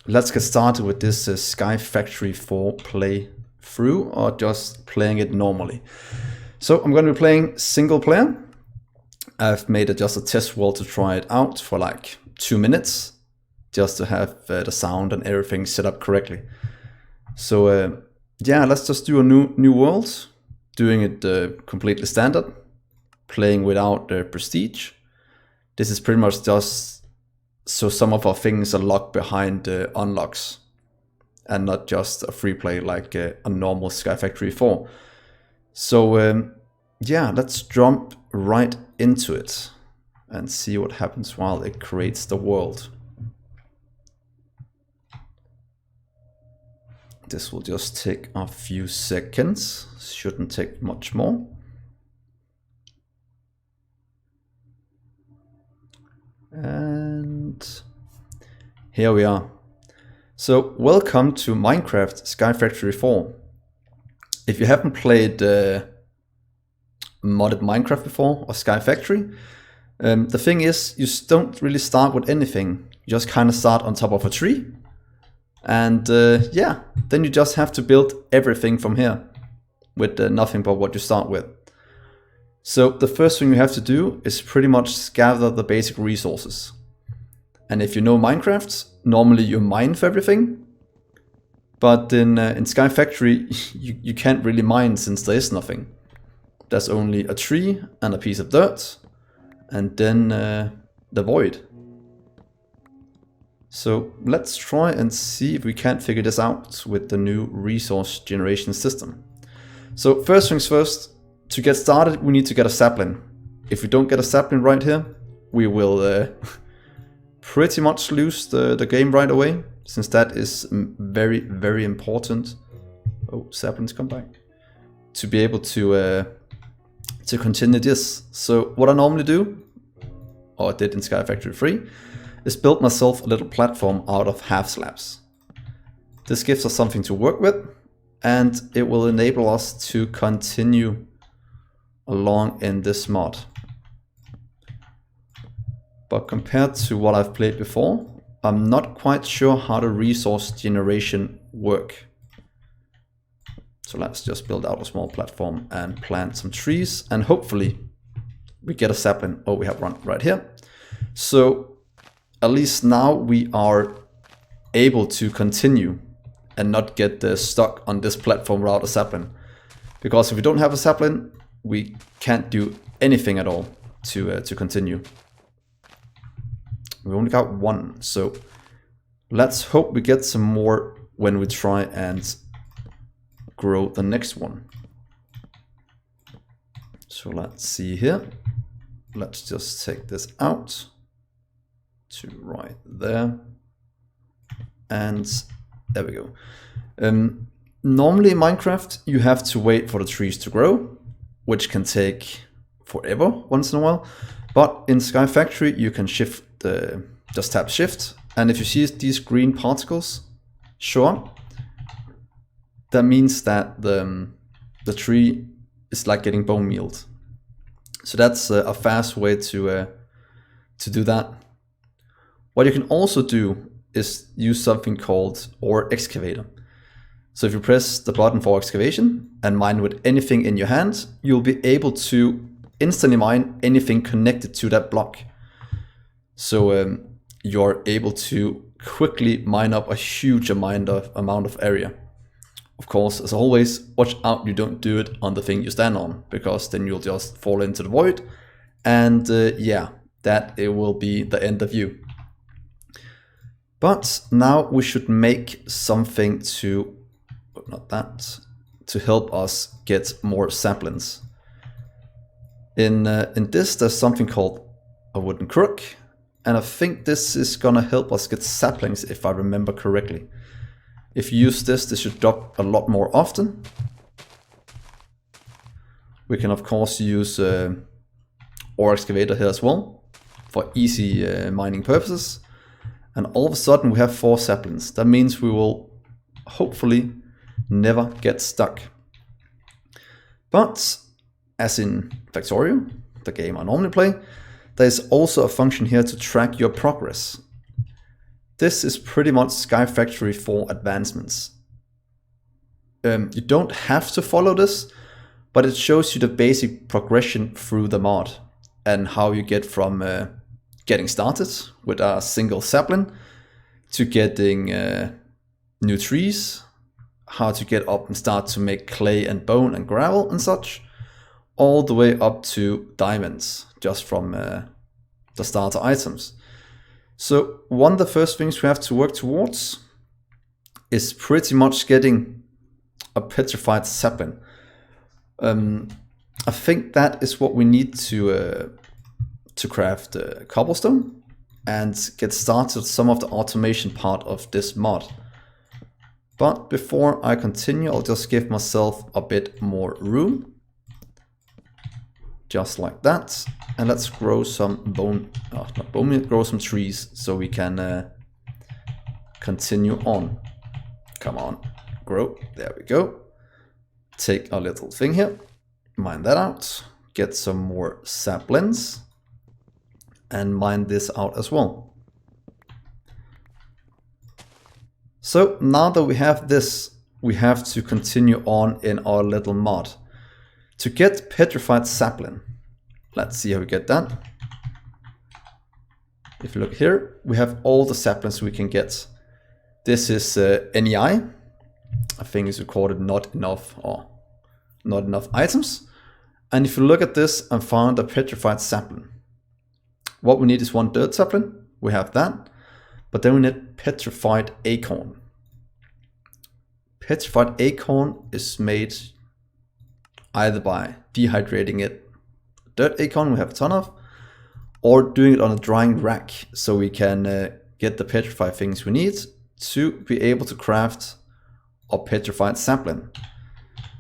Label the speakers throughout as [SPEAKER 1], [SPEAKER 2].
[SPEAKER 1] let's get started with this Sky Factory 4 playthrough, or just playing it normally. So I'm going to be playing single player. I've made just a test world to try it out for like 2 minutes, just to have the sound and everything set up correctly. So yeah, let's just do a new world, doing it completely standard, playing without prestige. This is pretty much just so some of our things are locked behind unlocks and not just a free play like a normal Sky Factory 4. So yeah, let's jump right into it and see what happens while it creates the world. This will just take a few seconds, shouldn't take much more. And here we are. So welcome to Minecraft Sky Factory 4. If you haven't played modded Minecraft before, or Sky Factory, the thing is, you don't really start with anything. You just kind of start on top of a tree. And yeah, then you just have to build everything from here with nothing but what you start with. So the first thing you have to do is pretty much gather the basic resources. And if you know Minecraft, normally you mine for everything. But in Sky Factory, you can't really mine since there is nothing. There's only a tree and a piece of dirt, and then the void. So let's try and see if we can't figure this out with the new resource generation system. So first things first, to get started we need to get a sapling. If we don't get a sapling right here, we will pretty much lose the game right away, since that is very, very important. Oh, saplings come back. To be able to continue this. So what I normally do, or I did in Sky Factory 3, is build myself a little platform out of half slabs. This gives us something to work with, and it will enable us to continue along in this mod. But compared to what I've played before, I'm not quite sure how the resource generation work. So let's just build out a small platform and plant some trees, and hopefully we get a sapling. Oh, we have one right here. So at least now we are able to continue and not get stuck on this platform without a sapling. Because if we don't have a sapling, we can't do anything at all to continue. We only got one, so let's hope we get some more when we try and grow the next one. So let's see here. Let's just take this out to right there, and there we go. Normally in Minecraft you have to wait for the trees to grow, which can take forever once in a while. But in Sky Factory you can just tap shift, and if you see these green particles show up, that means that the tree is like getting bone mealed. So that's a fast way to do that. What you can also do is use something called ore excavator. So if you press the button for excavation and mine with anything in your hand, you'll be able to instantly mine anything connected to that block. So you're able to quickly mine up a huge amount of area. Of course, as always, watch out you don't do it on the thing you stand on, because then you'll just fall into the void, and yeah, that it will be the end of you. But now we should make something to, not that, to help us get more saplings. In this there's something called a wooden crook, and I think this is gonna help us get saplings if I remember correctly. If you use this should drop a lot more often. We can of course use ore excavator here as well for easy mining purposes. And all of a sudden we have 4 saplings. That means we will hopefully never get stuck. But as in Factorio, the game I normally play, there's also a function here to track your progress. this is pretty much Sky Factory for advancements. You don't have to follow this, but it shows you the basic progression through the mod and how you get from getting started with a single sapling to getting new trees, how to get up and start to make clay and bone and gravel and such, all the way up to diamonds just from the starter items. So one of the first things we have to work towards is pretty much getting a petrified sapling. I think that is what we need to craft cobblestone and get started with some of the automation part of this mod. But before I continue, I'll just give myself a bit more room. Just like that. And let's grow some grow some trees so we can continue on. Come on, grow. There we go. Take a little thing here, mine that out, get some more saplings, and mine this out as well. So now that we have this, we have to continue on in our little mod. To get petrified sapling, let's see how we get that. If you look here, we have all the saplings we can get. This is NEI. I think it's recorded not enough or not enough items. And if you look at this and found a petrified sapling, what we need is one dirt sapling. We have that. But then we need petrified acorn. Petrified acorn is made either by dehydrating it, dirt acorn we have a ton of, or doing it on a drying rack so we can get the petrified things we need to be able to craft a petrified sapling.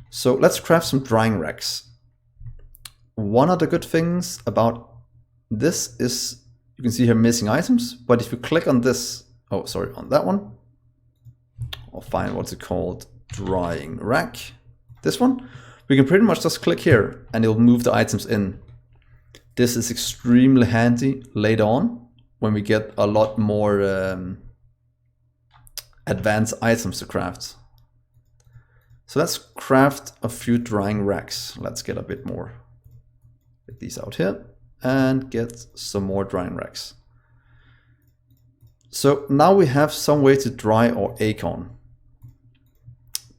[SPEAKER 1] So let's craft some drying racks. One of the good things about this is you can see here missing items, but if you click on this, on that one, I'll find what's it called, drying rack, this one, we can pretty much just click here and it'll move the items in. This is extremely handy later on when we get a lot more advanced items to craft. So let's craft a few drying racks. Let's get a bit more. Get these out here and get some more drying racks. So now we have some way to dry our acorn.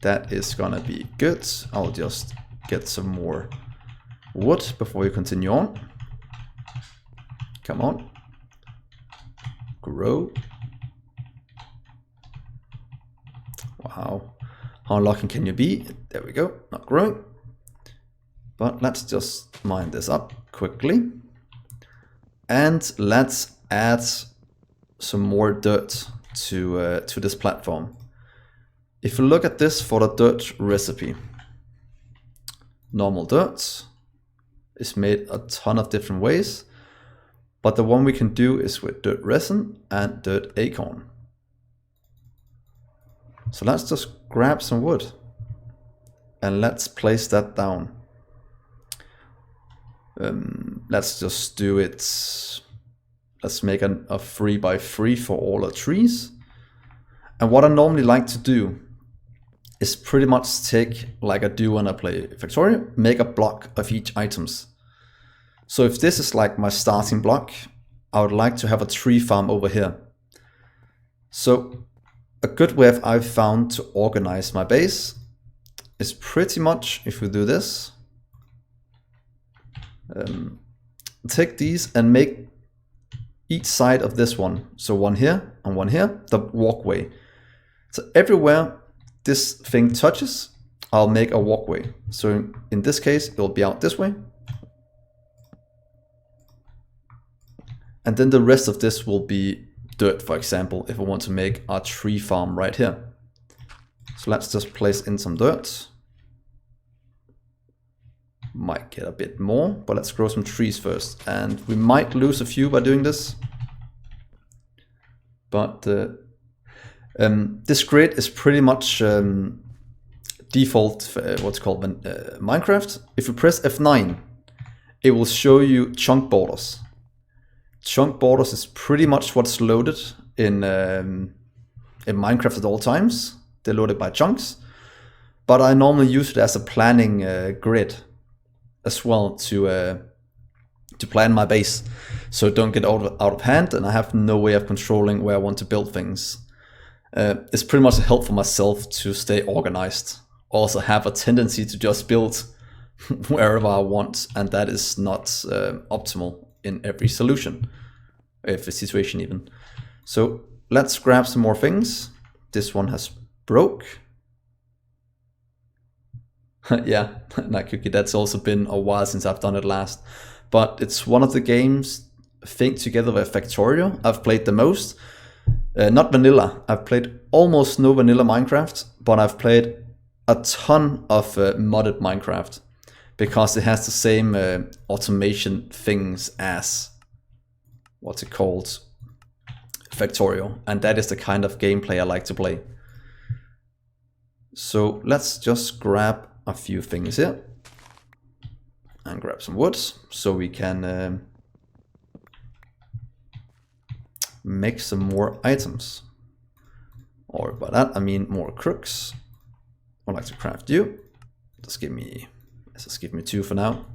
[SPEAKER 1] That is gonna be good. I'll just get some more wood before we continue on. Come on. Grow. Wow. How unlucky can you be? There we go. Not growing. But let's just mine this up quickly. And let's add some more dirt to this platform. If you look at this for the dirt recipe, normal dirt is made a ton of different ways, but the one we can do is with dirt resin and dirt acorn. So let's just grab some wood and let's place that down. Let's just do it. Let's make a 3x3 for all the trees. And what I normally like to do is pretty much take, like I do when I play Factorio, make a block of each items. So if this is like my starting block, I would like to have a tree farm over here. So a good way I've found to organize my base is pretty much, if we do this, take these and make each side of this one, so one here and one here, the walkway. So everywhere this thing touches, I'll make a walkway. So in this case, it'll be out this way. And then the rest of this will be dirt, for example, if I want to make a tree farm right here. So let's just place in some dirt. Might get a bit more, but let's grow some trees first. And we might lose a few by doing this. But this grid is pretty much default what's called Minecraft. If you press F9, it will show you chunk borders. Chunk borders is pretty much what's loaded in Minecraft at all times. They're loaded by chunks, but I normally use it as a planning grid as well to plan my base, so it don't get out of hand, and I have no way of controlling where I want to build things. It's pretty much a help for myself to stay organized. Also have a tendency to just build wherever I want, and that is not optimal in every solution, every situation even. So let's grab some more things. This one has broke. Yeah, Night Cookie, that's also been a while since I've done it last. But it's one of the games, I think together with Factorio, I've played the most. Not vanilla, I've played almost no vanilla Minecraft, but I've played a ton of modded Minecraft, because it has the same automation things as, what's it called, Factorio, and that is the kind of gameplay I like to play. So let's just grab a few things here and grab some wood so we can make some more items. Or by that I mean more crooks. I'd like to craft you. Let's give me 2 for now.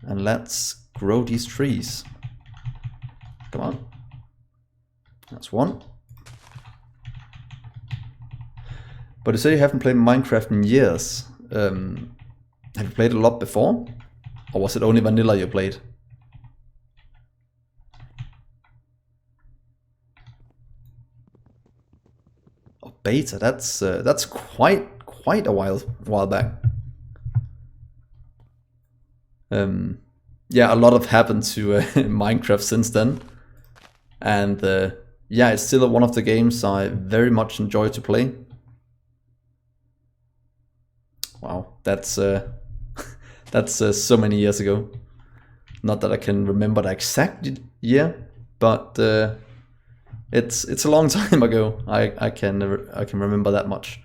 [SPEAKER 1] And let's grow these trees. Come on. That's 1. But you say you haven't played Minecraft in years. Have you played a lot before? Or was it only vanilla you played? Oh, beta, that's quite a while back. Yeah, a lot have happened to Minecraft since then. And yeah, it's still one of the games I very much enjoy to play. Wow, that's so many years ago. Not that I can remember the exact year, but it's a long time ago. I can remember that much.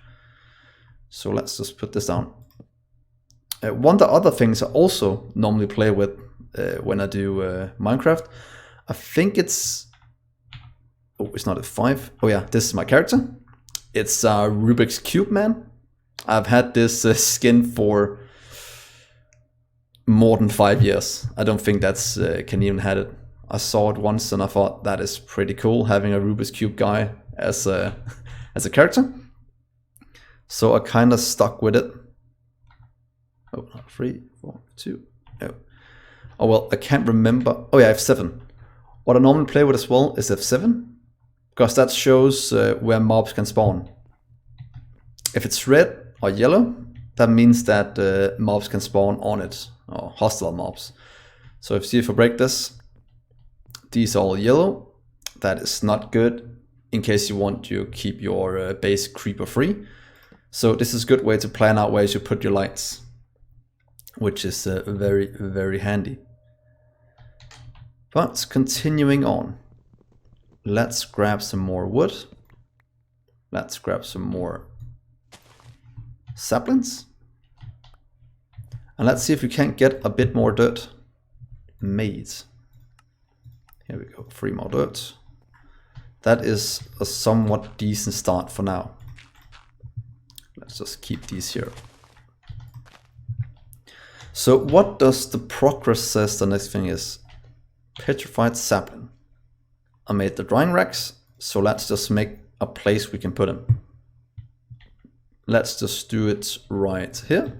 [SPEAKER 1] So let's just put this down. One of the other things I also normally play with when I do Minecraft, I think it's not a 5. Oh yeah, this is my character. It's Rubik's Cube Man. I've had this skin for more than 5 years. I don't think that's can even had it. I saw it once and I thought that is pretty cool, having a Rubik's Cube guy as a character. So I kind of stuck with it. Oh, not 3, 4, 2. No. Oh well, I can't remember. Oh yeah, I have 7. What I normally play with as well is F7, because that shows where mobs can spawn. If it's red or yellow, that means that mobs can spawn on it, or hostile mobs. So if I break this, these are all yellow. That is not good, in case you want to keep your base creeper free. So this is a good way to plan out where you should put your lights, which is very, very handy. But continuing on, let's grab some more wood. Let's grab some more saplings. And let's see if we can't get a bit more dirt made. Here we go, 3 more dirt. That is a somewhat decent start for now. Let's just keep these here. So what does the progress says the next thing is? Petrified sapling. I made the drying racks, so let's just make a place we can put them. Let's just do it right here.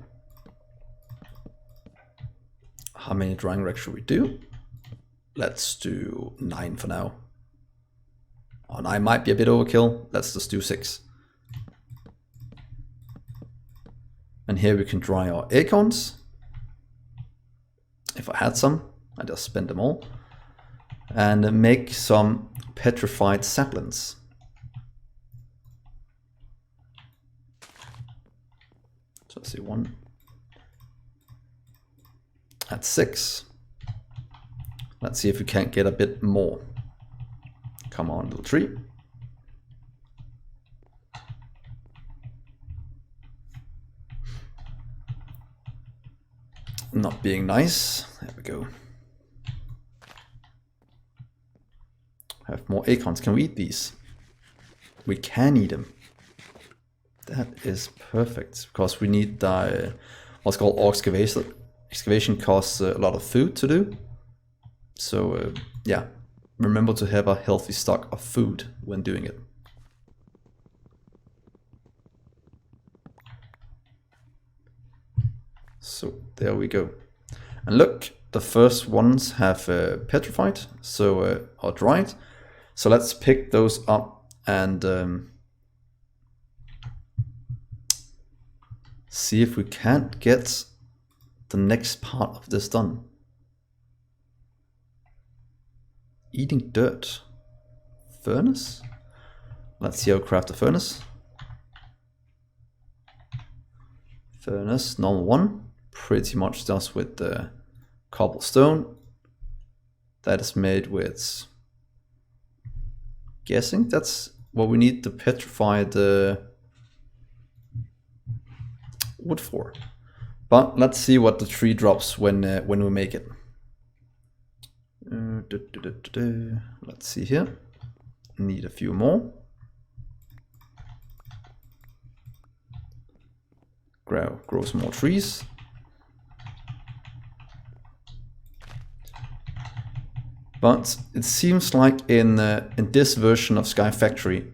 [SPEAKER 1] How many drying racks should we do? Let's do 9 for now. Oh, 9 might be a bit overkill. Let's just do 6. And here we can dry our acorns. If I had some, I just spent them all. And make some petrified saplings. So let's see, 1. At 6. Let's see if we can't get a bit more. Come on, little tree. Not being nice. There we go. Have more acorns. Can we eat these? We can eat them. That is perfect, because we need what's called excavation. Excavation costs a lot of food to do. So yeah, remember to have a healthy stock of food when doing it. So there we go. And look, the first ones have petrified, so or dried. So let's pick those up and see if we can't get the next part of this done. Eating dirt. Furnace? Let's see how to craft a furnace. Furnace, normal one. Pretty much does with the cobblestone. That is made with, guessing that's what we need the petrified wood for. But let's see what the tree drops when we make it. Let's see here. Need a few more. Grow some more trees. But it seems like in this version of Sky Factory,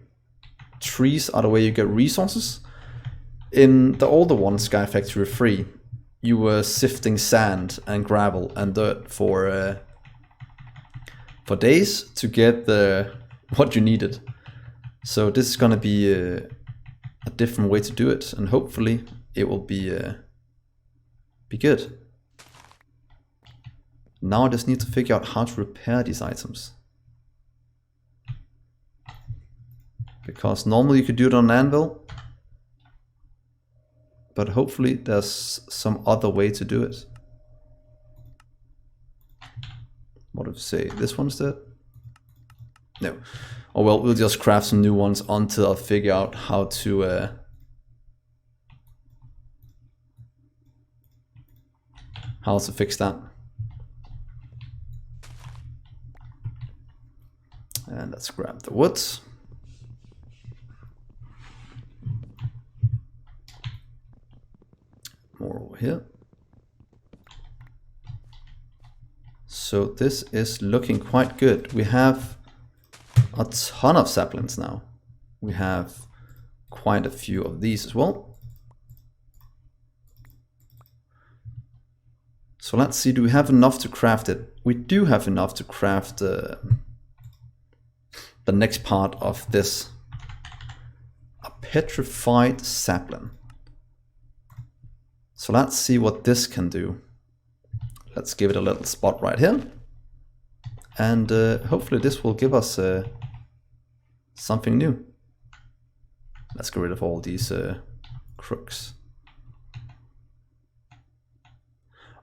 [SPEAKER 1] trees are the way you get resources. In the older one, Sky Factory 3, you were sifting sand and gravel and dirt for days to get what you needed. So this is gonna be a different way to do it, and hopefully it will be good. Now I just need to figure out how to repair these items. Because normally you could do it on an anvil, but hopefully there's some other way to do it. What if say this one's dead? No. Oh well, we'll just craft some new ones until I figure out how to fix that. And let's grab the wood. More over here. So this is looking quite good. We have a ton of saplings now. We have quite a few of these as well. So let's see, do we have enough to craft it? We do have enough to craft the next part of this. A petrified sapling. So let's see what this can do. Let's give it a little spot right here. And hopefully this will give us something new. Let's get rid of all these crooks.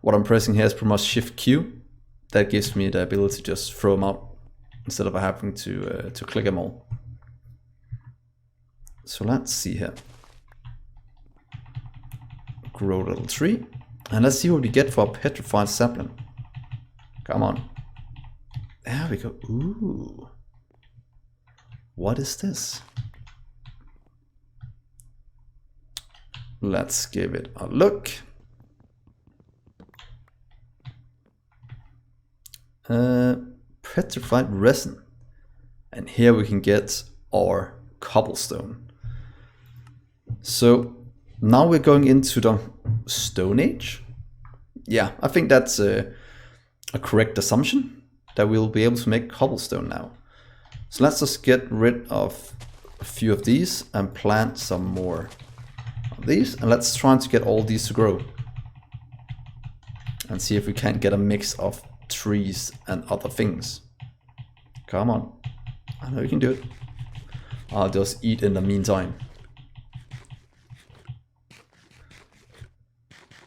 [SPEAKER 1] What I'm pressing here is pretty much Shift Q. That gives me the ability to just throw them out instead of having to click them all. So let's see here. Grow a little tree. And let's see what we get for a petrified sapling. Come on. There we go. Ooh. What is this? Let's give it a look. Petrified resin. And here we can get our cobblestone. So now we're going into the Stone Age. Yeah, I think that's a correct assumption, that we'll be able to make cobblestone now. So let's just get rid of a few of these and plant some more of these. And let's try to get all these to grow. And see if we can get a mix of trees and other things. Come on. I know you can do it. I'll just eat in the meantime.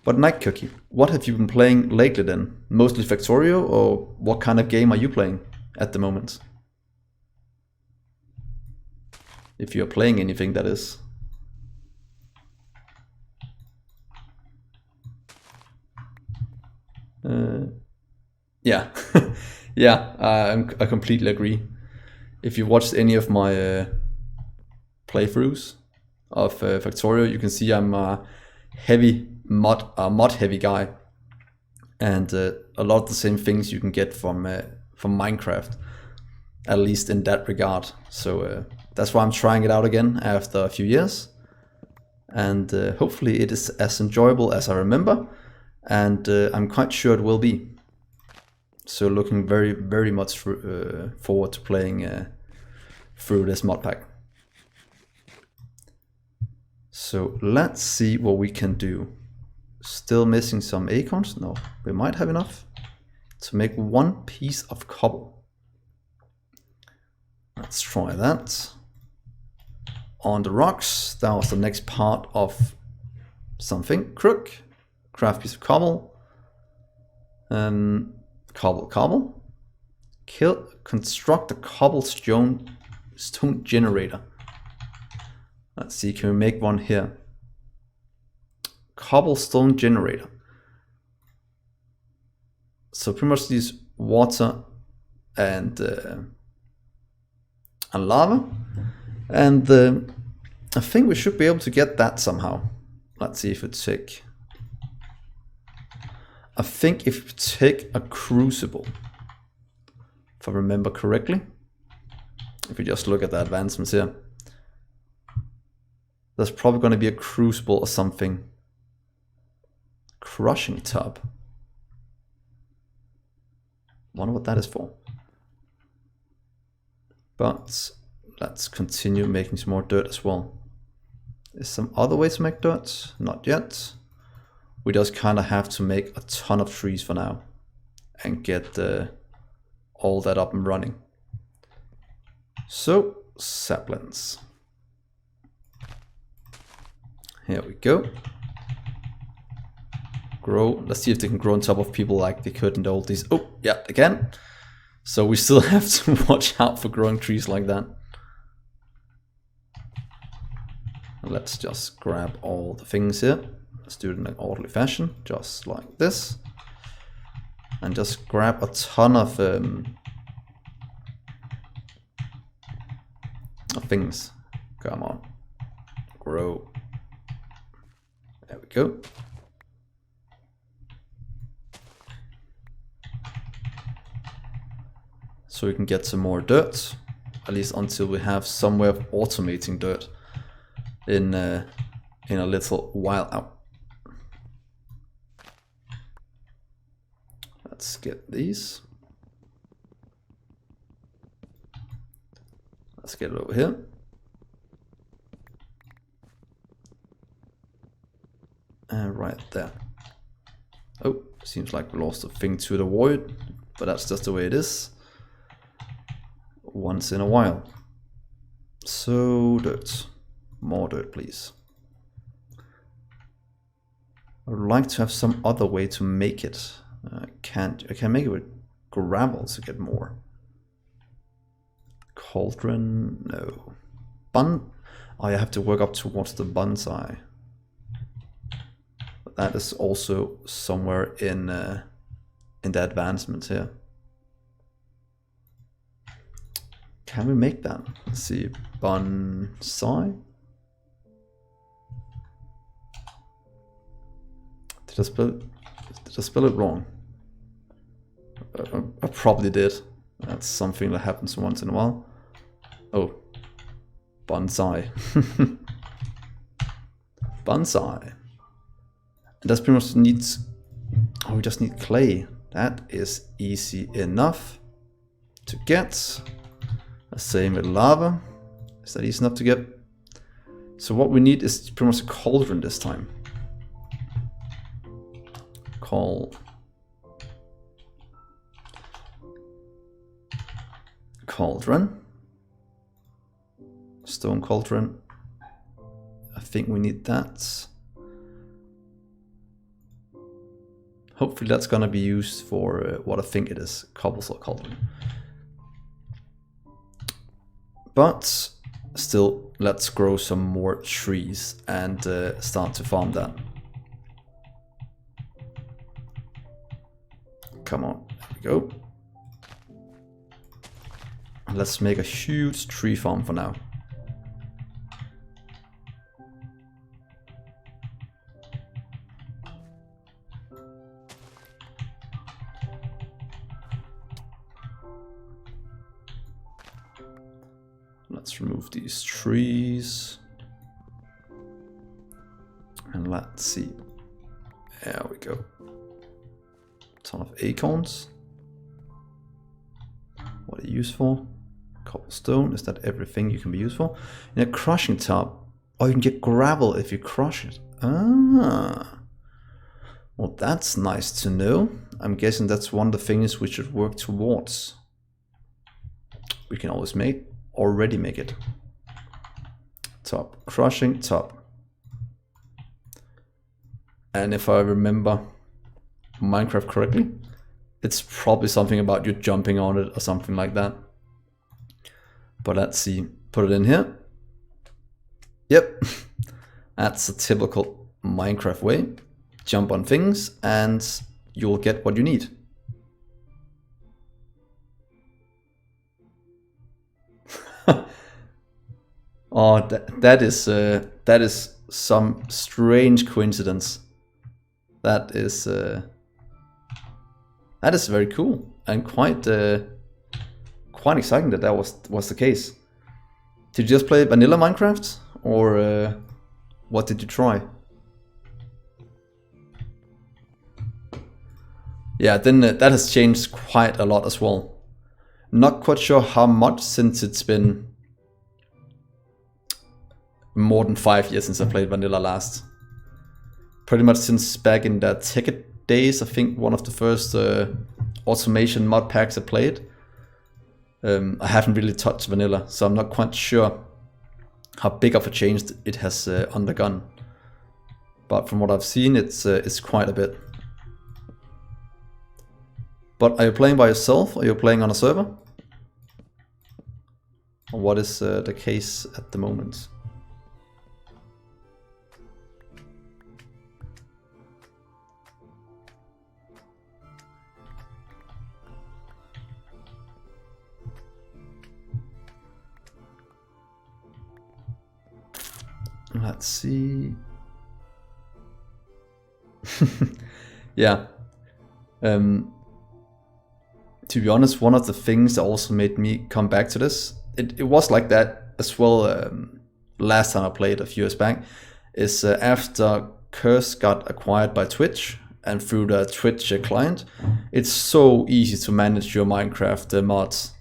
[SPEAKER 1] But Night Cookie, what have you been playing lately then? Mostly Factorio, or what kind of game are you playing at the moment? If you're playing anything, that is. Yeah, yeah, I completely agree. If you watched any of my playthroughs of Factorio, you can see I'm a heavy mod heavy guy, and a lot of the same things you can get from Minecraft, at least in that regard. So that's why I'm trying it out again after a few years, and hopefully it is as enjoyable as I remember, and I'm quite sure it will be. So looking very, very much forward to playing through this mod pack. So let's see what we can do. Still missing some acorns? No, we might have enough to make one piece of cobble. Let's try that. On the rocks, that was the next part of something. Crook, craft piece of cobble. Cobble. Construct a cobblestone generator. Let's see, can we make one here? Cobblestone generator. So pretty much these water and lava, and I think we should be able to get that somehow. Let's see if it's take. I think if you take a crucible, if I remember correctly, if you just look at the advancements here, there's probably going to be a crucible or something. Crushing tub. Wonder what that is for. But let's continue making some more dirt as well. Is some other way to make dirt? Not yet. We just kind of have to make a ton of trees for now and get all that up and running. So, saplings. Here we go. Grow. Let's see if they can grow on top of people like they could in the old days. Oh, yeah, they can. So we still have to watch out for growing trees like that. Let's just grab all the things here. Let's do it in an orderly fashion, just like this. And just grab a ton of things. Come on. Grow. There we go. So we can get some more dirt, at least until we have some way of automating dirt in a little while out. Let's get these. Let's get it over here. And right there. Oh, seems like we lost a thing to the void, but that's just the way it is. Once in a while. So dirt. More dirt, please. I would like to have some other way to make it. I can make it with gravel to get more. Cauldron, no. Oh, I have to work up towards the bonsai. But that is also somewhere in the advancements here. Can we make that? Let's see. Bonsai. Did I spell it wrong? I probably did. That's something that happens once in a while. Oh. Bonsai. Bonsai. And that's pretty much needs... Oh, we just need clay. That is easy enough to get. Same with lava. Is that easy enough to get? So what we need is pretty much a cauldron this time. Cauldron. Stone cauldron. I think we need that. Hopefully that's gonna be used for what I think it is, cobblestone cauldron. But still, let's grow some more trees and start to farm that. Come on, there we go. Let's make a huge tree farm for now. Let's remove these trees. And let's see. There we go. Ton of acorns. What are you used for? Cobblestone. Is that everything you can be used for? In a crushing tub. Oh, you can get gravel if you crush it. Ah. Well, that's nice to know. I'm guessing that's one of the things we should work towards. We can always already make it. Top. Crushing top. And if I remember Minecraft correctly, it's probably something about you jumping on it or something like that. But let's see. Put it in here. Yep. That's a typical Minecraft way. Jump on things and you'll get what you need. Oh, that is some strange coincidence. That is very cool and quite exciting that was the case. Did you just play vanilla Minecraft, or what did you try? Yeah, then that has changed quite a lot as well. Not quite sure how much, since it's been more than 5 years since I played vanilla last. Pretty much since back in the Ticket days, I think one of the first automation mod packs I played. I haven't really touched vanilla, so I'm not quite sure how big of a change it has undergone. But from what I've seen, it's quite a bit. But are you playing by yourself, or are you playing on a server? Or what is the case at the moment? Let's see. Yeah. To be honest, one of the things that also made me come back to this, it was like that as well last time I played a few years back, is after Curse got acquired by Twitch and through the Twitch client, it's so easy to manage your Minecraft mods.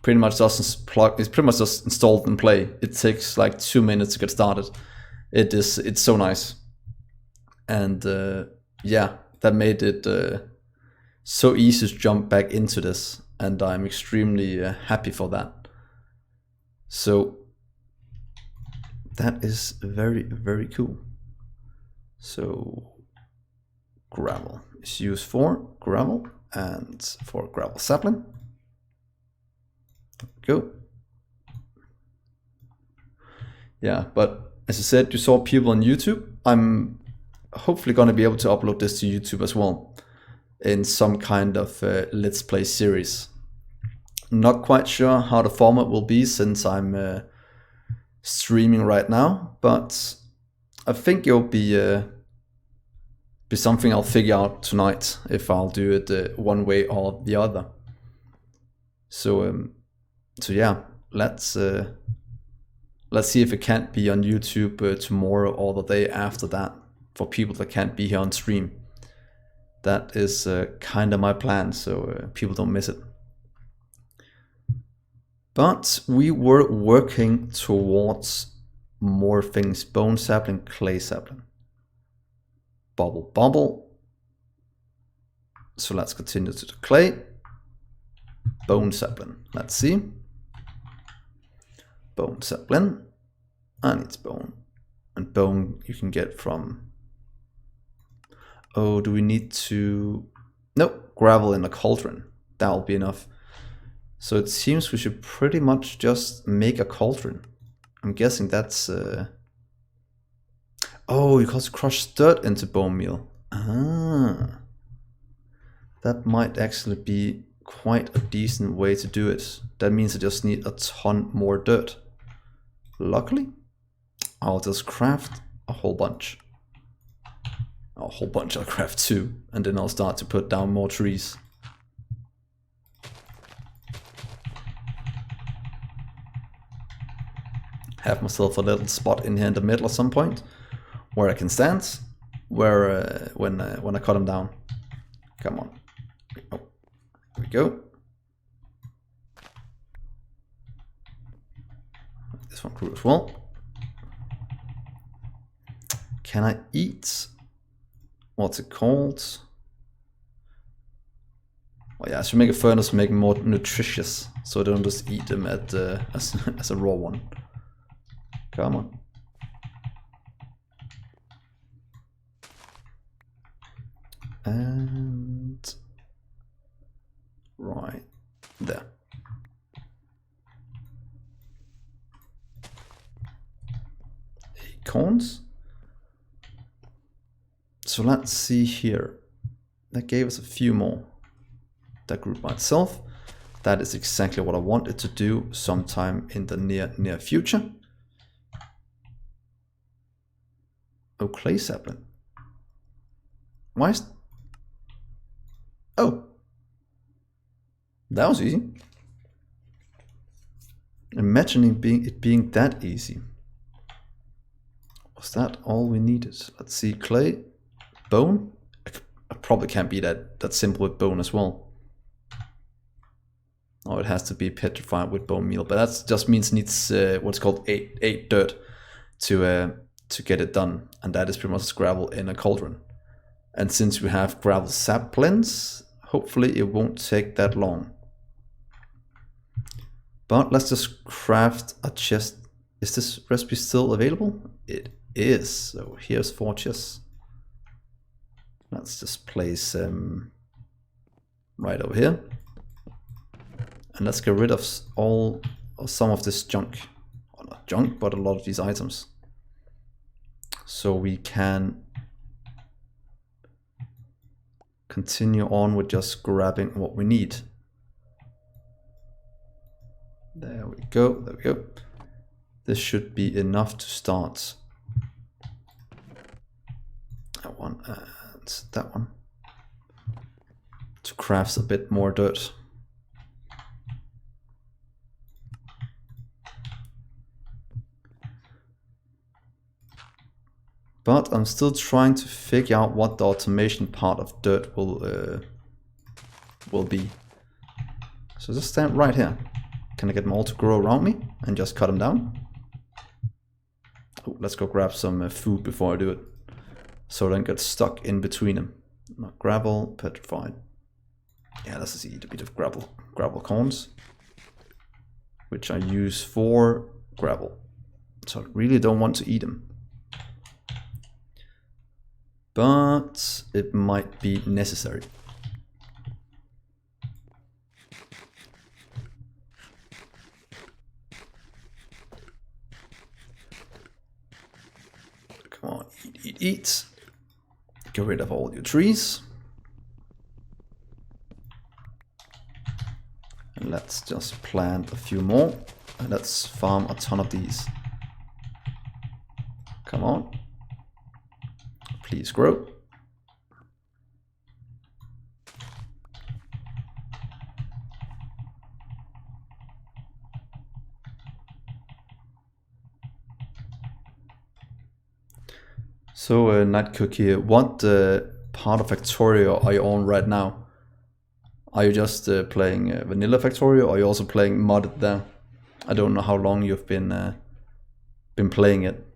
[SPEAKER 1] Pretty much just it's pretty much just installed and play. It takes like 2 minutes to get started. It's so nice. And yeah, that made it so easy to jump back into this, and I'm extremely happy for that. So that is very, very cool. So gravel is used for gravel and for gravel sapling. Go. Yeah, but as I said, you saw people on YouTube. I'm hopefully going to be able to upload this to YouTube as well in some kind of Let's Play series. Not quite sure how the format will be since I'm streaming right now, but I think it'll be something I'll figure out tonight if I'll do it one way or the other. So yeah, let's see if it can't be on YouTube tomorrow or the day after that for people that can't be here on stream. That is kind of my plan, so people don't miss it. But we were working towards more things. Bone sapling, clay sapling. Bubble, bubble. So let's continue to the clay. Bone sapling. Let's see. Bone sapling. And it's bone. And bone you can get from... Oh, do we need to... Nope, gravel in a cauldron. That'll be enough. So it seems we should pretty much just make a cauldron. I'm guessing that's... Oh, you can crush dirt into bone meal. Ah. That might actually be quite a decent way to do it. That means I just need a ton more dirt. Luckily, I'll just craft a whole bunch. I'll craft 2, and then I'll start to put down more trees. Have myself a little spot in here in the middle at some point where I can stand, where when I cut them down. Come on. Oh, here we go. This one grew as well. Can I eat? What's it called? Oh yeah, I should make a furnace to make them more nutritious, so I don't just eat them at as a raw one. Come on. And right there. Acorns. So let's see here. That gave us a few more. That grew by itself. That is exactly what I wanted to do sometime in the near future. Oh, clay sapling. Why is... Oh. That was easy. Imagining it being that easy. Was that all we needed? Let's see, clay, bone. I probably can't be that simple with bone as well. Oh, it has to be petrified with bone meal, but that just means it needs what's called 8 dirt to get it done, and that is pretty much gravel in a cauldron. And since we have gravel saplings, hopefully it won't take that long. But let's just craft a chest. Is this recipe still available? It is. So here's 4 chests. Let's just place right over here. And let's get rid of some of this junk. Well, not junk, but a lot of these items. So we can continue on with just grabbing what we need. There we go, there we go. This should be enough to start. That one and that one. To craft a bit more dirt. But I'm still trying to figure out what the automation part of dirt will be. So just stand right here. Can I get them all to grow around me and just cut them down? Oh, let's go grab some food before I do it, so I don't get stuck in between them. Not gravel, petrified. Yeah, let's just eat a bit of gravel corns, which I use for gravel. So I really don't want to eat them. But it might be necessary. Come on, eat. Get rid of all your trees. And let's just plant a few more. And let's farm a ton of these. Come on. Please grow. So, Night Cook here, what part of Factorio are you on right now? Are you just playing vanilla Factorio, or are you also playing modded there? I don't know how long you've been playing it.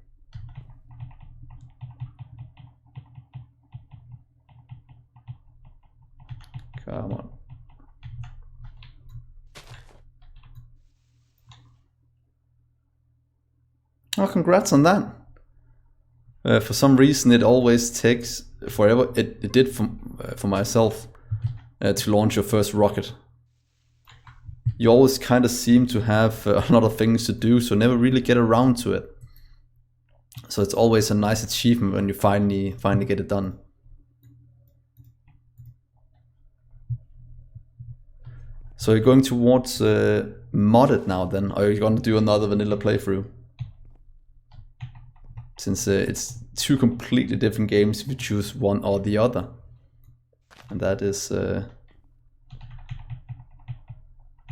[SPEAKER 1] Come on. Oh, congrats on that. For some reason, it always takes forever. It did for myself to launch your first rocket. You always kind of seem to have a lot of things to do, so never really get around to it. So it's always a nice achievement when you finally get it done. So you're going towards modded now then, or are you going to do another vanilla playthrough? Since it's two completely different games if you choose one or the other. And that is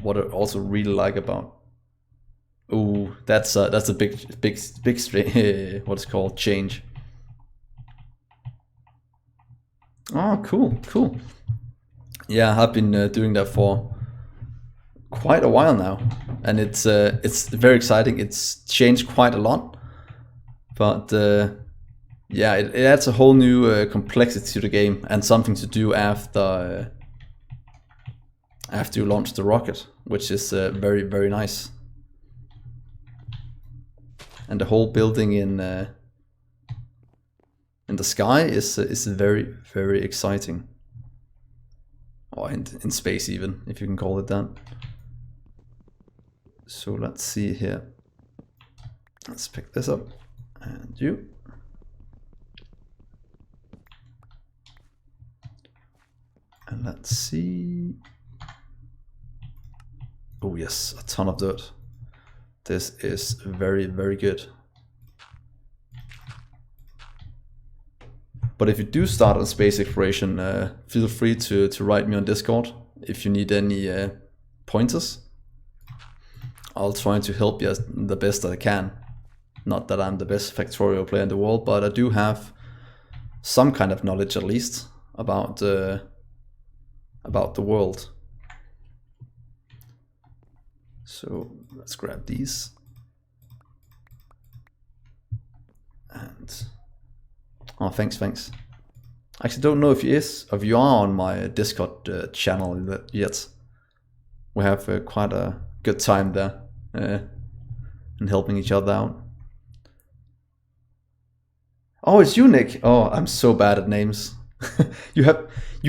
[SPEAKER 1] what I also really like about. Oh, that's a big what's called change. Oh, cool. Yeah, I've been doing that for quite a while now, and it's very exciting. It's changed quite a lot, but yeah, it adds a whole new complexity to the game and something to do after you launch the rocket, which is very, very nice. And the whole building in the sky is very, very exciting. Or in space even, if you can call it that. So let's see here. Let's pick this up. And you. And let's see. Oh yes, a ton of dirt. This is very, very good. But if you do start on space exploration, feel free to write me on Discord if you need any pointers. I'll try to help you the best that I can. Not that I'm the best Factorio player in the world, but I do have some kind of knowledge at least about the world. So let's grab these. And oh, thanks. I actually don't know if you are on my Discord channel yet. We have quite a good time there and helping each other out. Oh, it's you, Nick. Oh, I'm so bad at names. you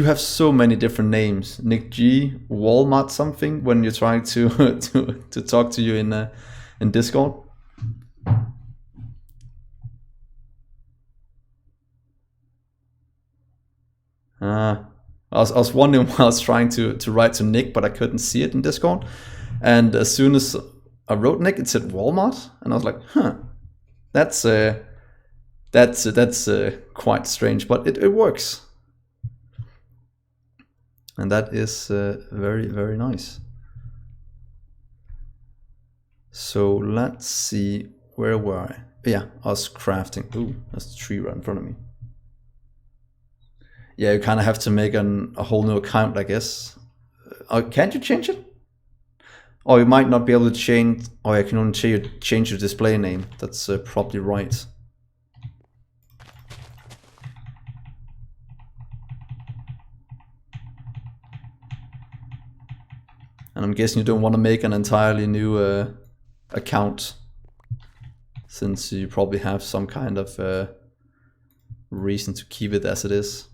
[SPEAKER 1] have so many different names. Nick G, Walmart something when you're trying to to talk to you in Discord. I was wondering why I was trying to write to Nick, but I couldn't see it in Discord. And as soon as I wrote Nick, it said Walmart, and I was like, huh, that's quite strange, but it works. And that is very, very nice. So let's see, where were I? Yeah, I was crafting. Ooh, there's a tree right in front of me. Yeah, you kind of have to make a whole new account, I guess. Can't you change it? Or you might not be able to change. Oh, I can only change your display name. That's probably right. And I'm guessing you don't want to make an entirely new account, since you probably have some kind of reason to keep it as it is.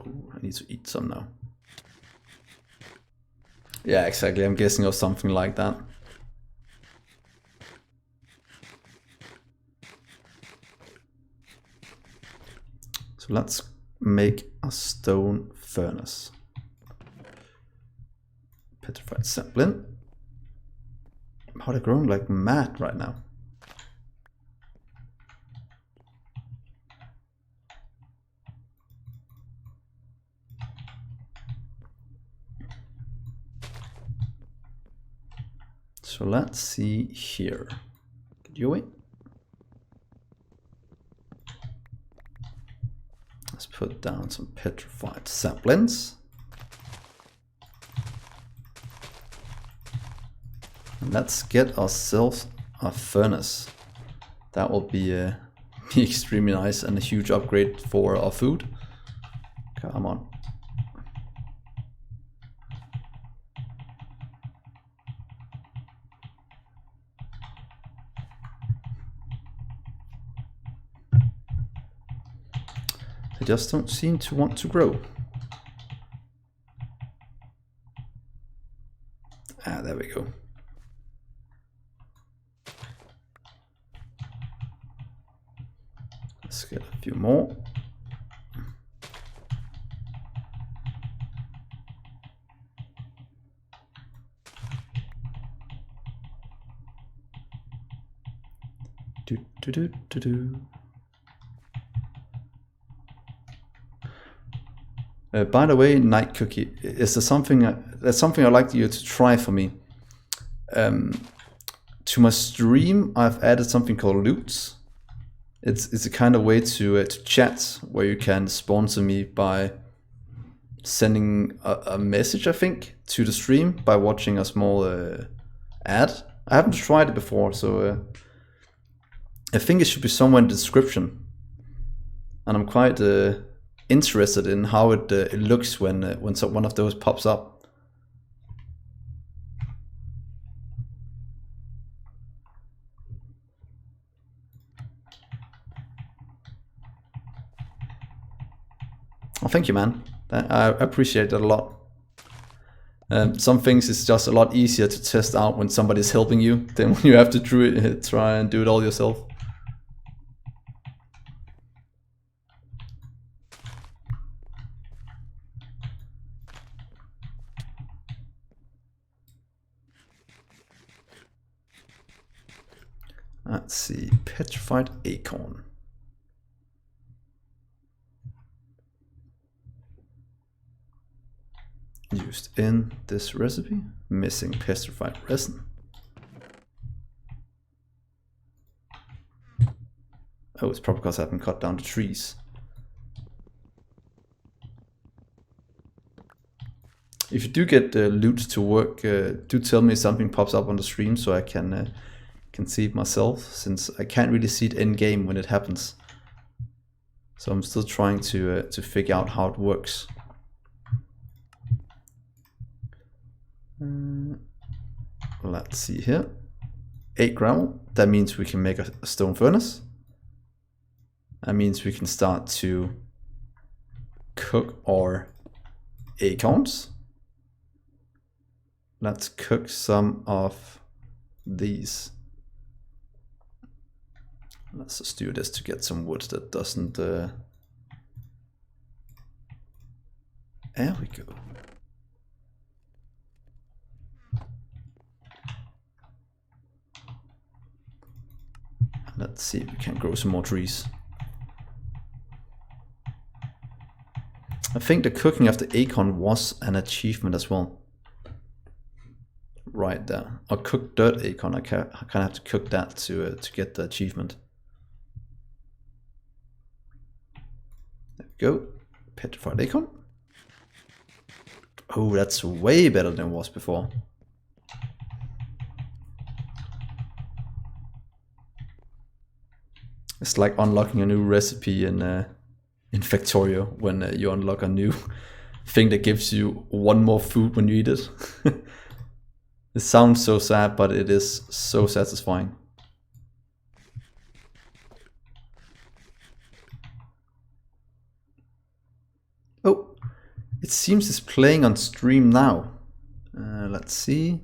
[SPEAKER 1] Ooh, I need to eat some now. Yeah, exactly. I'm guessing of something like that. So let's make a stone furnace. Petrified sapling. How they're growing like mad right now. So let's see here. Get you away. Let's put down some petrified saplings. And let's get ourselves a furnace. That will be extremely nice and a huge upgrade for our food. Come on. They just don't seem to want to grow. Ah, there we go. few more. Do, do, do, do, do. By the way, Night Cookie, is there something that's something I'd like you to try for me? To my stream, I've added something called loots. It's a kind of way to chat where you can sponsor me by sending a message, I think, to the stream by watching a small ad. I haven't tried it before, so I think it should be somewhere in the description. And I'm quite interested in how it looks when one of those pops up. Oh, thank you, man. I appreciate that a lot. Some things is just a lot easier to test out when somebody's helping you than when you have to try and do it all yourself. Let's see, petrified acorn. Used in this recipe, missing petrified resin. Oh, it's probably because I haven't cut down the trees. If you do get loot to work, do tell me if something pops up on the stream so I can see it myself, since I can't really see it in game when it happens. So I'm still trying to figure out how it works. Let's see here. 8 gravel. That means we can make a stone furnace. That means we can start to cook our acorns. Let's cook some of these. Let's just do this to get some wood that doesn't... There we go. Let's see if we can grow some more trees. I think the cooking of the acorn was an achievement as well. Right there. Or cooked dirt acorn. I kind of have to cook that to get the achievement. There we go. Petrified acorn. Oh, that's way better than it was before. It's like unlocking a new recipe in Factorio when you unlock a new thing that gives you one more food when you eat it. It sounds so sad, but it is so satisfying. Oh, it seems it's playing on stream now. Let's see.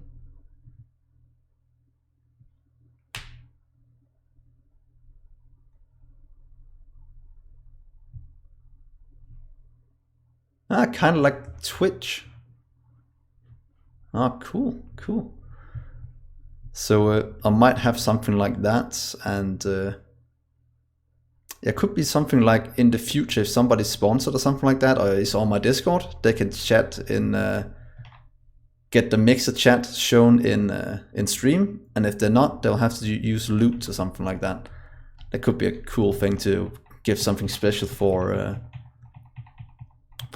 [SPEAKER 1] Ah, kind of like Twitch. Ah, cool, cool. So I might have something like that, and it could be something like in the future if somebody's sponsored or something like that, or is on my Discord, they can chat in, get the mixer chat shown in stream, and if they're not, they'll have to use loot or something like that. That could be a cool thing to give something special for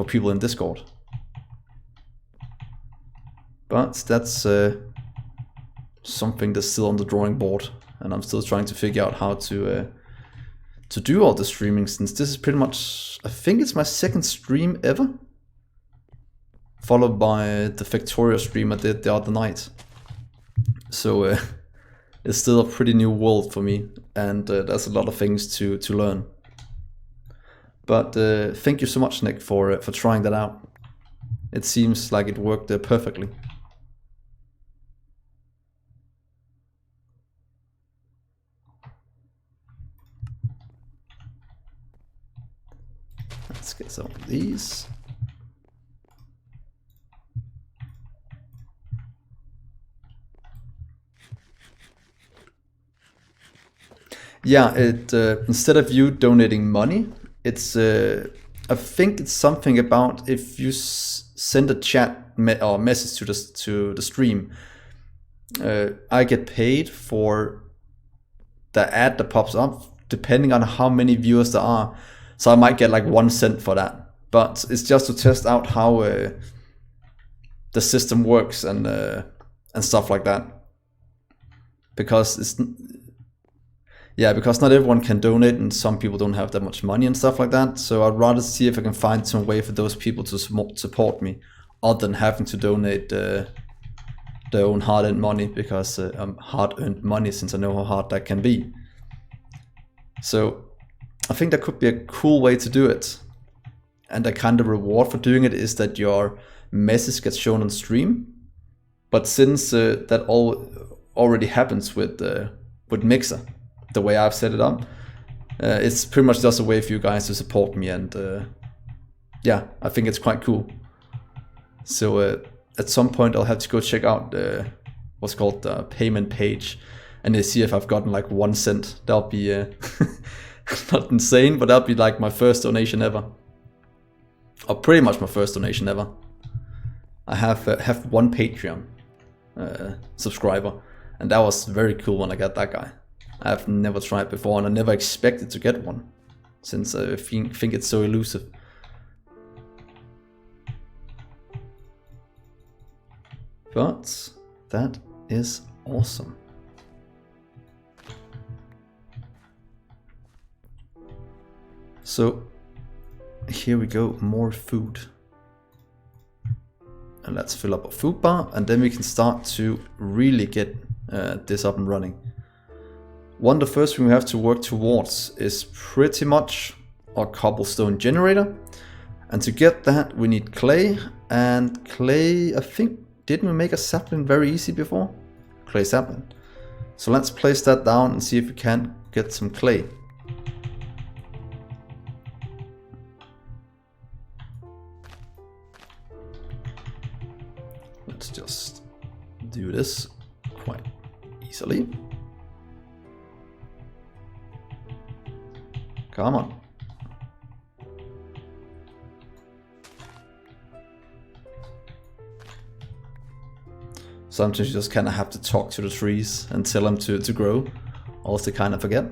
[SPEAKER 1] people in Discord. But that's something that's still on the drawing board, and I'm still trying to figure out how to do all the streaming, since this is pretty much, I think it's my second stream ever, followed by the Factorio stream I did the other night. So it's still a pretty new world for me, and there's a lot of things to learn. But thank you so much, Nick, for trying that out. It seems like it worked perfectly. Let's get some of these. Yeah, it instead of you donating money, it's I think it's something about if you send a chat or message to the stream, I get paid for the ad that pops up depending on how many viewers there are. So I might get like 1 cent for that, but it's just to test out how the system works and stuff like that. Because because not everyone can donate and some people don't have that much money and stuff like that. So I'd rather see if I can find some way for those people to support me other than having to donate their own hard-earned money, because hard-earned money, since I know how hard that can be. So I think that could be a cool way to do it. And the kind of reward for doing it is that your message gets shown on stream. But since that already happens with Mixer, the way I've set it up, it's pretty much just a way for you guys to support me, and yeah, I think it's quite cool. So at some point I'll have to go check out what's called the payment page and see if I've gotten like 1 cent. That'll be not insane, but that'll be like my first donation ever, or pretty much my first donation ever. I have one Patreon subscriber, and that was very cool when I got that guy. I've never tried before, and I never expected to get one, since I think it's so elusive. But that is awesome. So here we go, more food. And let's fill up a food bar, and then we can start to really get this up and running. The first thing we have to work towards is pretty much our cobblestone generator. And to get that we need clay, and clay, I think, didn't we make a sapling very easy before? Clay sapling. So let's place that down and see if we can get some clay. Let's just do this quite easily. Come on. Sometimes you just kind of have to talk to the trees and tell them to grow, or else they kind of forget.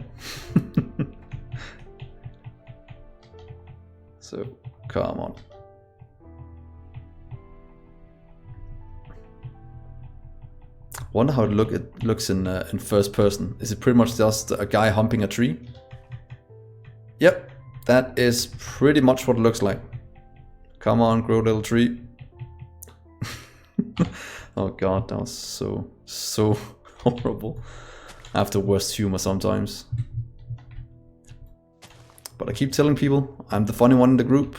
[SPEAKER 1] So, come on. Wonder how it looks in first person. Is it pretty much just a guy humping a tree? Yep, that is pretty much what it looks like. Come on, grow little tree. Oh god, that was so horrible. I have the worst humor sometimes. But I keep telling people I'm the funny one in the group,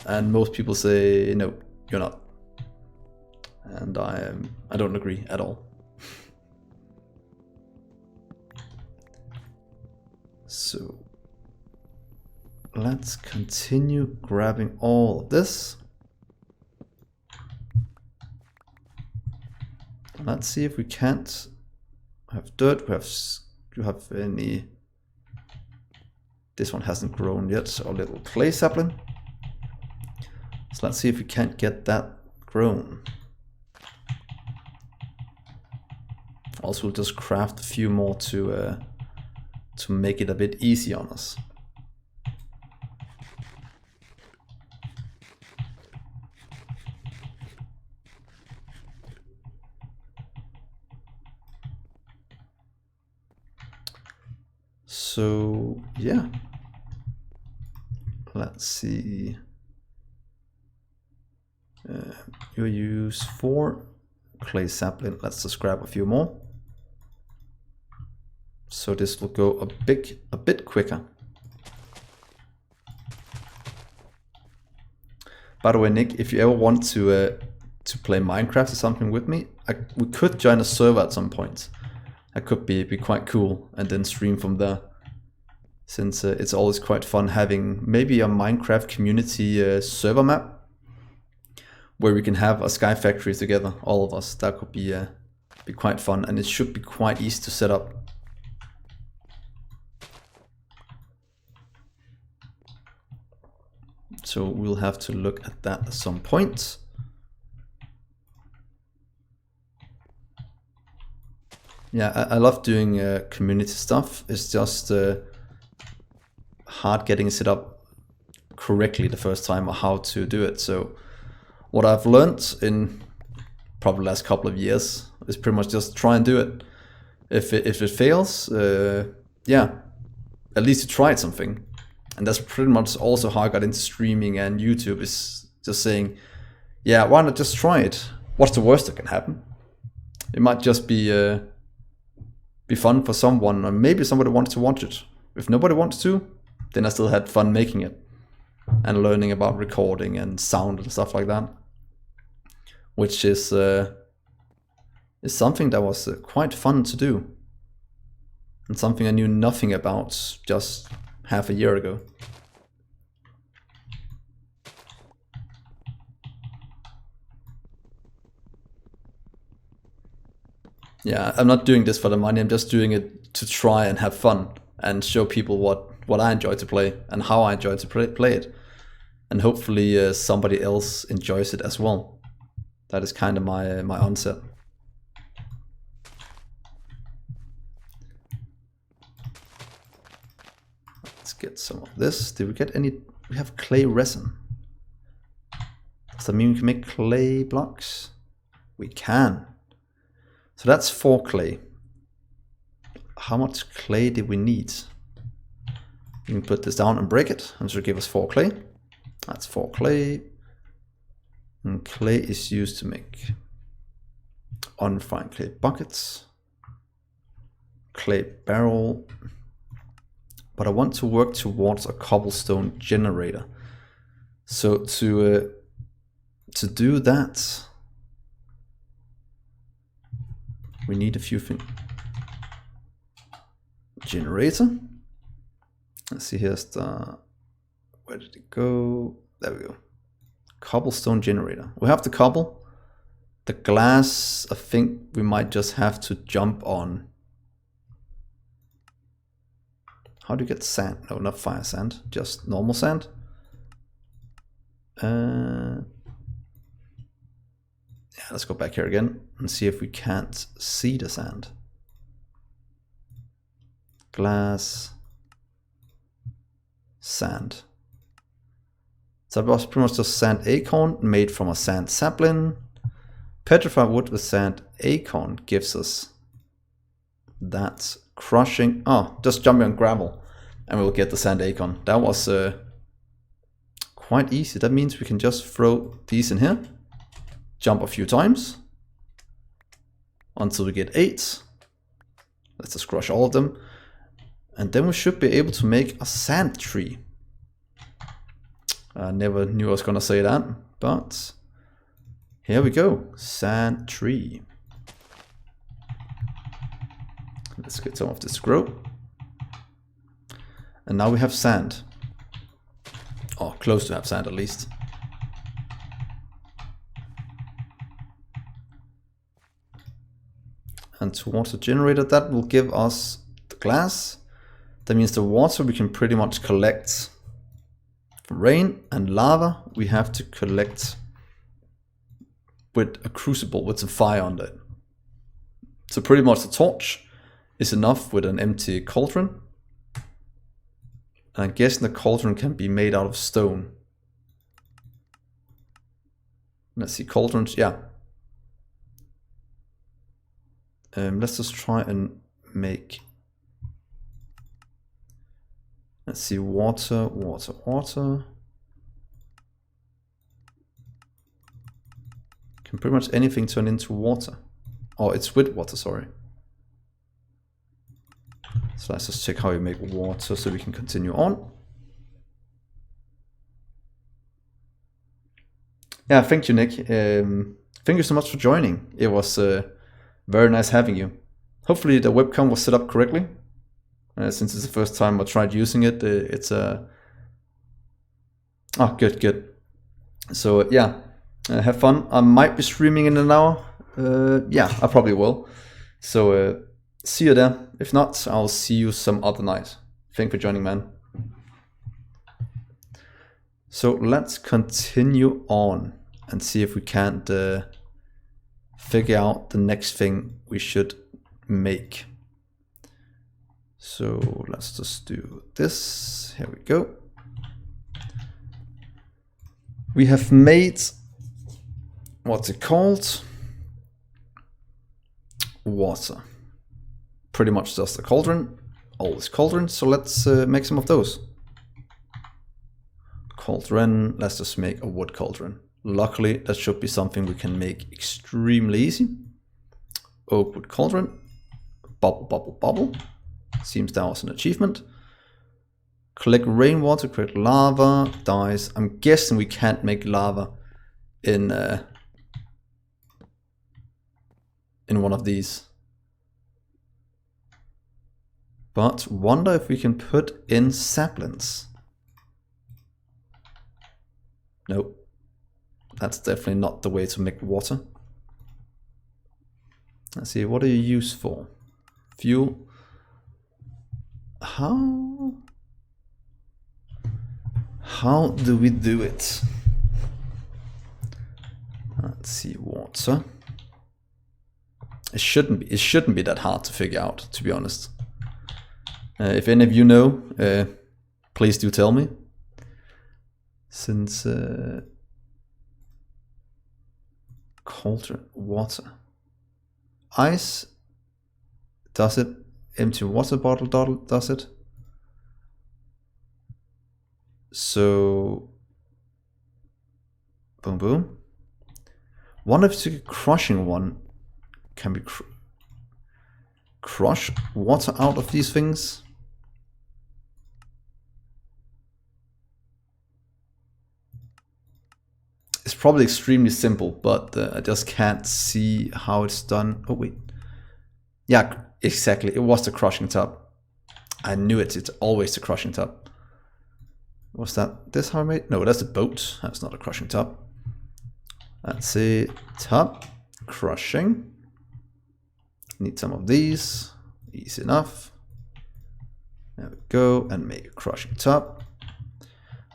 [SPEAKER 1] and most people say no, you're not. And I don't agree at all. So let's continue grabbing all of this. Let's see if we can't have dirt. We have any. This one hasn't grown yet, so a little clay sapling. So let's see if we can't get that grown. Also, we'll just craft a few more to make it a bit easier on us. So yeah, let's see. You use 4 clay sapling. Let's just grab a few more. So this will go a bit quicker. By the way, Nick, if you ever want to play Minecraft or something with me, we could join a server at some point. That could be quite cool, and then stream from there. since it's always quite fun having maybe a Minecraft community server map where we can have a Sky Factory together, all of us. That could be quite fun, and it should be quite easy to set up. So we'll have to look at that at some point. Yeah, I love doing community stuff. It's just hard getting it set up correctly the first time, or how to do it. So what I've learned in probably the last couple of years is pretty much just try and do it. If it fails, yeah, at least you tried something. And that's pretty much also how I got into streaming and YouTube, is just saying, yeah, why not just try it? What's the worst that can happen? It might just be fun for someone, or maybe somebody wants to watch it. If nobody wants to, then I still had fun making it and learning about recording and sound and stuff like that, which is something that was quite fun to do, and something I knew nothing about just half a year ago. Yeah, I'm not doing this for the money. I'm just doing it to try and have fun and show people what I enjoy to play and how I enjoy to play it. And hopefully somebody else enjoys it as well. That is kind of my onset. Let's get some of this. Did we get any? We have clay resin. Does that mean we can make clay blocks? We can. So that's 4 clay. How much clay did we need? We can put this down and break it, and so give us 4 clay. That's 4 clay. And clay is used to make unrefined clay buckets, clay barrel. But I want to work towards a cobblestone generator. So to do that, we need a few things. Generator. Let's see, here's the, where did it go? There we go. Cobblestone generator. We have the cobble. The glass, I think we might just have to jump on. How do you get sand? No, not fire sand, just normal sand. Yeah, let's go back here again and see if we can't see the sand. Glass, sand. So that was pretty much just sand acorn made from a sand sapling. Petrified wood with sand acorn gives us that crushing. Oh, just jumping on gravel and we'll get the sand acorn. That was quite easy. That means we can just throw these in here. Jump a few times until we get 8. Let's just crush all of them. And then we should be able to make a sand tree. I never knew I was gonna say that, but here we go. Sand tree. Let's get some of this grow. And now we have sand. Or close to have sand at least. And towards the generator, that will give us the glass. That means the water we can pretty much collect from rain, and lava we have to collect with a crucible with some fire under it. So pretty much the torch is enough with an empty cauldron. And I'm guessing the cauldron can be made out of stone. Let's see, cauldrons, yeah. Let's just try and make, let's see, water, water, water. Can pretty much anything turn into water. Oh, it's with water, sorry. So let's just check how you make water so we can continue on. Yeah, thank you, Nick. Thank you so much for joining. It was very nice having you. Hopefully the webcam was set up correctly. Since it's the first time I tried using it, it's a... Oh, good. So yeah, have fun. I might be streaming in an hour. Yeah, I probably will. So see you there. If not, I'll see you some other night. Thanks for joining, man. So let's continue on and see if we can't figure out the next thing we should make. So let's just do this. Here we go. We have made, what's it called? Water. Pretty much just a cauldron. All this cauldron. So let's make some of those. Cauldron. Let's just make a wood cauldron. Luckily, that should be something we can make extremely easy. Oak wood cauldron. Bubble. Seems that was an achievement. Collect rainwater, create lava, dyes. I'm guessing we can't make lava in one of these. But wonder if we can put in saplings. Nope. That's definitely not the way to make water. Let's see, what do you use for? Fuel. How do we do it? Let's see, water. It shouldn't be that hard to figure out, to be honest. If any of you know, please do tell me. Since cauldron, water, ice, does it? Empty water bottle does it? So, boom. Wonder if the crushing one can be crush water out of these things. It's probably extremely simple, but I just can't see how it's done. Oh wait, yeah, exactly. It was the crushing tub. I knew it. It's always the crushing tub. Was that this how I made? No, that's a boat. That's not a crushing tub. Let's see, tub, crushing. Need some of these. Easy enough. There we go, and make a crushing tub.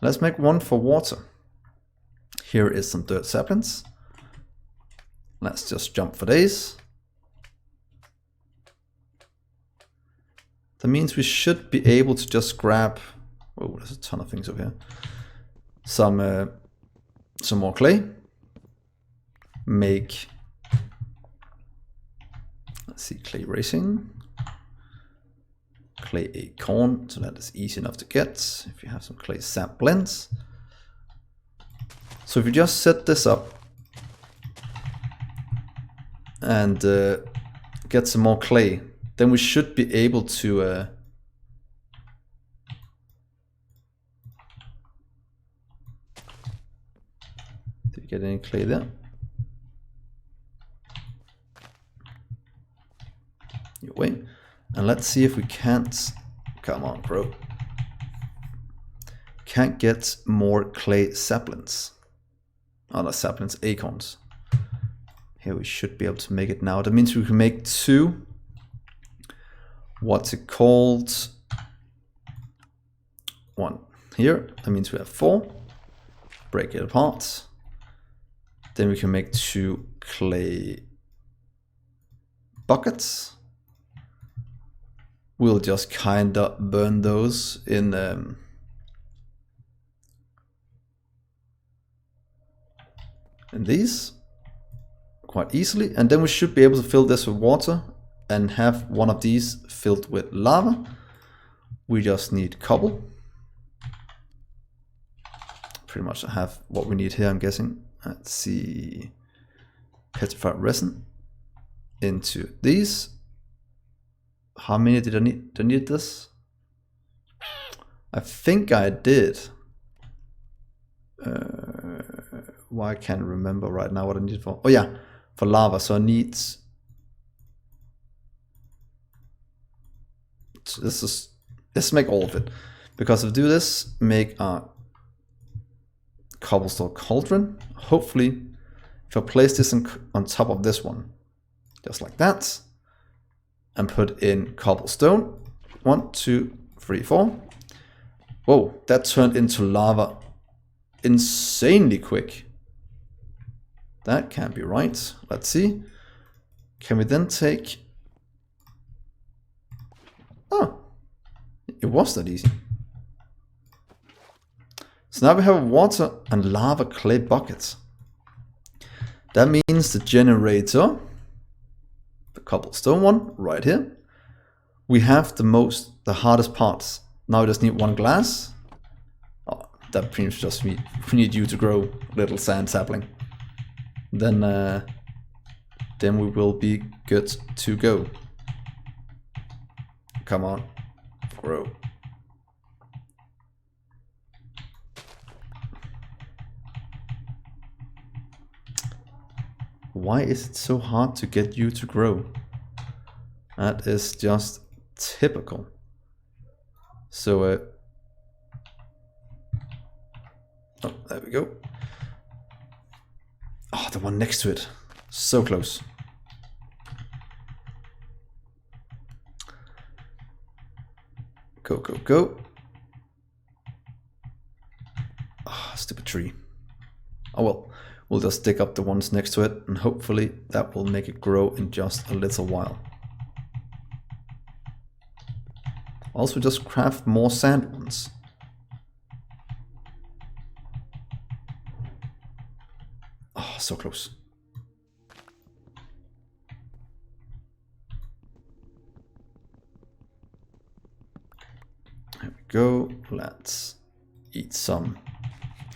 [SPEAKER 1] Let's make one for water. Here is some dirt saplings. Let's just jump for days. That means we should be able to just grab, oh, there's a ton of things over here. Some more clay. Make, let's see, clay racing. Clay acorn, so that is easy enough to get if you have some clay saplings. So if you just set this up and get some more clay, then we should be able to did you get any clay there? You wait. And let's see if we can't, come on bro, can't get more clay saplings. Oh, not saplings, acorns. Here we should be able to make it now. That means we can make two, what's it called? One here, that means we have four. Break it apart. Then we can make two clay buckets. We'll just kinda burn those in these quite easily, and then we should be able to fill this with water and have one of these filled with lava. We just need cobble. Pretty much have what we need here, I'm guessing. Let's see, petrified resin into these. How many did I need? Do I need this? I think I did. Why I can't remember right now what I need for. Oh yeah, for lava. So I need let's make all of it. Because if we do this, make a cobblestone cauldron. Hopefully, if I place this on top of this one, just like that, and put in cobblestone, 1, 2, 3, 4. Whoa, that turned into lava insanely quick. That can't be right. Let's see. Can we then take... Oh, it was that easy. So now we have water and lava clay buckets. That means the generator, the cobblestone one right here, we have the hardest parts. Now we just need 1 glass. Oh, that pretty much just we need you to grow little sand sapling. Then we will be good to go. Come on, grow. Why is it so hard to get you to grow? That is just typical. So, oh, there we go. Oh, the one next to it. So close. Go, go, go. Ah, oh, stupid tree. Oh well, we'll just dig up the ones next to it and hopefully that will make it grow in just a little while. Also just craft more sand ones. Oh, so close. There we go. Let's eat some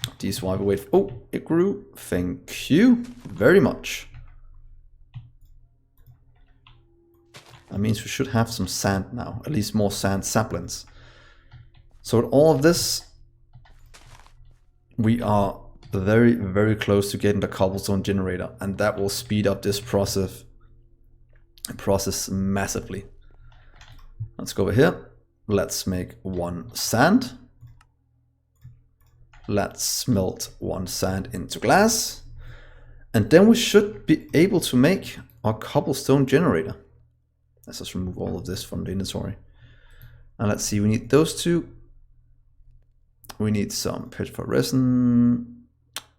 [SPEAKER 1] of these while we wait. Oh, it grew. Thank you very much. That means we should have some sand now, at least more sand saplings. So with all of this, we are very, very close to getting the cobblestone generator, and that will speed up this process massively. Let's go over here. Let's make 1 sand. Let's smelt 1 sand into glass. And then we should be able to make our cobblestone generator. Let's just remove all of this from the inventory. And let's see, we need those 2. We need some petrified resin.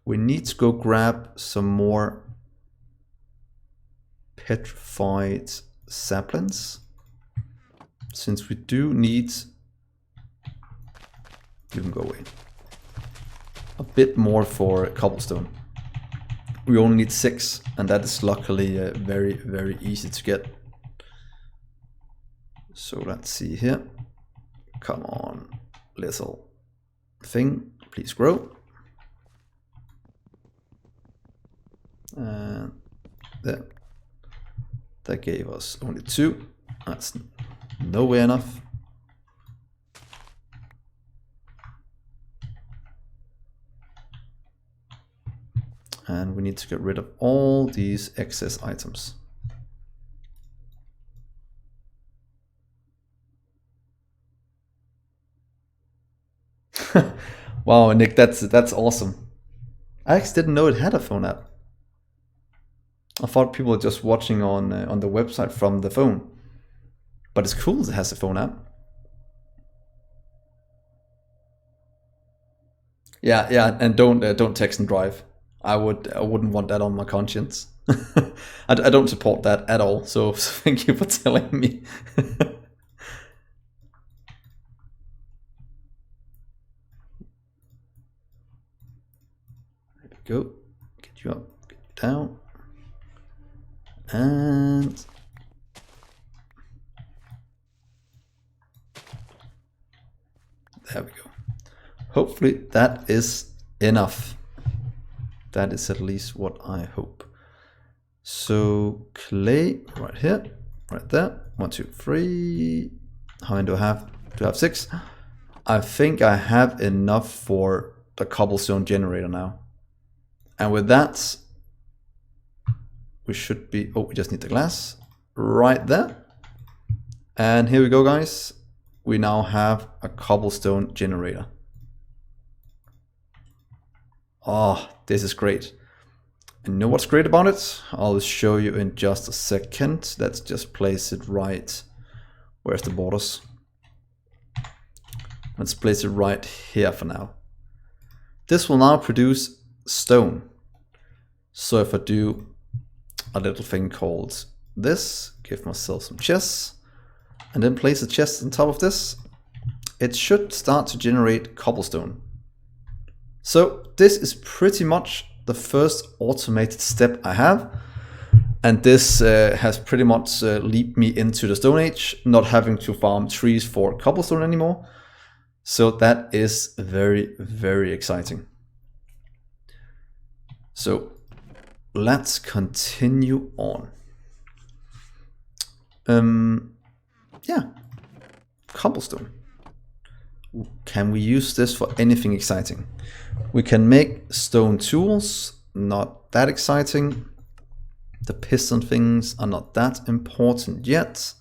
[SPEAKER 1] We need to go grab some more petrified saplings. Since we do need, you can go away, a bit more for cobblestone. We only need 6, and that is luckily very, very easy to get. So let's see here. Come on, little thing, please grow. And there. That gave us only 2. That's nowhere enough. And we need to get rid of all these excess items. Wow, Nick, that's awesome. I actually didn't know it had a phone app. I thought people were just watching on the website from the phone. But it's cool that it has a phone app. Yeah, and don't text and drive. I wouldn't want that on my conscience. I don't support that at all. So thank you for telling me. There we go. Get you up, get you down, and there we go. Hopefully that is enough. That is at least what I hope. So clay right here, right there. 1, 2, 3. How many do I have? Do I have 6? I think I have enough for the cobblestone generator now. And with that, we should be, oh, we just need the glass right there. And here we go, guys. we now have a cobblestone generator. Oh, this is great. And you know what's great about it? I'll show you in just a second. Let's just place it right. Where's the borders? Let's place it right here for now. This will now produce stone. So if I do a little thing called this, give myself some chests, and then place a chest on top of this, it should start to generate cobblestone. So this is pretty much the first automated step I have. And this has pretty much leaped me into the Stone Age, not having to farm trees for cobblestone anymore. So that is very, very exciting. So let's continue on. Yeah, cobblestone. Can we use this for anything exciting? We can make stone tools, not that exciting. The piston things are not that important yet.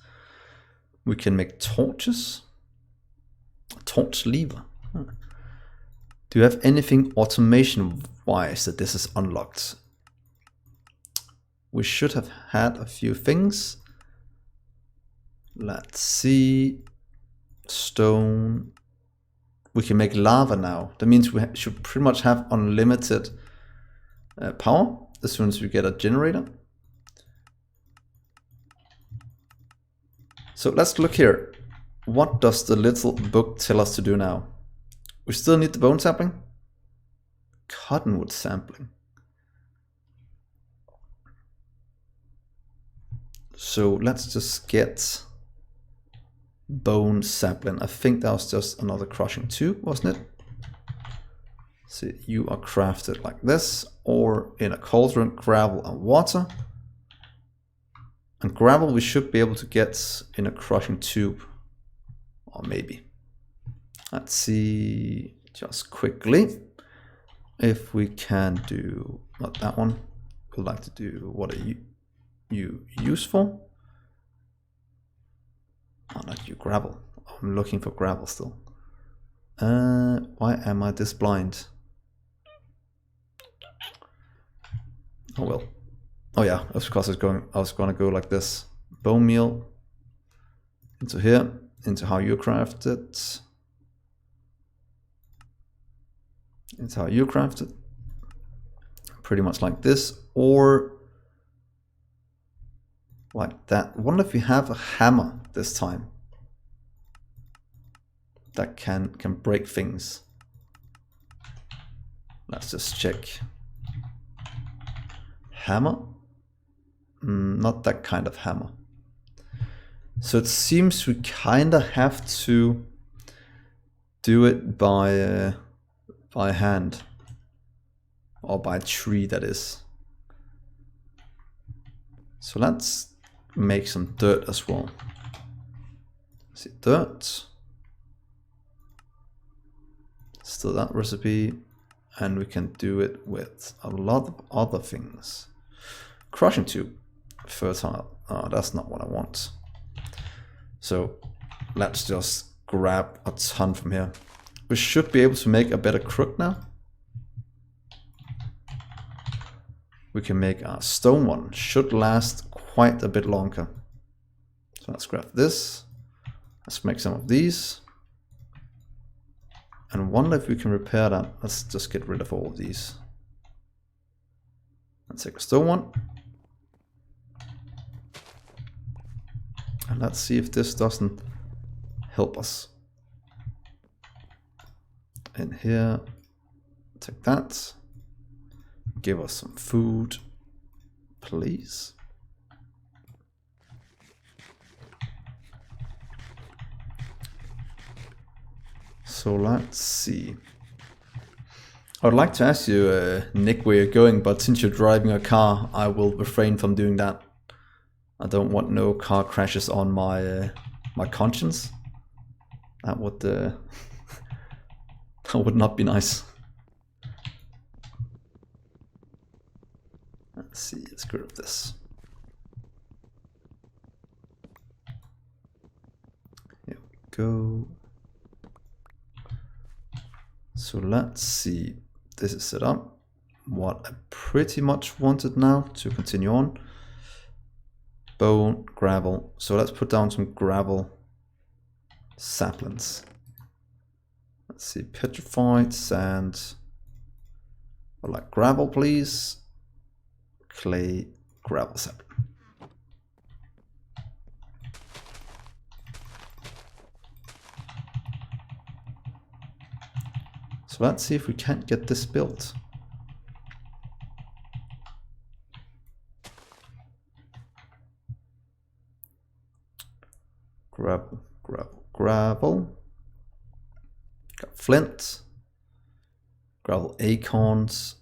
[SPEAKER 1] We can make torches. A torch lever. Do you have anything automation wise that this is unlocked? We should have had a few things. Let's see. Stone. We can make lava now. That means we should pretty much have unlimited power as soon as we get a generator. So let's look here. What does the little book tell us to do now? We still need the bone sapling. Cottonwood sampling. So let's just get bone sapling. I think that was just another crushing tube, wasn't it? So you are crafted like this, or in a cauldron, gravel and water. And gravel we should be able to get in a crushing tube. Or maybe. Let's see just quickly if we can do, not that one. We'd like to do what are you useful? Oh, not you, gravel. I'm looking for gravel still. Why am I this blind? Oh well. Oh yeah, that's because I was going to go like this. Bone meal into here, into how you craft it. Into how you craft it. Pretty much like this, or like that. I wonder if we have a hammer this time that can break things. Let's just check. Hammer? Not that kind of hammer. So it seems we kinda have to do it by hand, or by tree, that is. So let's make some dirt as well. See, dirt. Still that recipe, and we can do it with a lot of other things. Crushing tube, fertile. Oh, that's not what I want. So let's just grab a ton from here. We should be able to make a better crook now. We can make a stone one. Should last quite a bit longer. So let's grab this. Let's make some of these. And wonder if we can repair that. Let's just get rid of all of these. Let's take a stone one. And let's see if this doesn't help us. In here, take that. Give us some food, please. So let's see. I would like to ask you, Nick, where you're going, but since you're driving a car, I will refrain from doing that. I don't want no car crashes on my my conscience. That would that would not be nice. Let's see, let's get rid of this. Here we go. So let's see. This is set up. What I pretty much wanted now to continue on. Bone, gravel. So let's put down some gravel saplings. Let's see, petrified sand. I'd like gravel, please. Clay, gravel sapling. So let's see if we can't get this built. Gravel, gravel, gravel. Got flint. Gravel acorns.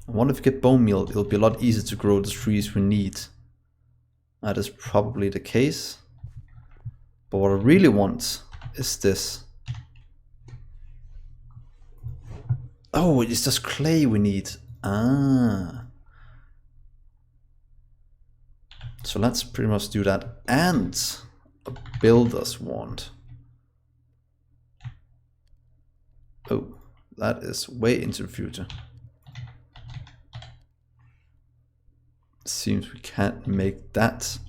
[SPEAKER 1] I wonder if we get bone meal, it'll be a lot easier to grow the trees we need. That is probably the case. But what I really want is this. Oh, it's just clay we need. Ah. So let's pretty much do that. And a builder's wand. Oh, that is way into the future. Seems we can't make that.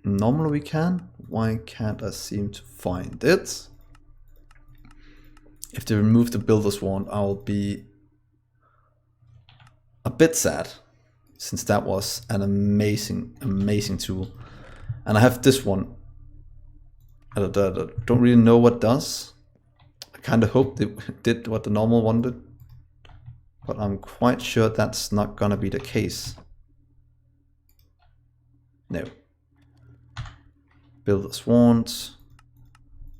[SPEAKER 1] Normally we can. Why can't I seem to find it? If they remove the builder's wand, I'll be a bit sad, since that was an amazing tool. And I have this one. I don't really know what it does. I kind of hope they did what the normal one did, but I'm quite sure that's not gonna be the case. No. Builder's wand.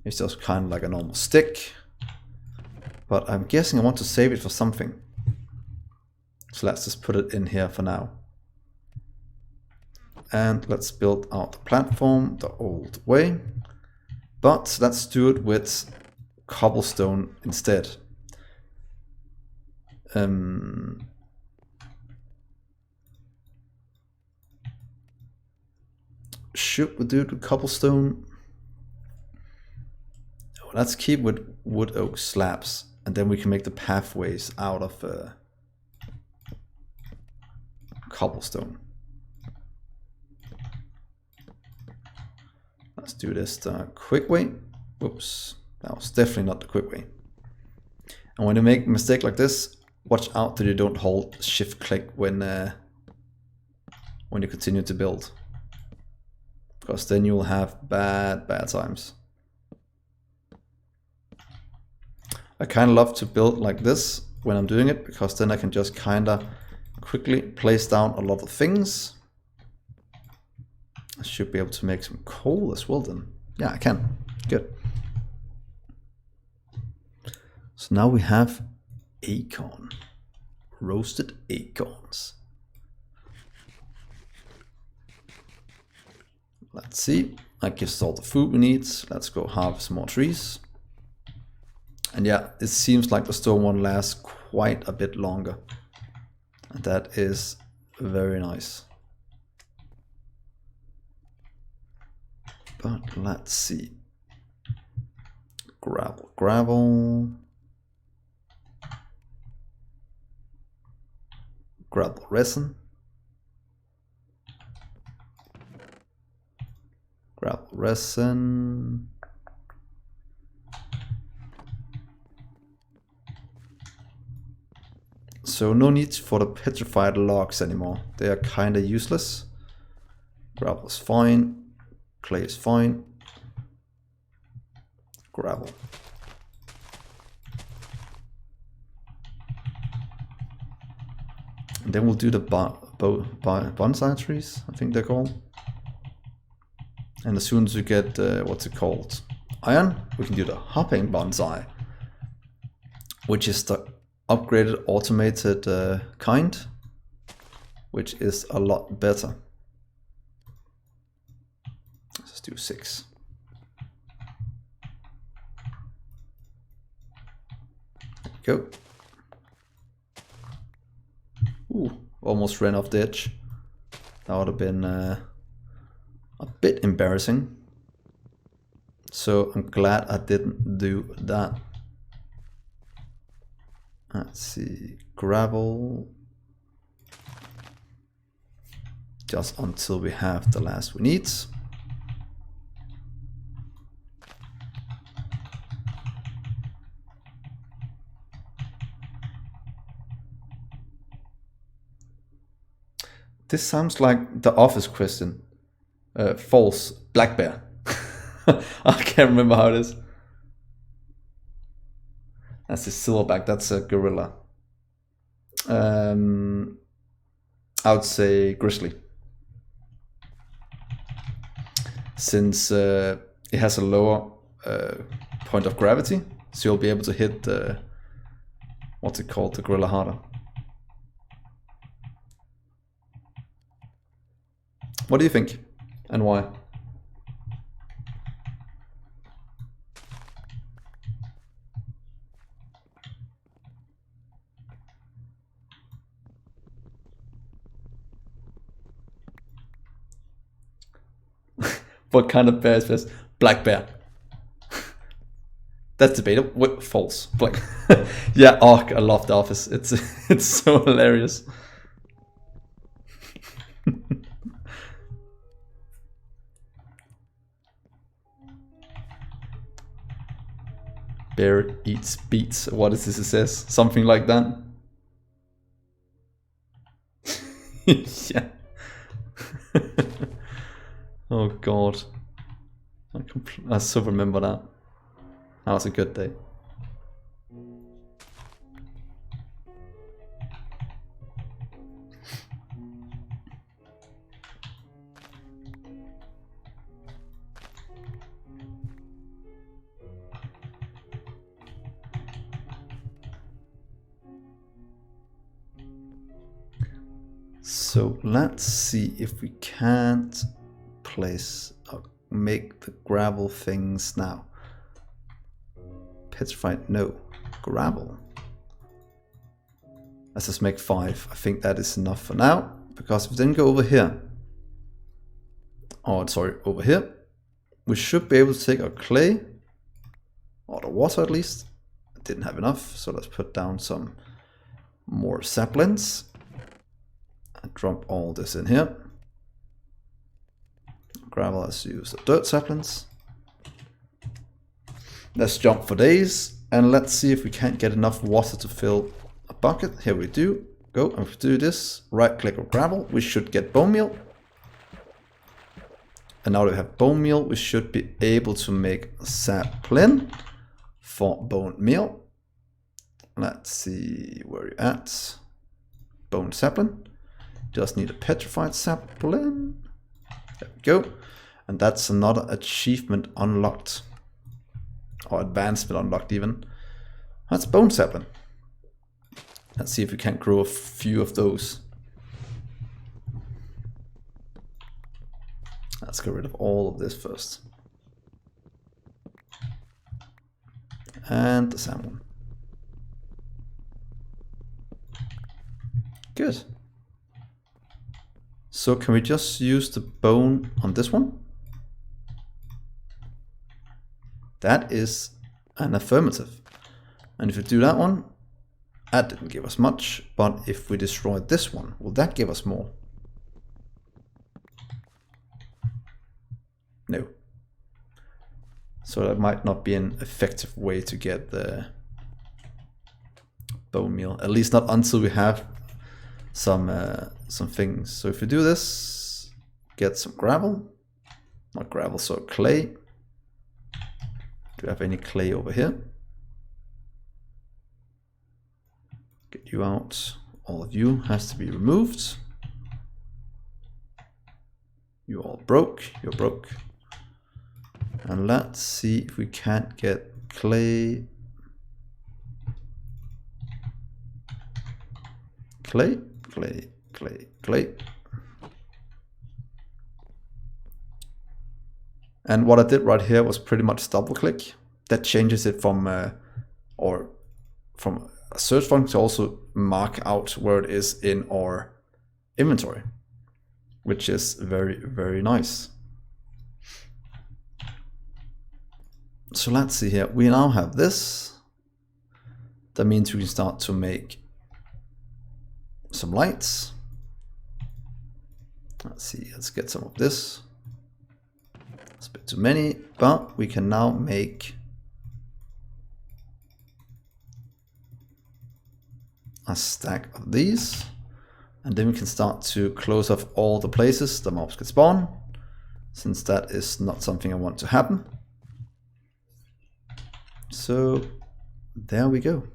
[SPEAKER 1] It's just kind of like a normal stick. But I'm guessing I want to save it for something. So let's just put it in here for now. And let's build out the platform the old way. But let's do it with cobblestone instead. Should we do it with cobblestone? Oh, let's keep with wood oak slabs. And then we can make the pathways out of cobblestone. Let's do this the quick way. Whoops, that was definitely not the quick way. And when you make a mistake like this, watch out that you don't hold shift click when you continue to build. Because then you'll have bad times. I kind of love to build like this when I'm doing it, because then I can just kind of quickly place down a lot of things. I should be able to make some coal as well then. Yeah, I can. Good. So now we have acorn. Roasted acorns. Let's see. That gives us all the food we need. Let's go harvest more trees. And yeah, it seems like the stone one lasts quite a bit longer. And that is very nice. But let's see. Gravel, gravel. Gravel resin. Gravel resin. So no need for the petrified logs anymore. They are kind of useless. Gravel is fine. Clay is fine. Gravel. And then we'll do the bonsai trees, I think they're called. And as soon as we get, what's it called? Iron, we can do the hopping bonsai, which is the upgraded automated kind, which is a lot better. Let's do 6. There we go. Ooh, almost ran off the edge. That would have been a bit embarrassing. So I'm glad I didn't do that. Let's see, gravel. Just until we have the last we need. This sounds like the Office question. False. Black bear. I can't remember how it is. That's a silverback. That's a gorilla. I would say grizzly. Since it has a lower point of gravity, so you'll be able to hit the, what's it called, the gorilla harder. What do you think, and why? What kind of bear is this? Black bear. That's debatable. False. Black. Yeah. Oh, I love The Office. It's so hilarious. Bear eats beets. What is this? It says something like that. Yeah. Oh god. I so remember that. That was a good day. So let's see if we can't place or make the gravel things now. Petrified, no. Gravel. Let's just make 5. I think that is enough for now, because if we then go over here, oh sorry, over here, we should be able to take our clay, or the water at least. I didn't have enough, so let's put down some more saplings. And drop all this in here. Gravel, let's use the dirt saplings. Let's jump for days and let's see if we can't get enough water to fill a bucket. Here we do. Go, and if we do this, right click on gravel, we should get bone meal. And now that we have bone meal, we should be able to make sapling for bone meal. Let's see where you're at. Bone sapling. Just need a petrified sapling. There we go. And that's another achievement unlocked. Or advancement unlocked even. That's bone sapling. Let's see if we can't grow a few of those. Let's get rid of all of this first. And the salmon. Good. So can we just use the bone on this one? That is an affirmative. And if we do that one, that didn't give us much. But if we destroy this one, will that give us more? No. So that might not be an effective way to get the bone meal. At least not until we have some things. So if we do this, get some gravel. Not gravel, so clay. Do we have any clay over here? Get you out. All of you has to be removed. You all broke. You're broke. And let's see if we can't get clay. Clay, clay, clay, clay. And what I did right here was pretty much double click. That changes it from a search function to also mark out where it is in our inventory. which is very, very nice. So let's see here. We now have this. That means we can start to make some lights. Let's see, let's get some of this. It's a bit too many, but we can now make a stack of these. And then we can start to close off all the places the mobs can spawn, since that is not something I want to happen. So there we go.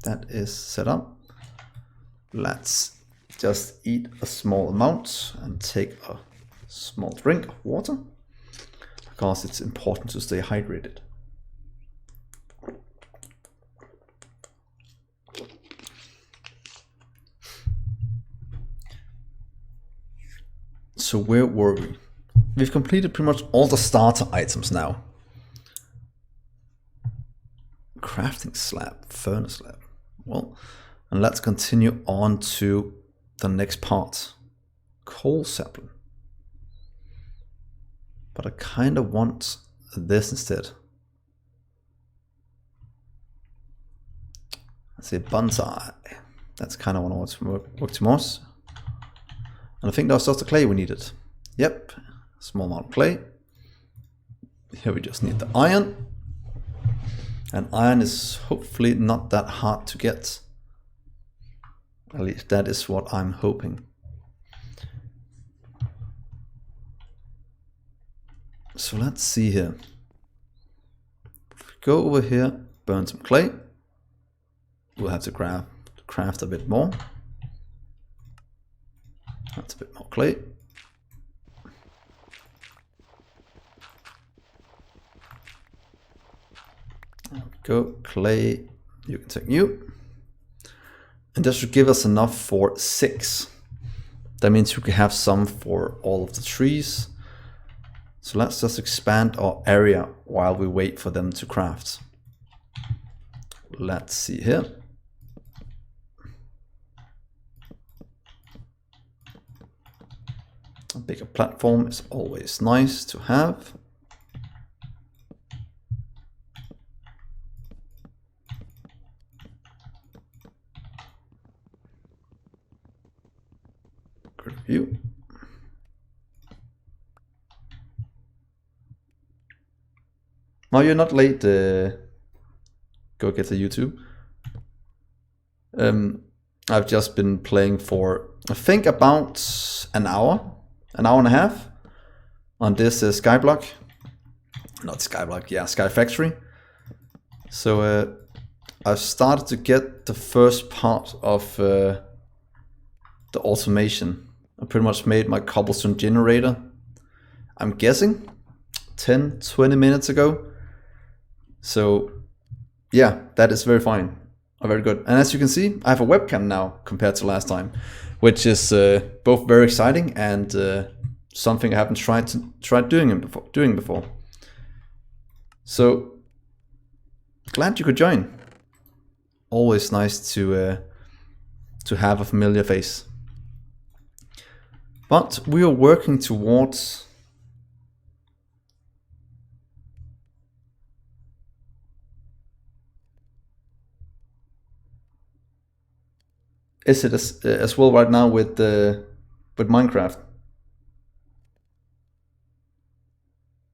[SPEAKER 1] That is set up. Let's just eat a small amount and take a small drink of water, because it's important to stay hydrated. So where were we? We've completed pretty much all the starter items now. Crafting slab, furnace slab. Well, and let's continue on to the next part. Coal sapling. But I kind of want this instead. Let's say bonsai. That's kind of what I want to work towards. And I think that was just the clay we needed. Yep, small amount of clay. Here we just need the iron. And iron is hopefully not that hard to get. At least that is what I'm hoping. So let's see here. Go over here, burn some clay. We'll have to craft a bit more. That's a bit more clay. There we go, clay, you can take you. And this should give us enough for 6. That means we can have some for all of the trees. So let's just expand our area while we wait for them to craft. Let's see here. A bigger platform is always nice to have. Good view. No, you're not late. Go get the YouTube. I've just been playing for, I think, about an hour and a half on this Skyblock. Not Skyblock, yeah, Sky Factory. So I've started to get the first part of the automation. I pretty much made my cobblestone generator, I'm guessing 10-20 minutes ago. So yeah, that is very fine, very good. And as you can see, I have a webcam now compared to last time, which is both very exciting and something I haven't tried doing before. So glad you could join. Always nice to have a familiar face. But we are working towards is it as well right now with Minecraft?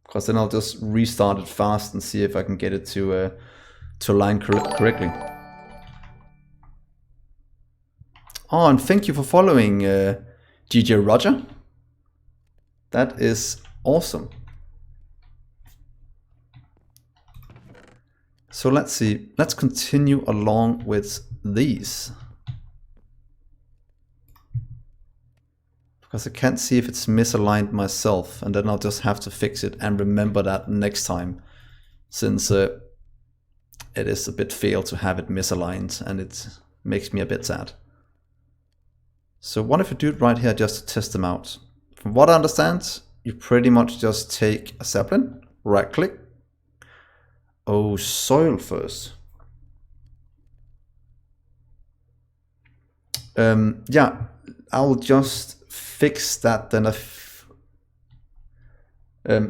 [SPEAKER 1] Because then I'll just restart it fast and see if I can get it to align correctly. Oh, and thank you for following Dgray Roger. That is awesome. So let's see. Let's continue along with these. Because I can't see if it's misaligned myself, and then I'll just have to fix it and remember that next time, since it is a bit fail to have it misaligned and it makes me a bit sad. So what if you do it right here just to test them out? From what I understand, you pretty much just take a sapling, right click. Oh, soil first. Yeah, I'll just fix that, then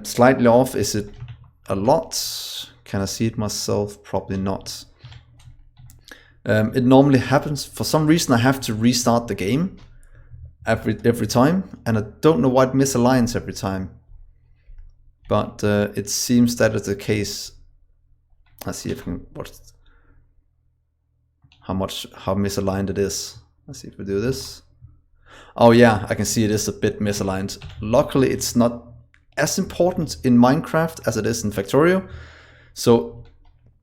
[SPEAKER 1] slightly off. Is it a lot? Can I see it myself? Probably not. It normally happens. For some reason I have to restart the game every time, and I don't know why it misaligns every time. But it seems that is the case. Let's see if I can watch how misaligned it is. Let's see if we do this. Oh yeah, I can see it is a bit misaligned. Luckily it's not as important in Minecraft as it is in Factorio. So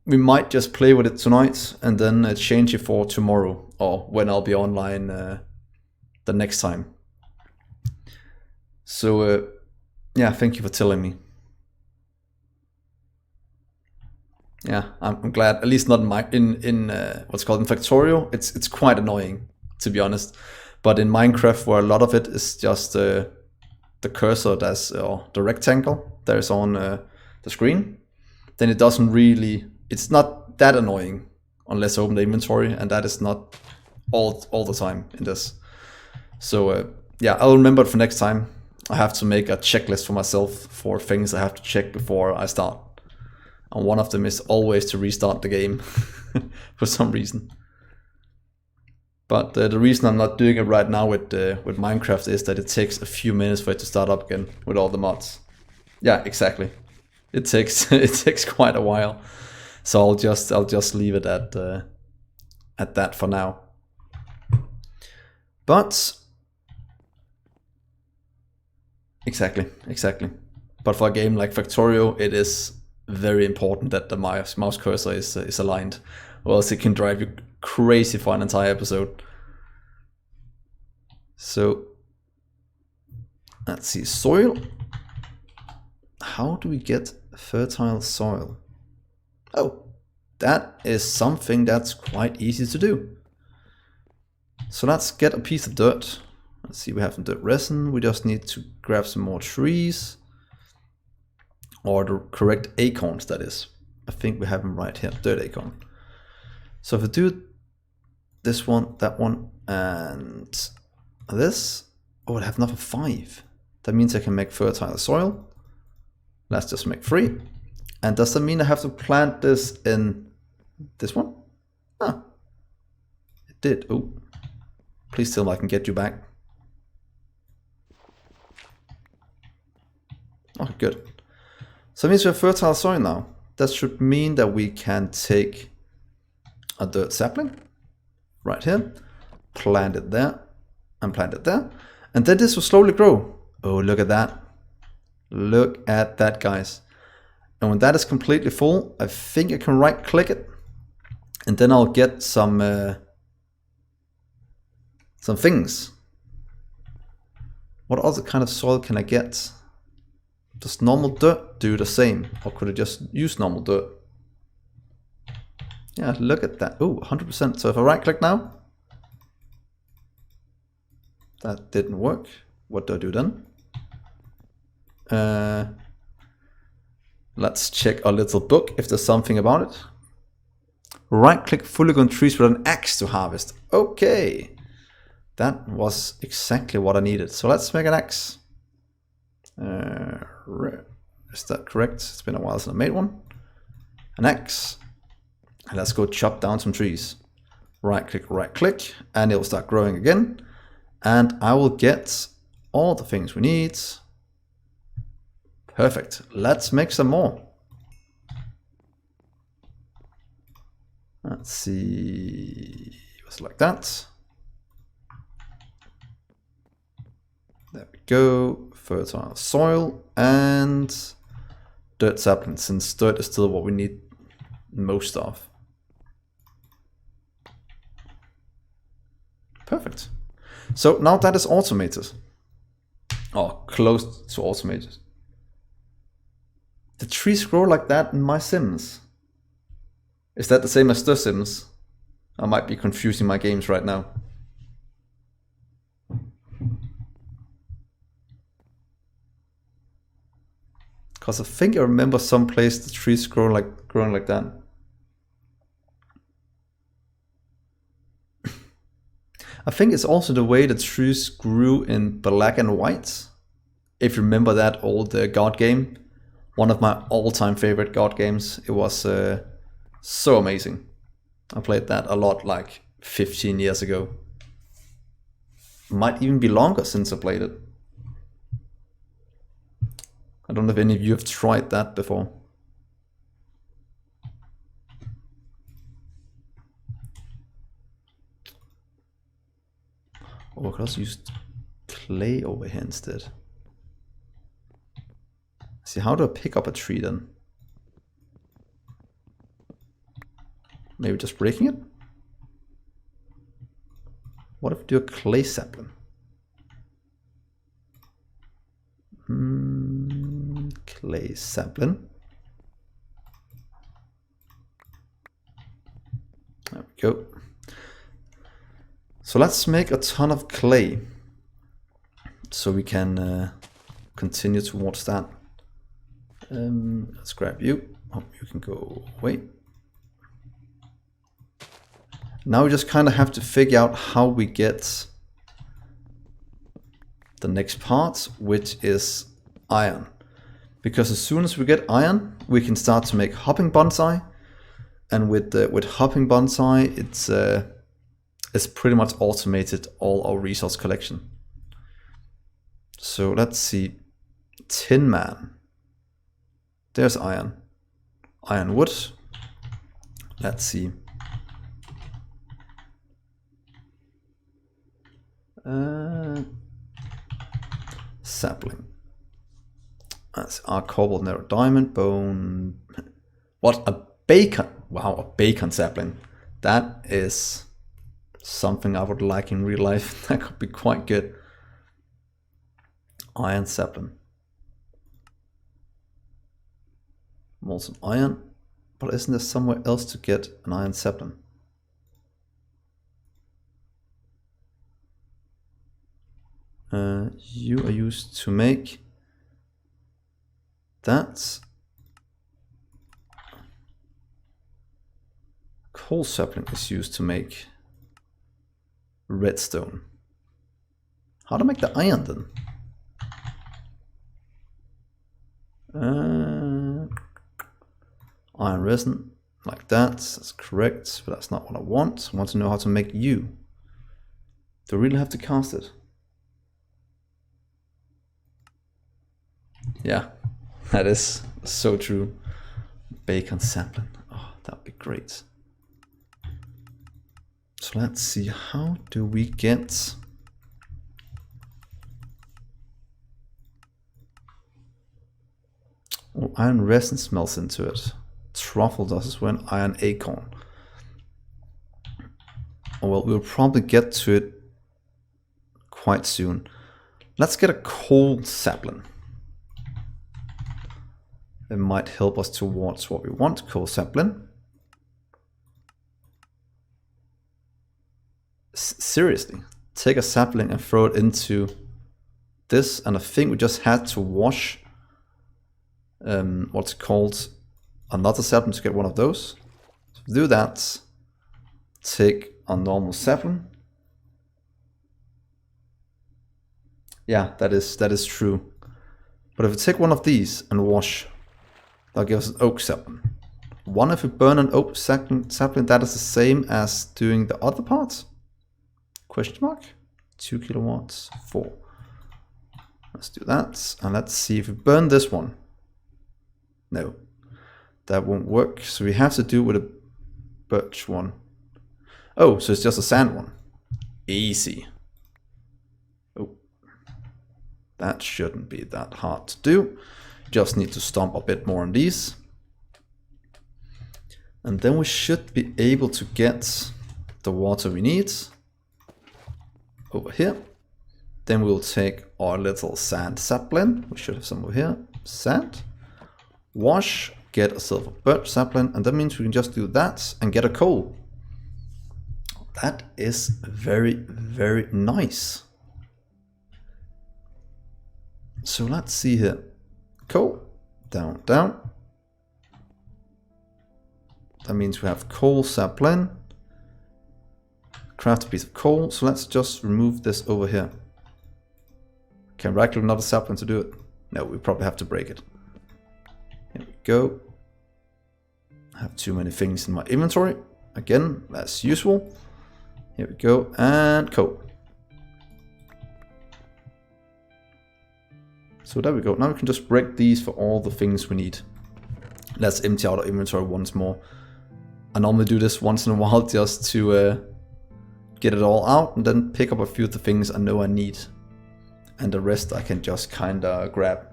[SPEAKER 1] we might just play with it tonight and then change it for tomorrow, or when I'll be online the next time. So yeah, thank you for telling me. Yeah, I'm glad. At least not in what's called in Factorio. It's quite annoying, to be honest. But in Minecraft, where a lot of it is just the cursor that's or the rectangle that is on the screen, then it doesn't really. It's not that annoying unless I open the inventory, and that is not all the time in this. So yeah, I'll remember it for next time. I have to make a checklist for myself for things I have to check before I start. And one of them is always to restart the game for some reason. But the reason I'm not doing it right now with Minecraft is that it takes a few minutes for it to start up again with all the mods. Yeah, exactly. It takes it takes quite a while. So I'll just leave it at that for now. But exactly. But for a game like Factorio, it is very important that the mouse cursor is aligned, or else it can drive you crazy for an entire episode. So let's see, soil. How do we get fertile soil? Oh, that is something that's quite easy to do. So let's get a piece of dirt. Let's see, we have some dirt resin. We just need to grab some more trees. Or the correct acorns, that is. I think we have them right here, dirt acorn. So if I do this one, that one, and this, oh, I have enough of 5. That means I can make fertile soil. Let's just make 3. And does that mean I have to plant this in this one? Ah, it did. Oh, please tell me I can get you back. Okay, good. So it means we have fertile soil now. That should mean that we can take a dirt sapling right here, plant it there, and plant it there. And then this will slowly grow. Oh, look at that. Look at that, guys. And when that is completely full, I think I can right click it. And then I'll get some things. What other kind of soil can I get? Does normal dirt do the same? Or could I just use normal dirt? Yeah, look at that. Oh, 100%. So if I right click now, that didn't work. What do I do then? Let's check our little book if there's something about it. Right click fully grown trees with an axe to harvest. Okay. That was exactly what I needed. So let's make an axe. Is that correct? It's been a while since I made one. An axe. And let's go chop down some trees. Right click, and it will start growing again. And I will get all the things we need. Perfect. Let's make some more. Let's see. Just like that. There we go. Fertile soil and dirt sapling, since dirt is still what we need most of. Perfect. So now that is automated. Or close to automated. The trees grow like that in my Sims. Is that the same as the Sims? I might be confusing my games right now. Because I think I remember someplace the trees growing like that. I think it's also the way the trees grew in black and white. If you remember that old God game, one of my all-time favorite God games. It was so amazing. I played that a lot, like 15 years ago. Might even be longer since I played it. I don't know if any of you have tried that before. Oh, I could also use clay over here instead. See, how do I pick up a tree then? Maybe just breaking it? What if we do a clay sapling? Clay sapling. There we go. So let's make a ton of clay so we can continue towards that. Let's grab you. Oh, you can go away. Now we just kind of have to figure out how we get the next part, which is iron. Because as soon as we get iron, we can start to make hopping bonsai. And with hopping bonsai, it's pretty much automated all our resource collection. So let's see. Tin Man. There's iron. Iron wood. Let's see. Sapling. That's our cobalt narrow diamond bone. What a bacon! Wow, a bacon sapling. That is something I would like in real life. That could be quite good. Iron sapling. Molten iron. But isn't there somewhere else to get an iron sapling? You are used to make that. Coal sapling is used to make redstone. How to make the iron then? Iron resin, like that. That's correct, but that's not what I want. I want to know how to make you. Do I really have to cast it? Yeah, that is so true. Bacon sapling. Oh, that'd be great. So let's see, how do we get iron resin smells into it. Truffle does as well, iron acorn. Oh, well, we'll probably get to it quite soon. Let's get a coal sapling. It might help us towards what we want. Coal sapling. Seriously, take a sapling and throw it into this, and I think we just had to wash what's called another sapling to get one of those. So do that. Take a normal sapling. Yeah, that is true. But if we take one of these and wash, that'll give us an oak sapling. One, if we burn an oak sapling, that is the same as doing the other parts. Question mark? 2 kilowatts, 4. Let's do that. And let's see if we burn this one. No, that won't work. So we have to do with a birch one. Oh, so it's just a sand one. Easy. Oh, that shouldn't be that hard to do. Just need to stomp a bit more on these. And then we should be able to get the water we need over here. Then we'll take our little sand sapling. We should have some over here. Sand. Wash. Get a silver birch sapling. And that means we can just do that and get a coal. That is very, very nice. So let's see here. Coal. Down, down. That means we have coal sapling. Craft a piece of coal. So let's just remove this over here. Can right click another sapling to do it? No, we probably have to break it. Here we go. I have too many things in my inventory. Again, as usual. Here we go, and coal. So there we go. Now we can just break these for all the things we need. Let's empty out our inventory once more. I normally do this once in a while just to get it all out and then pick up a few of the things I know I need. And the rest I can just kinda grab.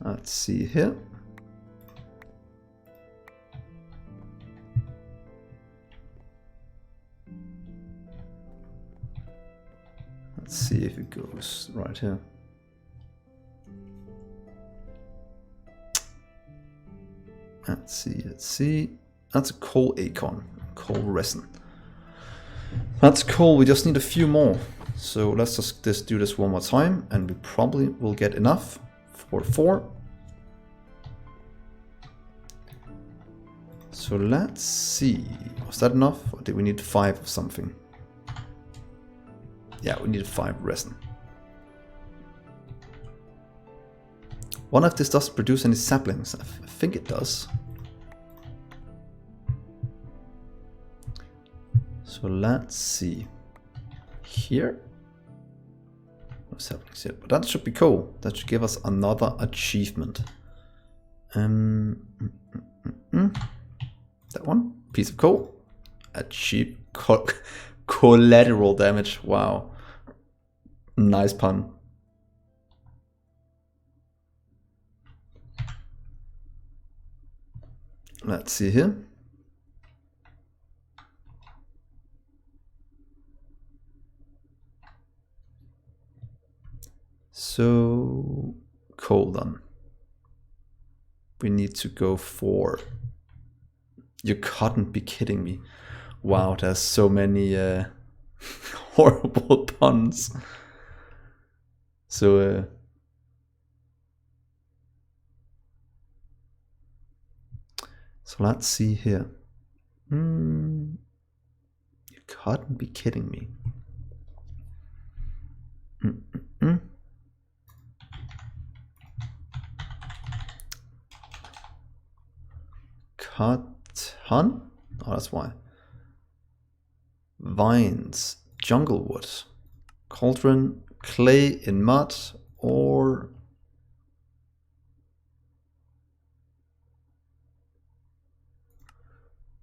[SPEAKER 1] Let's see here. Let's see if it goes right here. Let's see. That's a coal acorn, coal resin. That's cool, we just need a few more. So let's just do this one more time and we probably will get enough for 4. So let's see, was that enough or did we need 5 of something? Yeah, we need 5 resin. Wonder if this doesn't produce any saplings. I think it does. So let's see. Here. No saplings yet, but that should be cool. That should give us another achievement. That one. Piece of coal. Achieve collateral damage. Wow. Nice pun. Let's see here. So coal done. We need to go for. You couldn't be kidding me. Wow, there's so many horrible puns. So let's see here. You couldn't be kidding me. Cotton? Oh, that's why. Vines, jungle wood, cauldron, clay in mud, or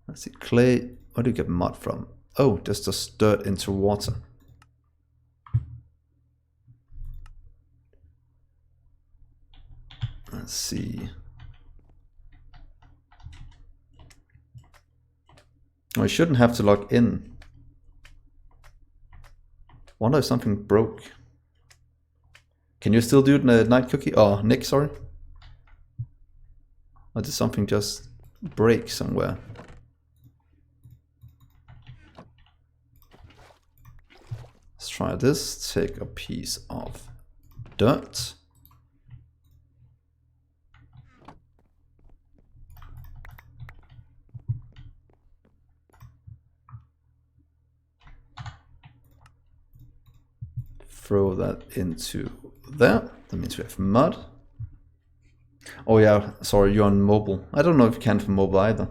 [SPEAKER 1] let's see, clay. Where do you get mud from? Oh, just dirt into water. Let's see. I shouldn't have to log in. Wonder if something broke. Can you still do it in a night cookie? Oh, Nick, sorry. Or did something just break somewhere? Let's try this. Take a piece of dirt. Throw that into there. That means we have mud. Oh yeah, sorry, you're on mobile. I don't know if you can for mobile either.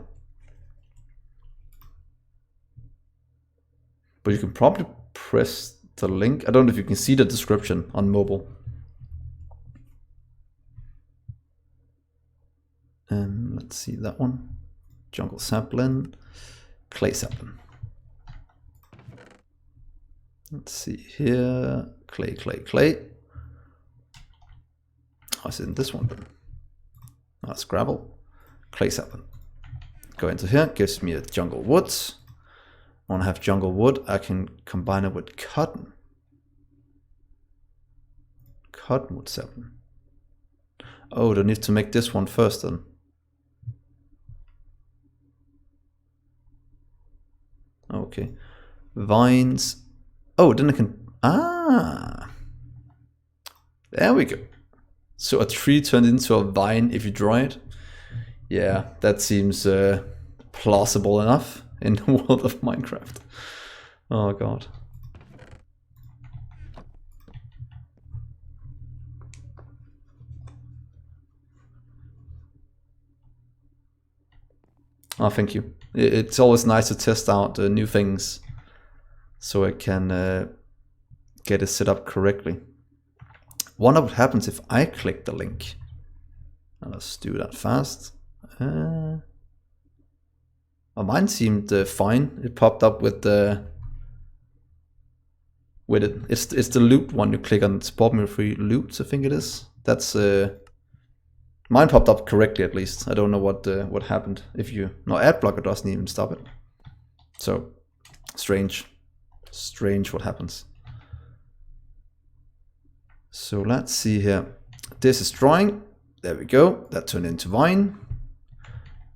[SPEAKER 1] But you can probably press the link. I don't know if you can see the description on mobile. And let's see that one. Jungle sapling, clay sapling. Let's see here. Clay, clay, clay. Oh, it's in this one then. That's gravel. Clay sapling. Go into here, gives me a jungle wood. I want to have jungle wood. I can combine it with cotton. Cottonwood sapling. Oh, I need to make this one first then. Okay. Vines. Oh, then I can. Ah. There we go. So a tree turned into a vine if you dry it. Yeah, that seems plausible enough in the world of Minecraft. Oh god. Oh, thank you. It's always nice to test out new things so I can get it set up correctly. Wonder what happens if I click the link. Let's do that fast. Mine seemed fine. It popped up with the It's the loot one. You click on support me free loot, I think it is. That's mine popped up correctly at least. I don't know what happened. If you no ad blocker doesn't even stop it. So strange what happens. So let's see here. This is drawing. There we go. That turned into vine.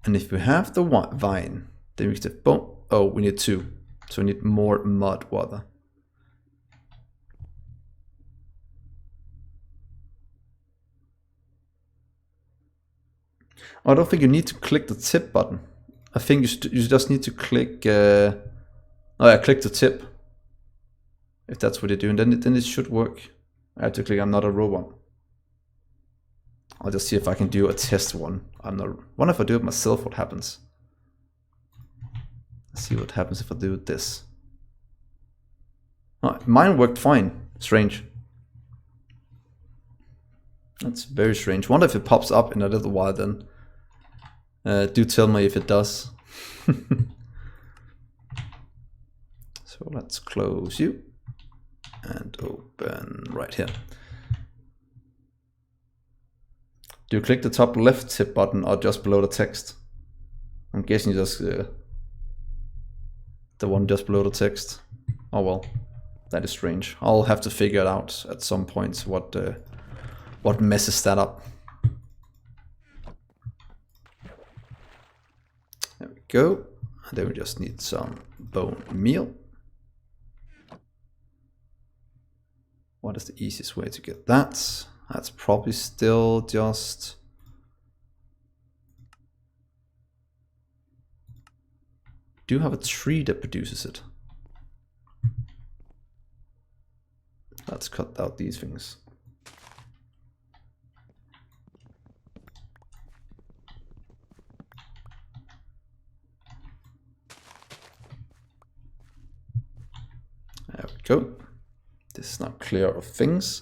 [SPEAKER 1] And if we have the vine, then we can boom. Oh, we need 2. So we need more mud water. I don't think you need to click the tip button. I think you just need to click. Oh yeah, click the tip. If that's what you're doing, then it should work. I have to click I'm not a robot. I'll just see if I can do a test one. What if I do it myself? What happens? Let's see what happens if I do this. Oh, mine worked fine. Strange. That's very strange. Wonder if it pops up in a little while then. Do tell me if it does. So let's close you and open right here. Do you click the top left tip button or just below the text? I'm guessing you just the one just below the text. Oh well, that is strange. I'll have to figure it out at some point what messes that up. There we go. And then we just need some bone meal. What is the easiest way to get that? That's probably still just... Do you have a tree that produces it? Let's cut out these things. There we go. This is not clear of things.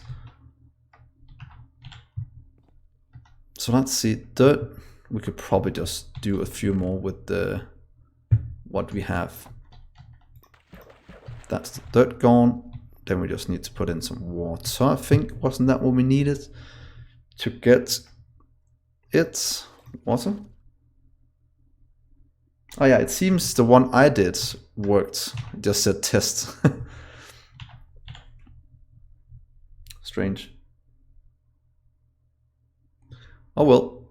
[SPEAKER 1] So let's see, dirt. We could probably just do a few more with what we have. That's the dirt gone. Then we just need to put in some water, I think. Wasn't that what we needed to get it? Water? Oh yeah, it seems the one I did worked. It just said test. Strange. Oh well,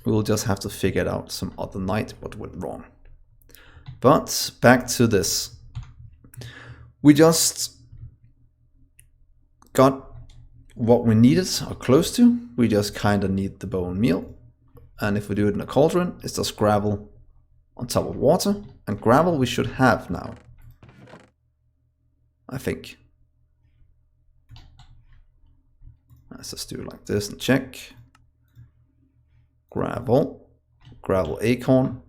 [SPEAKER 1] we'll just have to figure it out some other night what went wrong. But back to this. We just got what we needed or close to. We just kind of need the bone meal. And if we do it in a cauldron, it's just gravel on top of water. And gravel we should have now, I think. Let's just do it like this and check. Gravel acorn,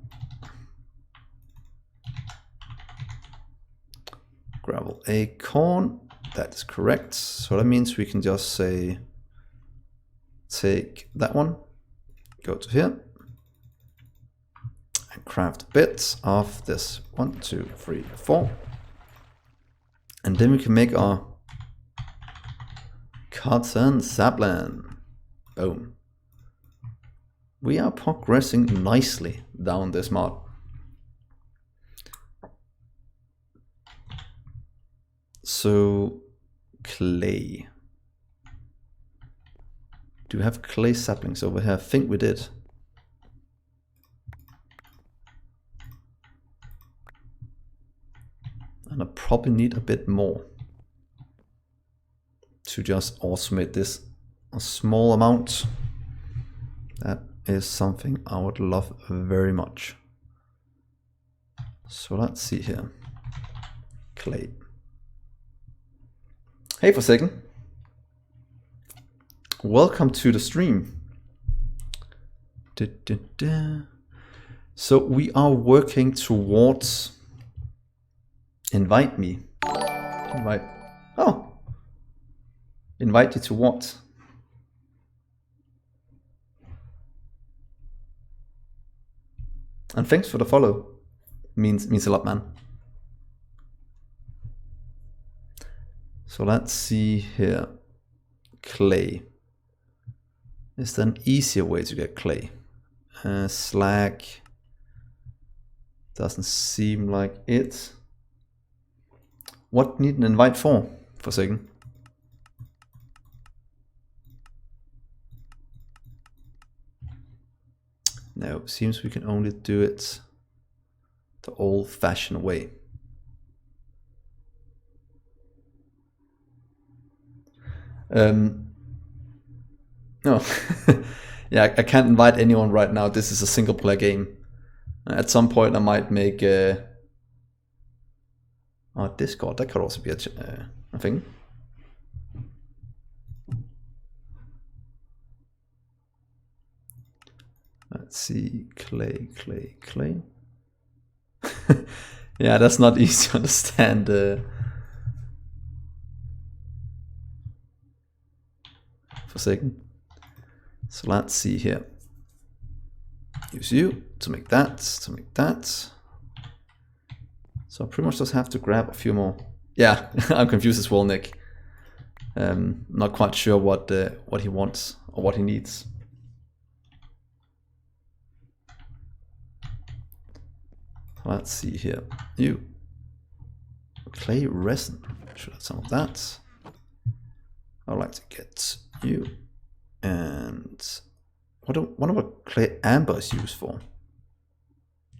[SPEAKER 1] gravel acorn, that is correct. So that means we can just say, take that one, go to here, and craft bits of this 1, 2, 3, 4. And then we can make our cotton sapling. Boom. We are progressing nicely down this mod. So, clay. Do we have clay saplings over here? I think we did. And I probably need a bit more to just automate this a small amount. That is something I would love very much. So let's see here. Clay. Hey Forsaken. Welcome to the stream. So we are working towards invite me. Invite. Oh. Invite you to what? And thanks for the follow. Means a lot, man. So let's see here. Clay. Is there an easier way to get clay? Slag. Doesn't seem like it. What need an invite for a second? No, seems we can only do it the old-fashioned way. No, yeah, I can't invite anyone right now. This is a single-player game. At some point, I might make Discord. That could also be a thing. Let's see, clay. Yeah, that's not easy to understand. Forsaken. So let's see here. Use you to make that, So I pretty much just have to grab a few more. Yeah, I'm confused as well, Nick. Not quite sure what he wants or what he needs. Let's see here. You. Clay resin. Should have some of that. I would like to get you. And what are clay amber is used for?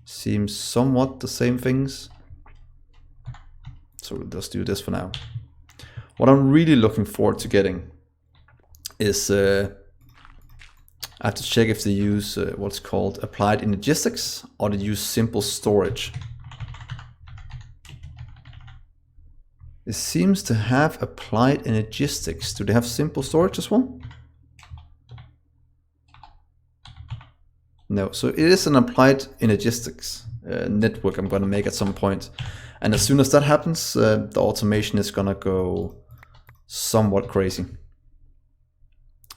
[SPEAKER 1] Seems somewhat the same things. So we'll just do this for now. What I'm really looking forward to getting is I have to check if they use what's called applied energistics or they use simple storage. It seems to have applied energistics. Do they have simple storage as well? No, so it is an applied energistics network I'm going to make at some point. And as soon as that happens, the automation is going to go somewhat crazy.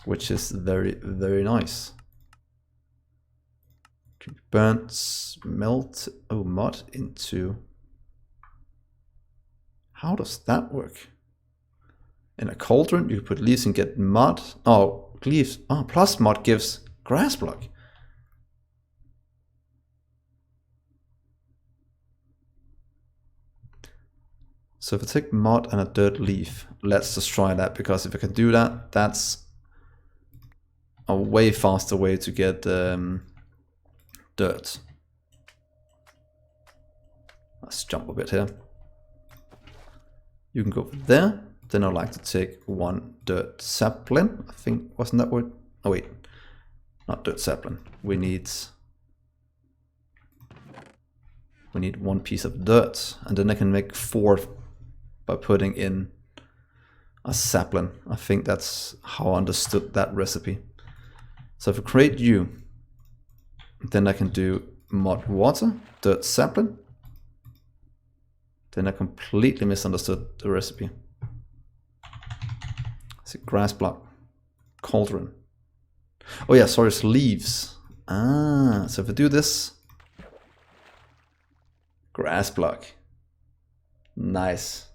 [SPEAKER 1] Which is very, very nice. Burnt, melt, mod into... How does that work? In a cauldron, you put leaves and get mud. Oh, leaves. Oh, plus mud gives grass block. So if I take mud and a dirt leaf, let's just try that, because if I can do that, that's a way faster way to get dirt. Let's jump a bit here. You can go there. Then I'd like to take one dirt sapling. I think, wasn't that word? Oh wait, not dirt sapling. We need one piece of dirt, and then I can make 4 by putting in a sapling. I think that's how I understood that recipe. So if I create you, then I can do mod water, dirt sapling. Then I completely misunderstood the recipe. It's a grass block, cauldron. Oh yeah, sorry, it's leaves. Ah, so if I do this, grass block. Nice.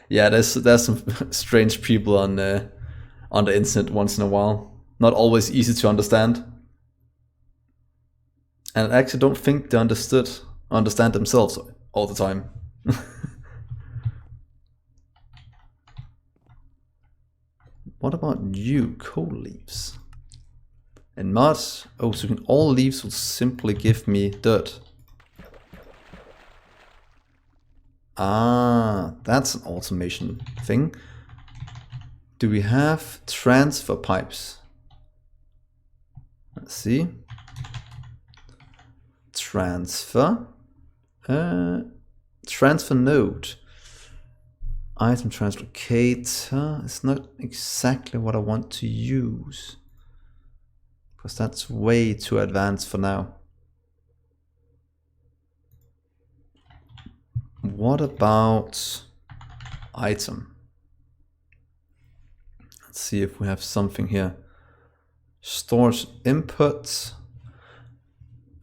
[SPEAKER 1] Yeah, there's some strange people on the internet once in a while. Not always easy to understand. And I actually don't think they understand themselves all the time. What about you, coal leaves? And mud. Oh, so all leaves will simply give me dirt. Ah, that's an automation thing. Do we have transfer pipes? Let's see. Transfer. Transfer node. Item translocator. It's not exactly what I want to use, because that's way too advanced for now. What about item? Let's see if we have something here. Storage input.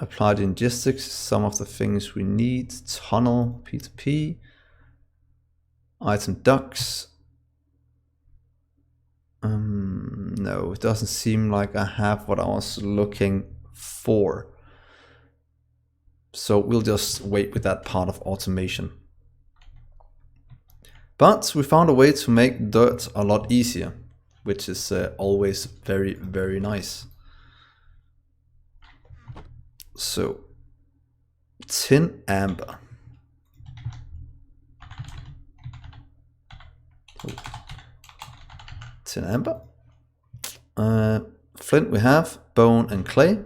[SPEAKER 1] Applied logistics, some of the things we need. Tunnel, P2P. Item ducts. No, it doesn't seem like I have what I was looking for. So we'll just wait with that part of automation. But we found a way to make dirt a lot easier, which is always very, very nice. So, tin amber. Tin amber. Flint we have, bone and clay.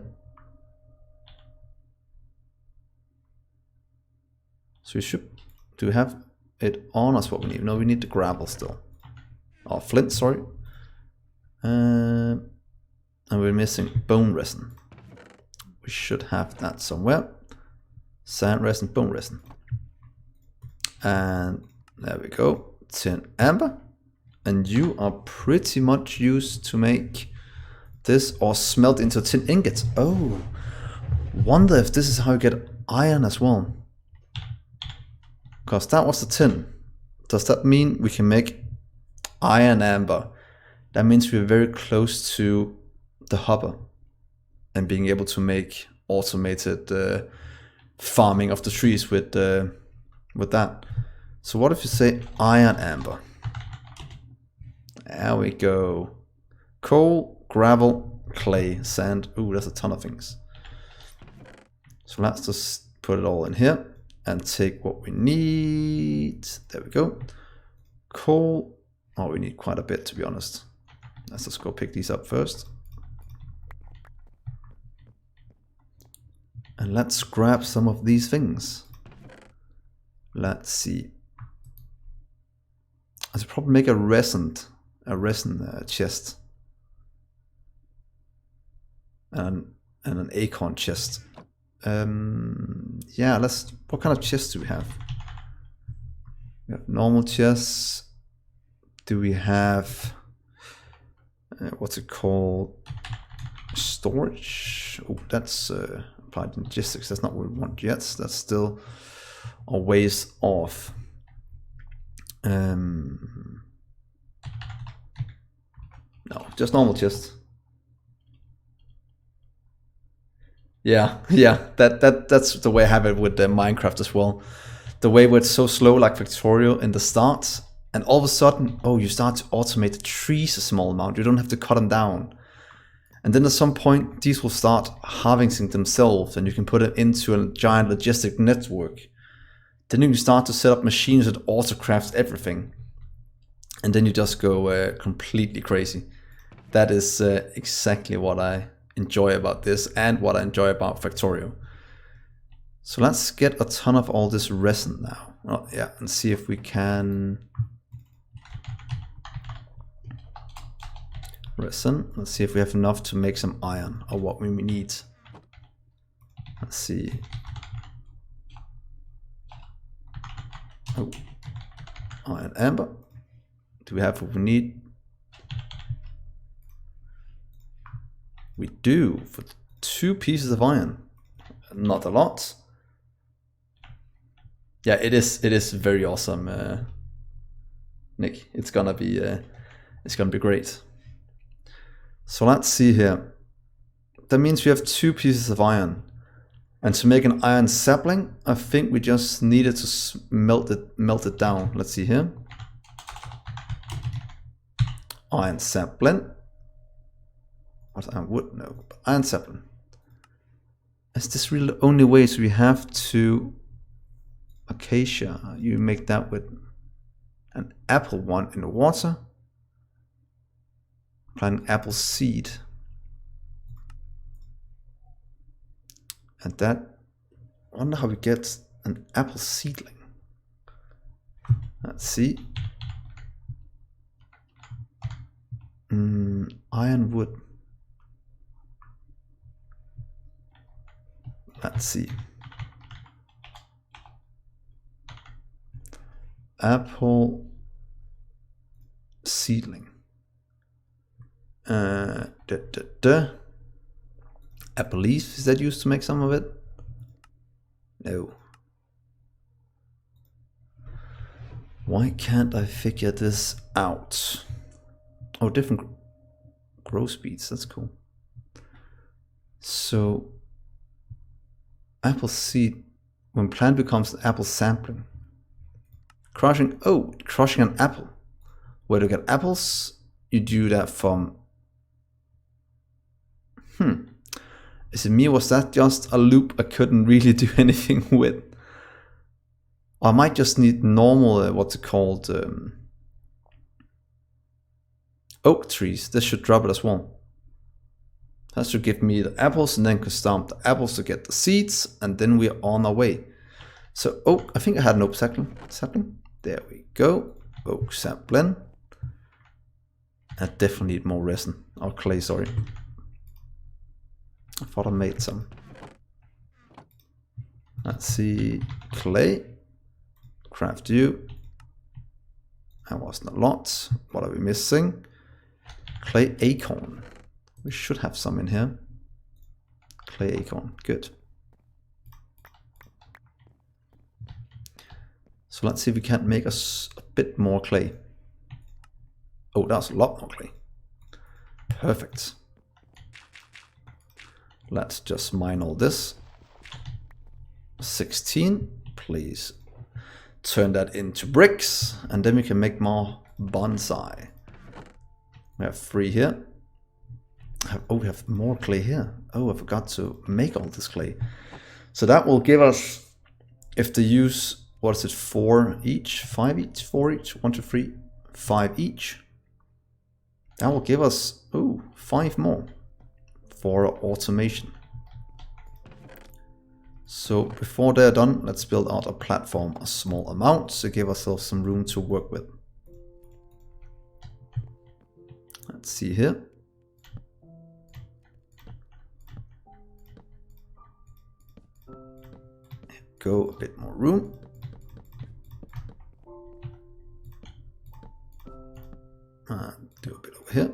[SPEAKER 1] So we should, do we have it on us what we need? No, we need the gravel still. Oh, flint, sorry. And we're missing bone resin. We should have that somewhere. Sand resin, bone resin. And there we go. Tin amber. And you are pretty much used to make this or smelt into tin ingots. Oh, wonder if this is how you get iron as well. Because that was the tin. Does that mean we can make iron amber? That means we're very close to the hopper and being able to make automated farming of the trees with that. So what if you say iron amber? There we go. Coal, gravel, clay, sand. Ooh, that's a ton of things. So let's just put it all in here and take what we need. There we go. Coal. Oh, we need quite a bit, to be honest. Let's just go pick these up first. And let's grab some of these things. Let's see. I should probably make a resin chest. And an acorn chest. Yeah, what kind of chests do we have? We have normal chests. Do we have, what's it called? Storage? Oh, that's applied logistics. That's not what we want yet. That's still a ways off. No, just normal chests. Yeah, that's the way I have it with Minecraft as well. The way where it's so slow, like Factorio in the start, and all of a sudden, oh, you start to automate the trees a small amount. You don't have to cut them down. And then at some point, these will start harvesting themselves, and you can put it into a giant logistic network. Then you can start to set up machines that auto-craft everything. And then you just go completely crazy. That is exactly what I enjoy about this and what I enjoy about Factorio. So let's get a ton of all this resin now. Oh, yeah, and see if we can... Resin. Let's see if we have enough to make some iron or what we need. Let's see. Oh, iron amber. Do we have what we need? We do, for 2 pieces of iron. Not a lot. Yeah, it is very awesome, Nick. It's gonna be great. So let's see here. That means we have 2 pieces of iron. And to make an iron sapling, I think we just needed to melt it down. Let's see here. Iron sapling. What, iron wood? No, iron sapling. Is this really the only way? So we have to acacia. You make that with an apple one in the water. planting apple seed. And that, I wonder how we get an apple seedling. Let's see. Iron wood. Let's see. Apple seedling. Apple leaf, is that used to make some of it? No. Why can't I figure this out? Oh, different grow speeds, that's cool. So, apple seed, when plant becomes an apple sapling. Crushing an apple. Where to get apples? You do that from... Is it me or was that just a loop I couldn't really do anything with? Or I might just need normal, what's it called? Oak trees. This should drop it as well. That should give me the apples and then can stomp the apples to get the seeds, and then we're on our way. So oak, I think I had an oak sapling. There we go. Oak sapling. I definitely need more resin. Or clay, sorry. I thought I made some. Let's see. Clay. Craft you. That wasn't a lot. What are we missing? Clay acorn. We should have some in here. Clay acorn. Good. So let's see if we can't make us a bit more clay. Oh, that's a lot more clay. Perfect. Let's just mine all this. 16. Please turn that into bricks, and then we can make more bonsai. We have 3 here. We have more clay here. Oh, I forgot to make all this clay. So that will give us, if they use, what is it, 4 each, 5 each, 4 each, 1, 2, 3, 5 each. That will give us, 5 more for automation. So before they're done, let's build out a platform a small amount to give ourselves some room to work with. Let's see here. Go a bit more room. And do a bit over here.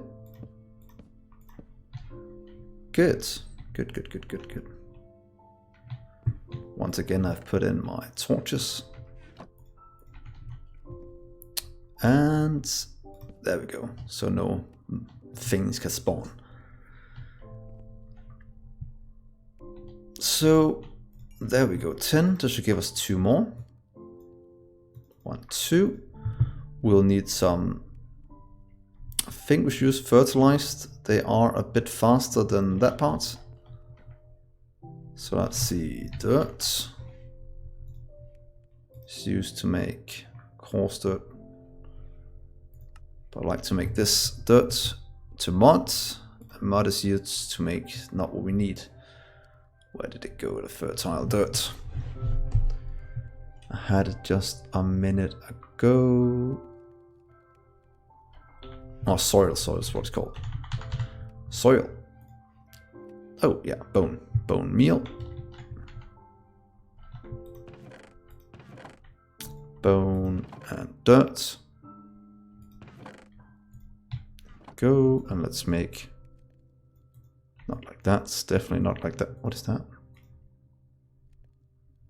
[SPEAKER 1] Good. Good. Once again, I've put in my torches. And there we go. So no things can spawn. So there we go. 10. This should give us 2 more. 1, 2. We'll need some. I think we should use fertilized. They are a bit faster than that part. So let's see, dirt. It's used to make coarse dirt. But I like to make this dirt to mud. Mud is used to make not what we need. Where did it go, the fertile dirt? I had it just a minute ago. Oh, soil is what it's called. Soil. Oh yeah, bone meal. Bone and dirt. Go, and let's make, not like that, it's definitely not like that. What is that?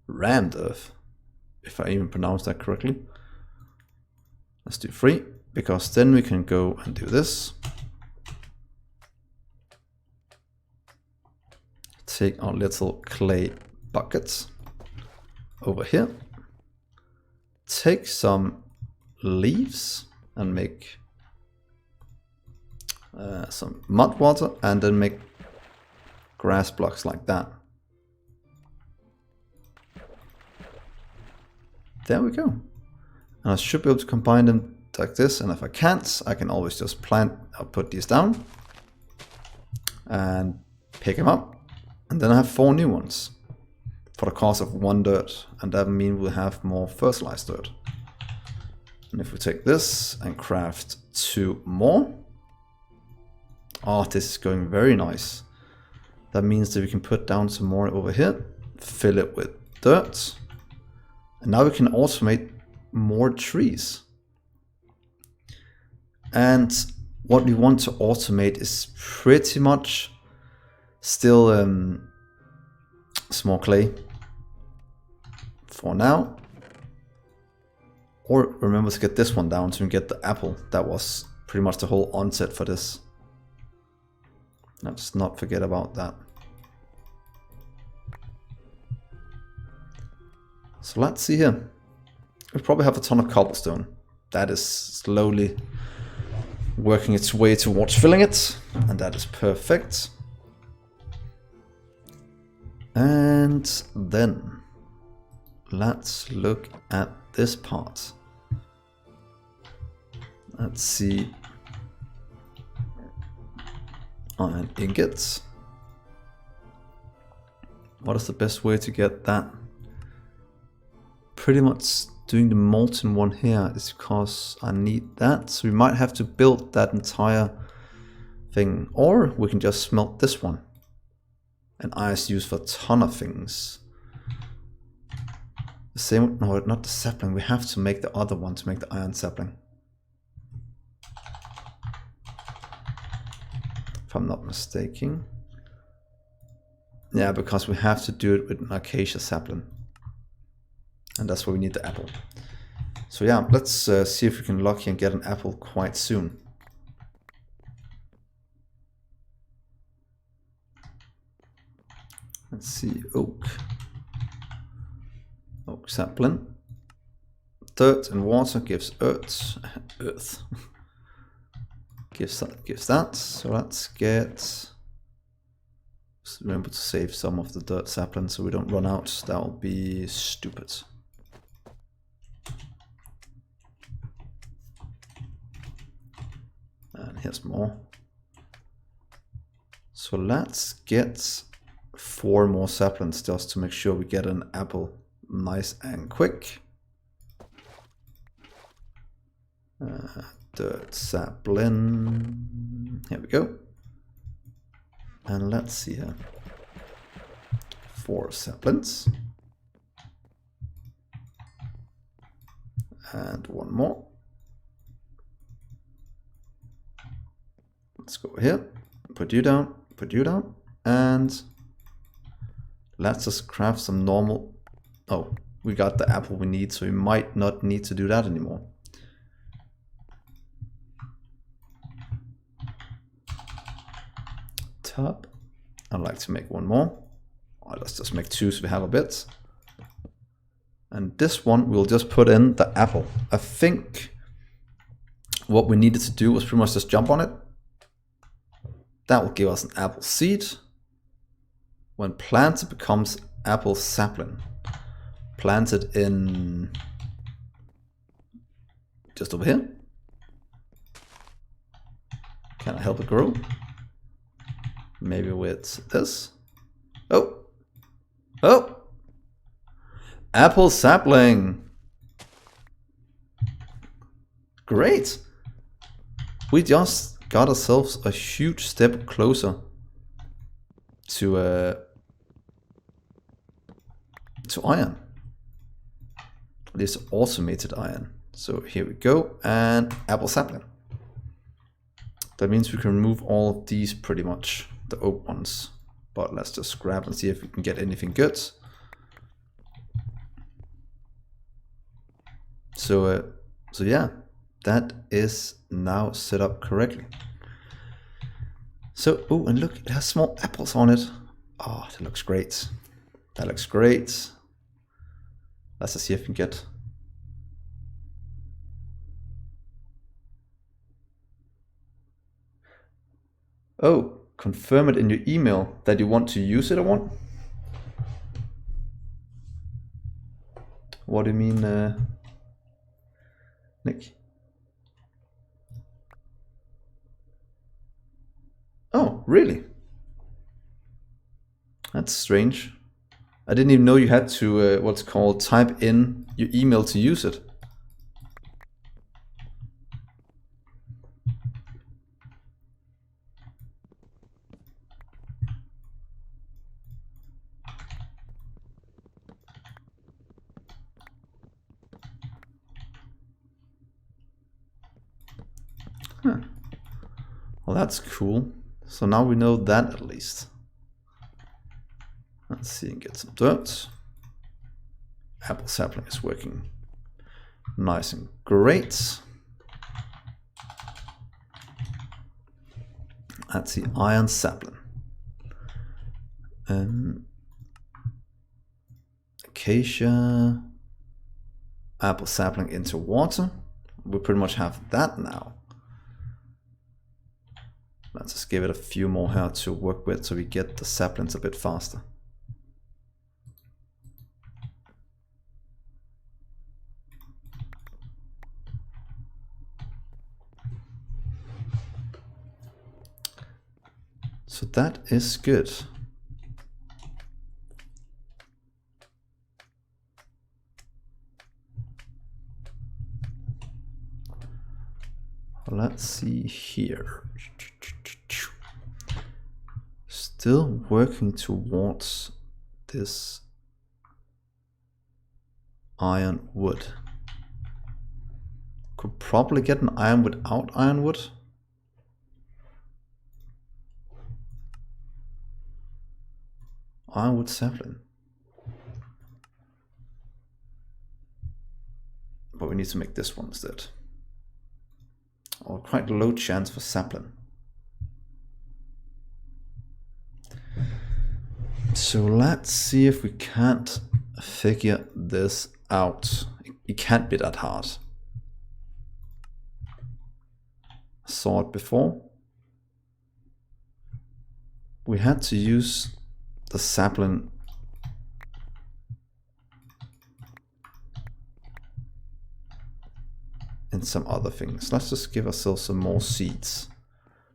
[SPEAKER 1] Rammed earth, if I even pronounce that correctly. Let's do 3, because then we can go and do this. Take our little clay buckets over here. Take some leaves and make some mud water, and then make grass blocks like that. There we go. And I should be able to combine them like this, and if I can't, I can always just put these down and pick them up, and then I have 4 new ones for the cost of 1 dirt, and that means we'll have more fertilized dirt. And if we take this and craft 2 more, oh, this is going very nice. That means that we can put down some more over here, fill it with dirt, and now we can automate more trees. And what we want to automate is pretty much still small clay for now. Or remember to get this one down so we can get the apple. That was pretty much the whole onset for this. Let's not forget about that. So let's see here. We probably have a ton of cobblestone. That is slowly working its way towards filling it, and that is perfect. And then let's look at this part. Let's see. Iron ingots. What is the best way to get that? Pretty much doing the molten one here is because I need that, so we might have to build that entire thing, or we can just smelt this one. And iron is used for a ton of things. The same, no, not the sapling. We have to make the other one to make the iron sapling, if I'm not mistaken. Yeah, because we have to do it with an acacia sapling. And that's why we need the apple. So yeah, let's see if we can lucky and get an apple quite soon. Let's see, oak. Oak sapling. Dirt and water gives earth. gives that. So let's get... remember to save some of the dirt sapling so we don't run out. That will be stupid. And here's more. So let's get 4 more saplings just to make sure we get an apple nice and quick. Dirt sapling. Here we go. And let's see here. 4 saplings. And 1 more. Let's go here. Put you down. Put you down. And let's just craft some normal... Oh, we got the apple we need, so we might not need to do that anymore. Top. I'd like to make 1 more. Oh, let's just make 2 so we have a bit. And this one we'll just put in the apple. I think what we needed to do was pretty much just jump on it. That will give us an apple seed. When planted, it becomes apple sapling. Planted in just over here. Can I help it grow? Maybe with this. Oh! Oh! Apple sapling! Great! We just got ourselves a huge step closer to iron. At least automated iron. So here we go, and apple sapling. That means we can remove all of these pretty much, the oak ones. But let's just grab and see if we can get anything good. So yeah, that is now set up correctly. So, oh, and look, it has small apples on it. Oh, that looks great. That looks great. Let's just see if we can get... Oh, confirm it in your email that you want to use it or what? What do you mean, Nick? Oh, really? That's strange. I didn't even know you had to, what's called, type in your email to use it. Huh. Well, that's cool. So now we know that at least. Let's see and get some dirt. Apple sapling is working nice and great. That's the iron sapling. Acacia, apple sapling into water. We pretty much have that now. Let's just give it a few more here to work with so we get the saplings a bit faster. So that is good. Let's see here. Still working towards this iron wood. Could probably get an iron without ironwood. Ironwood sapling. But we need to make this one instead. Or quite low chance for sapling. So let's see if we can't figure this out. It can't be that hard. Saw it before. We had to use the sapling in some other things. Let's just give ourselves some more seeds.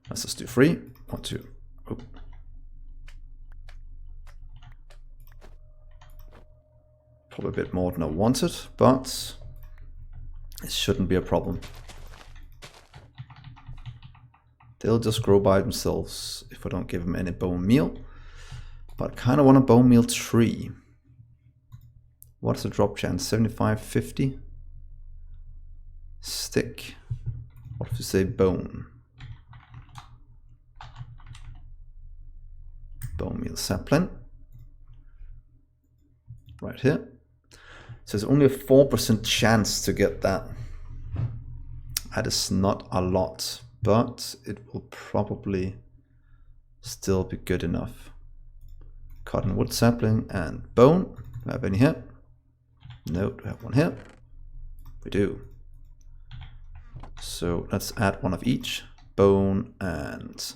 [SPEAKER 1] Let's just do 3, 1, 2. Oh. Probably a bit more than I wanted, but it shouldn't be a problem. They'll just grow by themselves if I don't give them any bone meal. But I kind of want a bone meal tree. What's the drop chance? 75, 50? Stick. What if you say bone? Bone meal sapling. Right here. So there's only a 4% chance to get that. That is not a lot, but it will probably still be good enough. Cottonwood sapling and bone. Do I have any here? No, do I have one here? We do. So let's add one of each. Bone and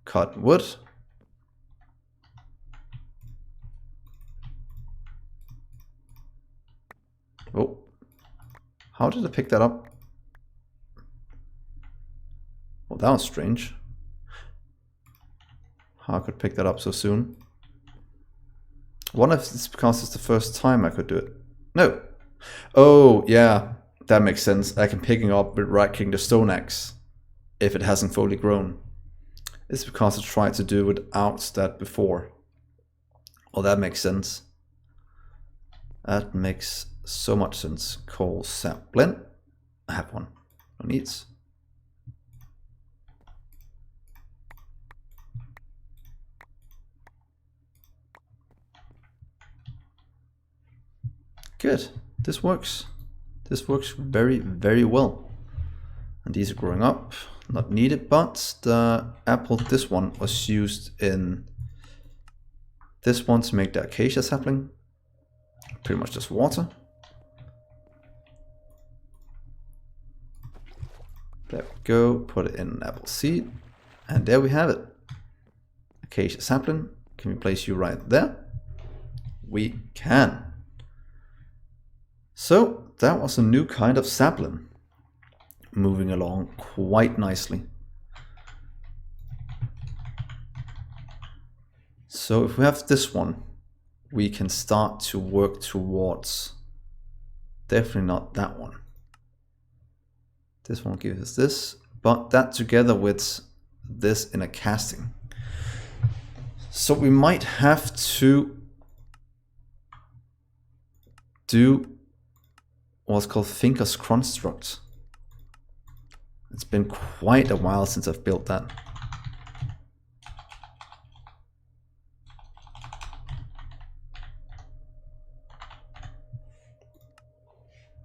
[SPEAKER 1] cottonwood. Oh, how did I pick that up? Well, that was strange. How I could pick that up so soon. I wonder if it's because it's the first time I could do it. No. Oh, yeah, that makes sense. I can pick it up with right-clicking the stone axe if it hasn't fully grown. It's because I tried to do it without that before. Well, that makes sense. That makes so much sense. Coal sapling. I have one. No needs. Good. This works. This works very, very well. And these are growing up. Not needed, but the apple, this one was used in this one to make the acacia sapling. Pretty much just water. There we go. Put it in an apple seed. And there we have it. Acacia sapling. Can we place you right there? We can. So that was a new kind of sapling. Moving along quite nicely. So if we have this one, we can start to work towards, definitely not that one. This one gives us this, but that together with this in a casting. So we might have to do what's called Thinker's Construct. It's been quite a while since I've built that.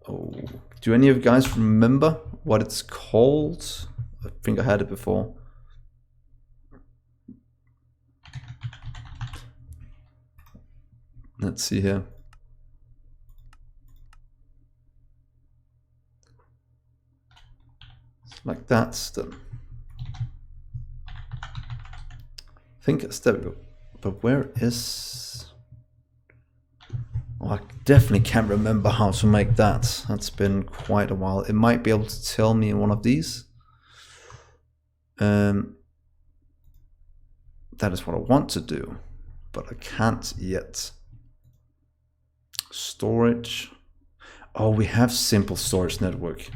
[SPEAKER 1] Oh, do any of you guys remember what it's called? I think I had it before. Let's see here. Like that, then. I think it's there we go. But where is? Oh, I definitely can't remember how to make that. That's been quite a while. It might be able to tell me in one of these. That is what I want to do, but I can't yet. Storage. Oh, we have simple storage network.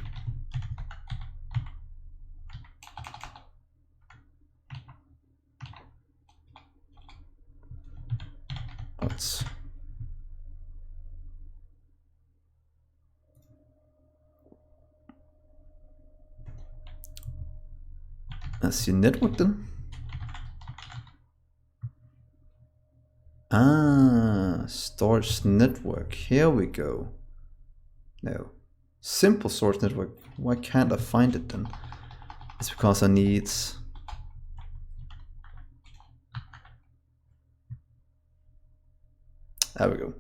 [SPEAKER 1] Let's see, network then. Storage network. Here we go. No, simple storage network. Why can't I find it then? It's because I need. There we go.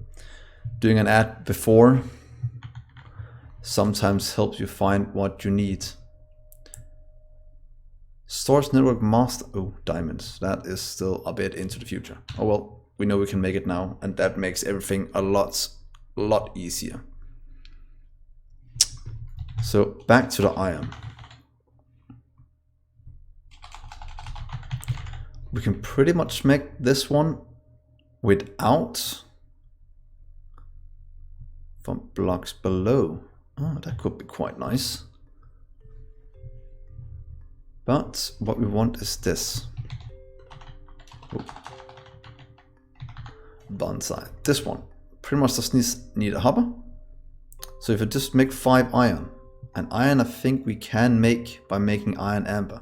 [SPEAKER 1] Doing an ad before sometimes helps you find what you need. Storage network master. Oh, diamonds. That is still a bit into the future. Oh well, we know we can make it now, and that makes everything a lot easier. So back to the iron. We can pretty much make this one without from blocks below. Oh, that could be quite nice. But what we want is this. Oh. Bonsai. This one pretty much just need a hopper. So if I just make 5 iron, and iron I think we can make by making iron amber.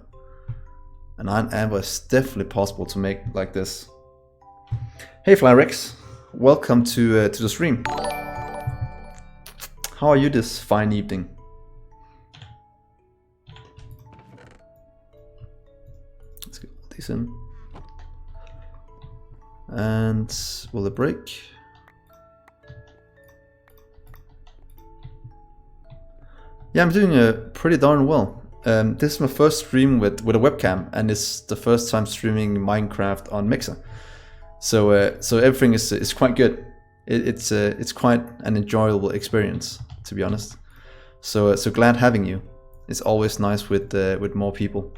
[SPEAKER 1] And iron amber is definitely possible to make like this. Hey Flyrex, welcome to the stream. How are you this fine evening? Let's get these in. And will it break? Yeah, I'm doing pretty darn well. This is my first stream with a webcam, and it's the first time streaming Minecraft on Mixer. So everything is quite good. It's quite an enjoyable experience, to be honest. So glad having you. It's always nice with more people.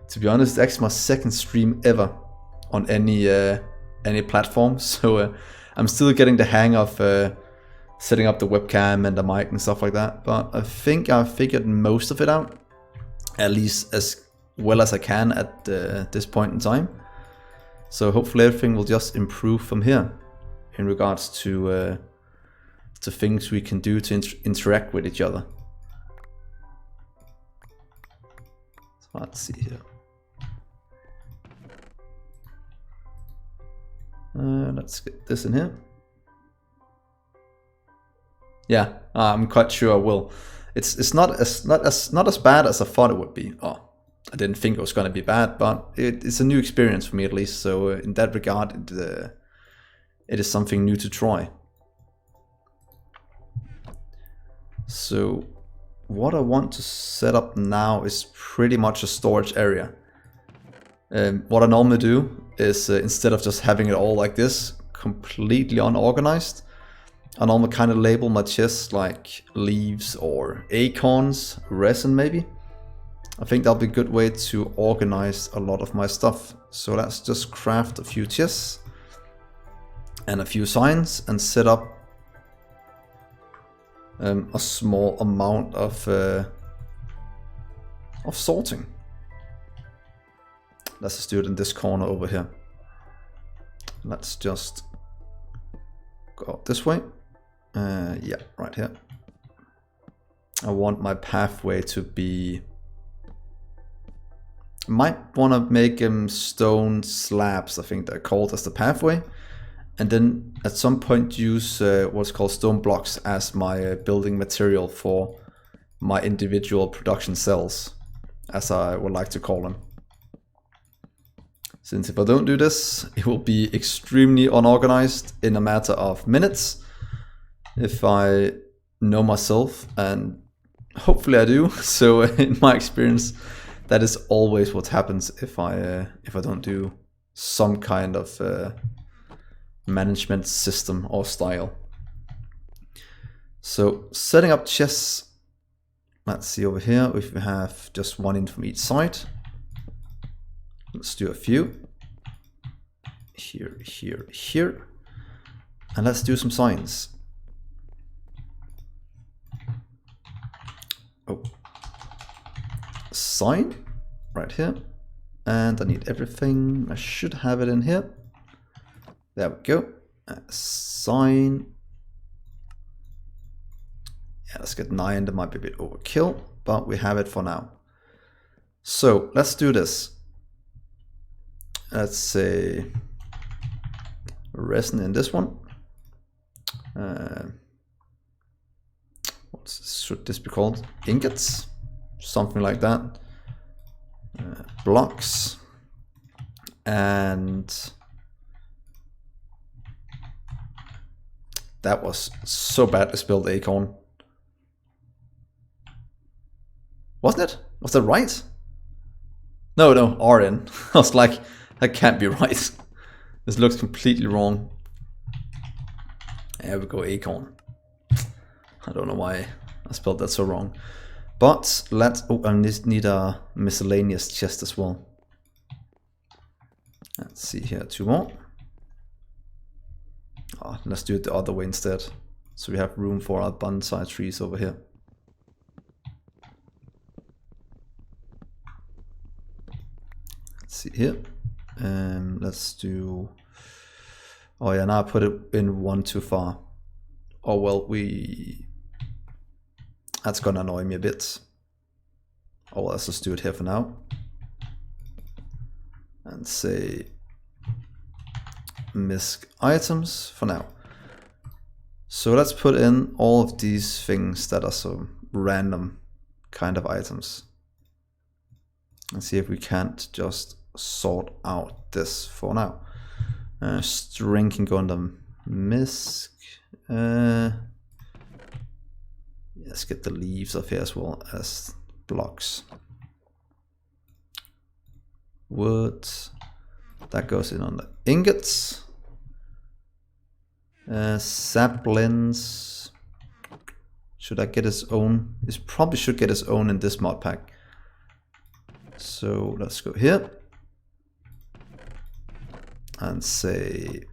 [SPEAKER 1] To be honest, it's actually my second stream ever on any platform. So I'm still getting the hang of setting up the webcam and the mic and stuff like that. But I think I've figured most of it out, at least as well as I can at this point in time. So hopefully everything will just improve from here in regards to things we can do to interact with each other. So let's see here. Let's get this in here. Yeah, I'm quite sure I will. It's not as bad as I thought it would be. Oh, I didn't think it was going to be bad, but it's a new experience for me at least. So in that regard, it is something new to try. So what I want to set up now is pretty much a storage area. What I normally do is instead of just having it all like this, completely unorganized, I normally kind of label my chests like leaves or acorns, resin maybe. I think that'll be a good way to organize a lot of my stuff. So let's just craft a few chests and a few signs and set up a small amount of sorting. Let's just do it in this corner over here. Let's just go up this way. Yeah, right here. I want my pathway to be... Might want to make stone slabs, I think they're called, as the pathway. And then at some point use what's called stone blocks as my building material for my individual production cells, as I would like to call them. Since if I don't do this, it will be extremely unorganized in a matter of minutes. If I know myself, and hopefully I do, so in my experience, that is always what happens if I don't do some kind of management system or style. So setting up chests, let's see over here if we have just one in from each side. Let's do a few. Here, here, here. And let's do some signs. Oh. Sign right here. And I need everything. I should have it in here. There we go. Sign. Yeah, let's get 9. That might be a bit overkill, but we have it for now. So let's do this. Let's say resin in this one. What should this be called? Ingots? Something like that. Blocks. And that was so badly spelled acorn. Wasn't it? Was that right? No, RN. I was like, that can't be right. This looks completely wrong. There we go, acorn. I don't know why I spelled that so wrong. But let's... Oh, I need a miscellaneous chest as well. Let's see here, 2 more. Oh, let's do it the other way instead. So we have room for our bonsai trees over here. Let's see here. Let's do... Oh yeah, now I put it in one too far. Oh well, that's gonna annoy me a bit. Oh, let's just do it here for now. And say misc items for now. So let's put in all of these things that are some random kind of items. And see if we can't just sort out this for now. String can go under misc. Let's get the leaves of here as well as blocks. Wood, that goes in on the ingots. Saplings, should I get its own? This probably should get its own in this mod pack. So let's go here and say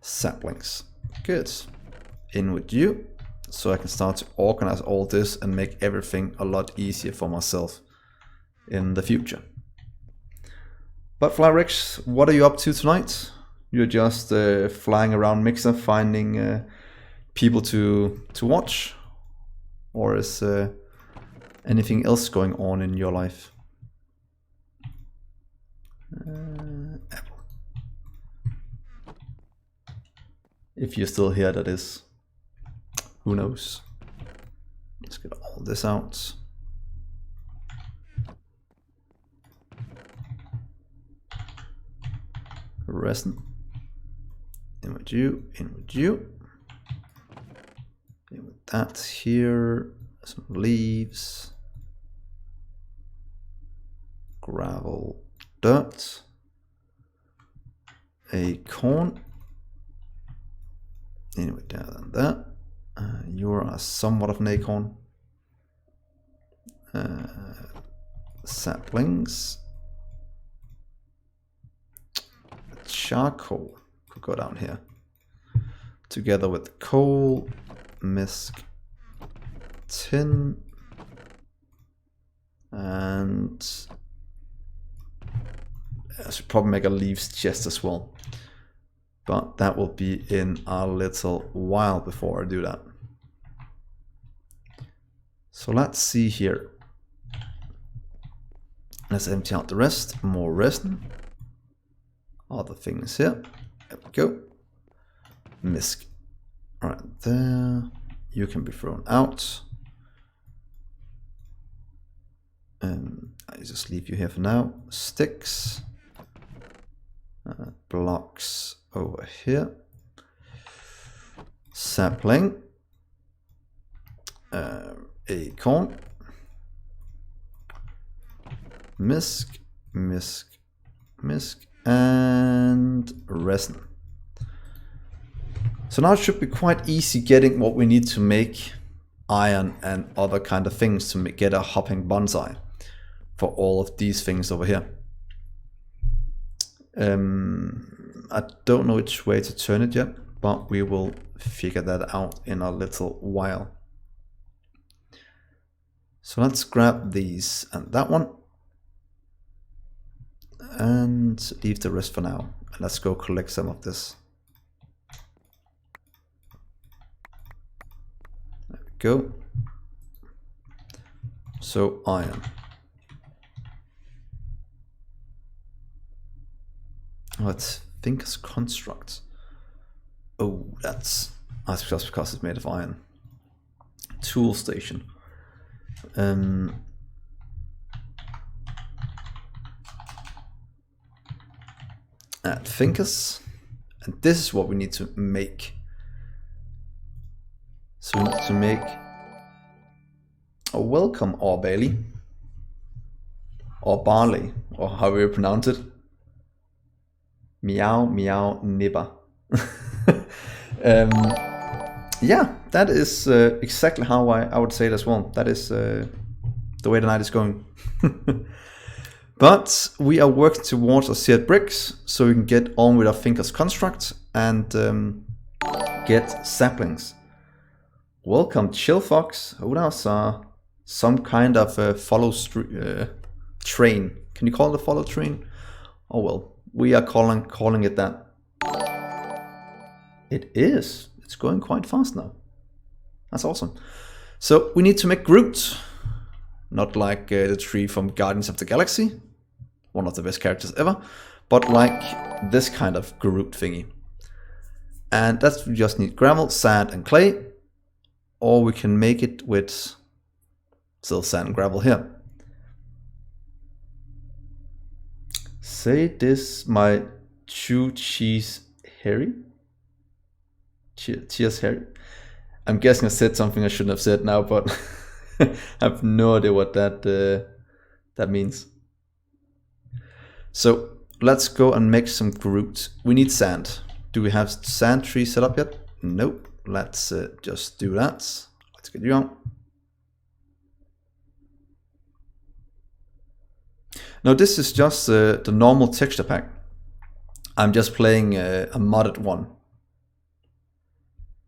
[SPEAKER 1] saplings. Good. In with you, so I can start to organize all this and make everything a lot easier for myself in the future. But Flyrix, what are you up to tonight? You're just flying around Mixer, finding people to watch, or is anything else going on in your life? Apple. If you're still here, that is. Who knows? Let's get all this out. Resin. In with you, in with you. In with that here. Some leaves. Gravel. dirt, acorn, anyway down than that. You are somewhat of an acorn. Saplings, charcoal could go down here together with coal, misc, tin, and I should probably make a leaves chest as well, but that will be in a little while before I do that. So let's see here. Let's empty out the rest. More resin. Other things here. There we go. Misc. Right there. You can be thrown out. I just leave you here for now. Sticks. Blocks over here. Sapling. Acorn. Misc, misc, misc, and resin. So now it should be quite easy getting what we need to make iron and other kind of things to get a hopping bonsai for all of these things over here. I don't know which way to turn it yet, but we will figure that out in a little while. So let's grab these and that one. And leave the rest for now. And let's go collect some of this. There we go. So iron. Let's think as constructs. Oh, that's just because it's made of iron. Tool station. Add thinkers, and this is what we need to make. So we need to make a welcome or barley, or barley, or however you pronounce it. Meow meow nibba. Yeah, that is exactly how I would say it as well. That is the way the night is going. But we are working towards our seared bricks, so we can get on with our thinkers construct and get saplings. Welcome, Chill Fox. Oh, that's some kind of follow train. Can you call it a follow train? Oh well, we are calling it that. It is. It's going quite fast now. That's awesome. So we need to make Groot, not like the tree from Guardians of the Galaxy. One of the best characters ever, but like this kind of Groot thingy. And that's, we just need gravel, sand, and clay, or we can make it with still sand and gravel here. Say this, my chew cheese Harry? Cheers, Harry. I'm guessing I said something I shouldn't have said now, but I have no idea what that means. So let's go and make some Groot. We need sand. Do we have sand tree set up yet? Nope. Let's just do that. Let's get you on. Now this is just the normal texture pack. I'm just playing a modded one.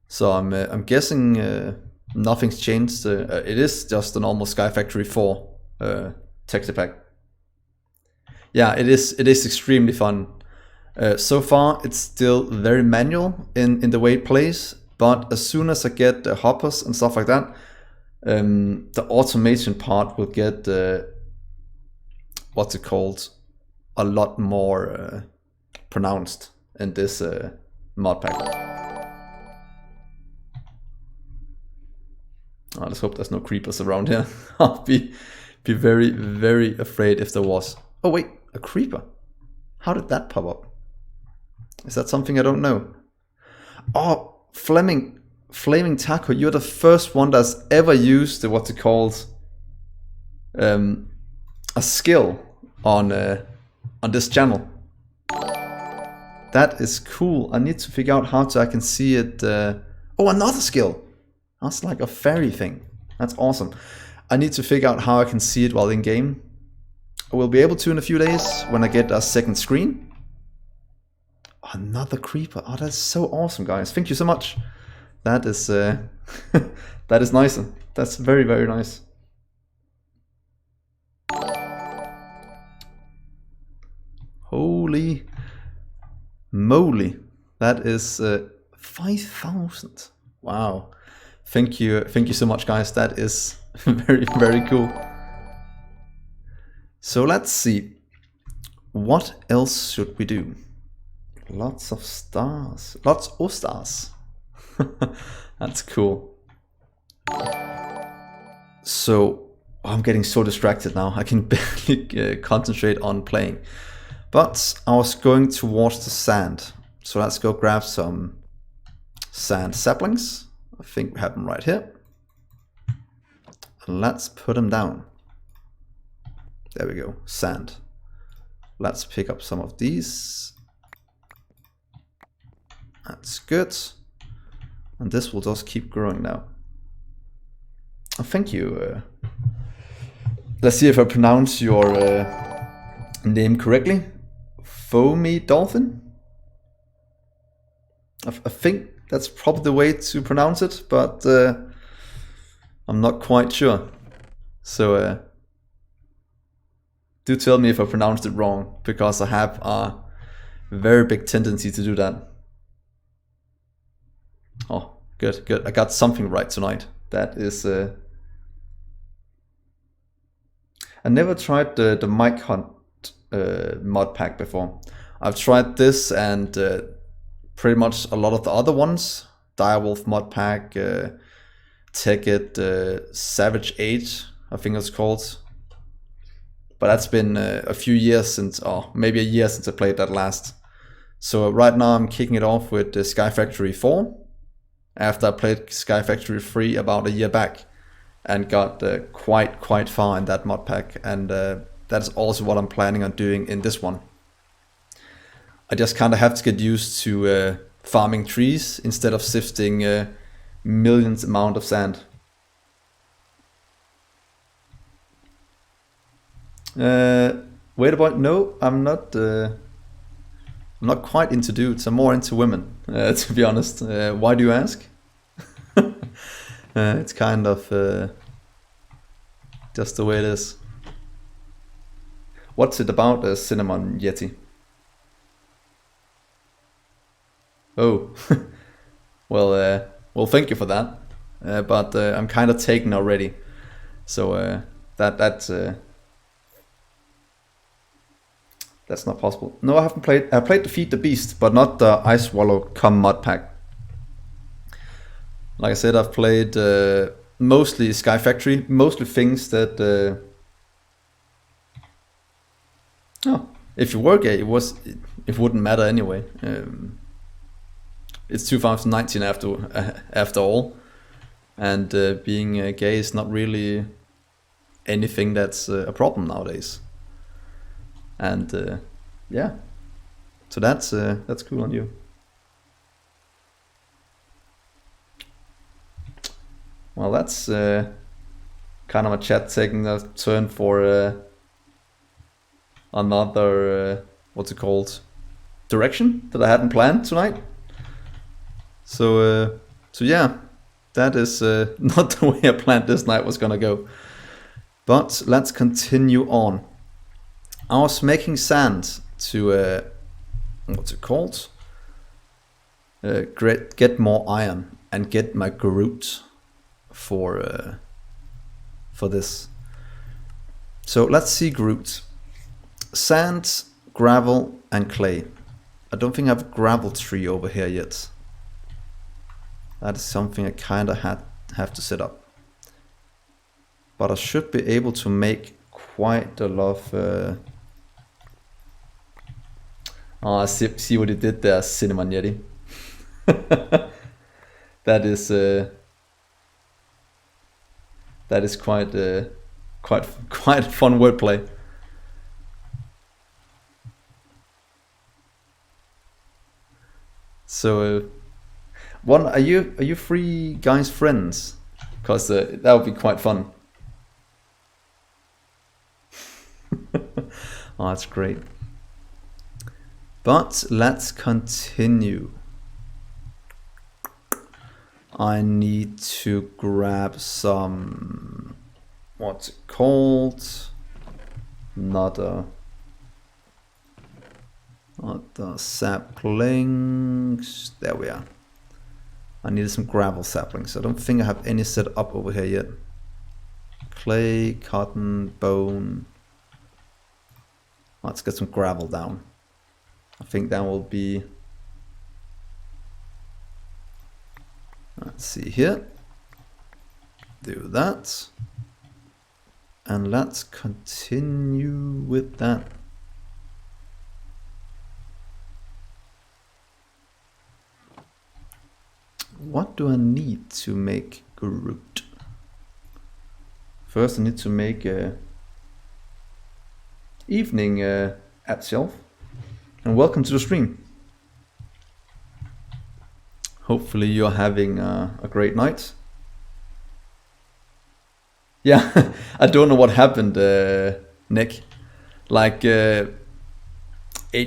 [SPEAKER 1] So I'm guessing nothing's changed. It is just the normal Sky Factory 4 texture pack. Yeah, it is extremely fun. So far, it's still very manual in the way it plays, but as soon as I get the hoppers and stuff like that, the automation part will get what's it called, a lot more pronounced in this mod pack. Let's hope there's no creepers around here. I'll be very, very afraid if there was. Oh wait, a creeper. How did that pop up? Is that something I don't know? Oh, Flaming Taco, you're the first one that's ever used what's it called? A skill on on this channel. That is cool. I need to figure out how I can see it. Oh, another skill. That's like a fairy thing. That's awesome. I need to figure out how I can see it while in game. I will be able to in a few days when I get a second screen. Another creeper. Oh, that's so awesome, guys. Thank you so much. That is that is nice. That's very, very nice. Holy moly. That is 5,000. Wow. Thank you so much, guys. That is very, very cool. So let's see. What else should we do? Lots of stars. Lots of stars. That's cool. So I'm getting so distracted now. I can barely concentrate on playing. But I was going towards the sand. So let's go grab some sand saplings. I think we have them right here. And let's put them down. There we go, sand. Let's pick up some of these. That's good. And this will just keep growing now. Oh, thank you. Let's see if I pronounce your name correctly. Foamy Dolphin? I think that's probably the way to pronounce it, but I'm not quite sure. So do tell me if I pronounced it wrong, because I have a very big tendency to do that. Oh, good, good. I got something right tonight. That is... I never tried the Mic Hunt mod pack before. I've tried this and pretty much a lot of the other ones. Direwolf mod pack, Tekkit, Savage 8, I think it's called. But that's been a few years since, or maybe a year since I played that last. So right now I'm kicking it off with Sky Factory 4. After I played Sky Factory 3 about a year back. And got quite far in that mod pack. And that's also what I'm planning on doing in this one. I just kind of have to get used to farming trees instead of sifting millions amount of sand. Wait about no, I'm not quite into dudes. I'm more into women, to be honest. Why do you ask? It's kind of just the way it is. What's it about, Cinnamon Yeti? Oh, well, thank you for that. But I'm kind of taken already. So that's not possible. No, I haven't played. I played Defeat the Beast, but not the Ice Swallow Come mod pack. Like I said, I've played mostly Sky Factory, mostly things that. Oh, if you were gay, it wouldn't matter anyway. It's 2019 after all, and being gay is not really anything that's a problem nowadays. And yeah, so that's cool on you. Well, that's kind of a chat taking a turn for another what's it called, direction that I hadn't planned tonight. So yeah, that is not the way I planned this night was gonna go. But let's continue on. I was making sand to what's it called? Get more iron and get my Groot for this. So let's see Groot. Sand, gravel, and clay. I don't think I have a gravel tree over here yet. That is something I kind of have to set up. But I should be able to make quite a lot of... Oh, see what he did there, Cinnamon Yeti. That is quite fun wordplay. So, one, are you three guys friends? Because that would be quite fun. Oh, that's great. But let's continue. I need to grab some, what's it called? Another saplings. There we are. I needed some gravel saplings. I don't think I have any set up over here yet. Clay, cotton, bone. Let's get some gravel down. I think that will be... Let's see here. Do that. And let's continue with that. What do I need to make Groot? First I need to make a evening app shelf. And welcome to the stream. Hopefully you're having a great night. Yeah, I don't know what happened, Nick. Like 8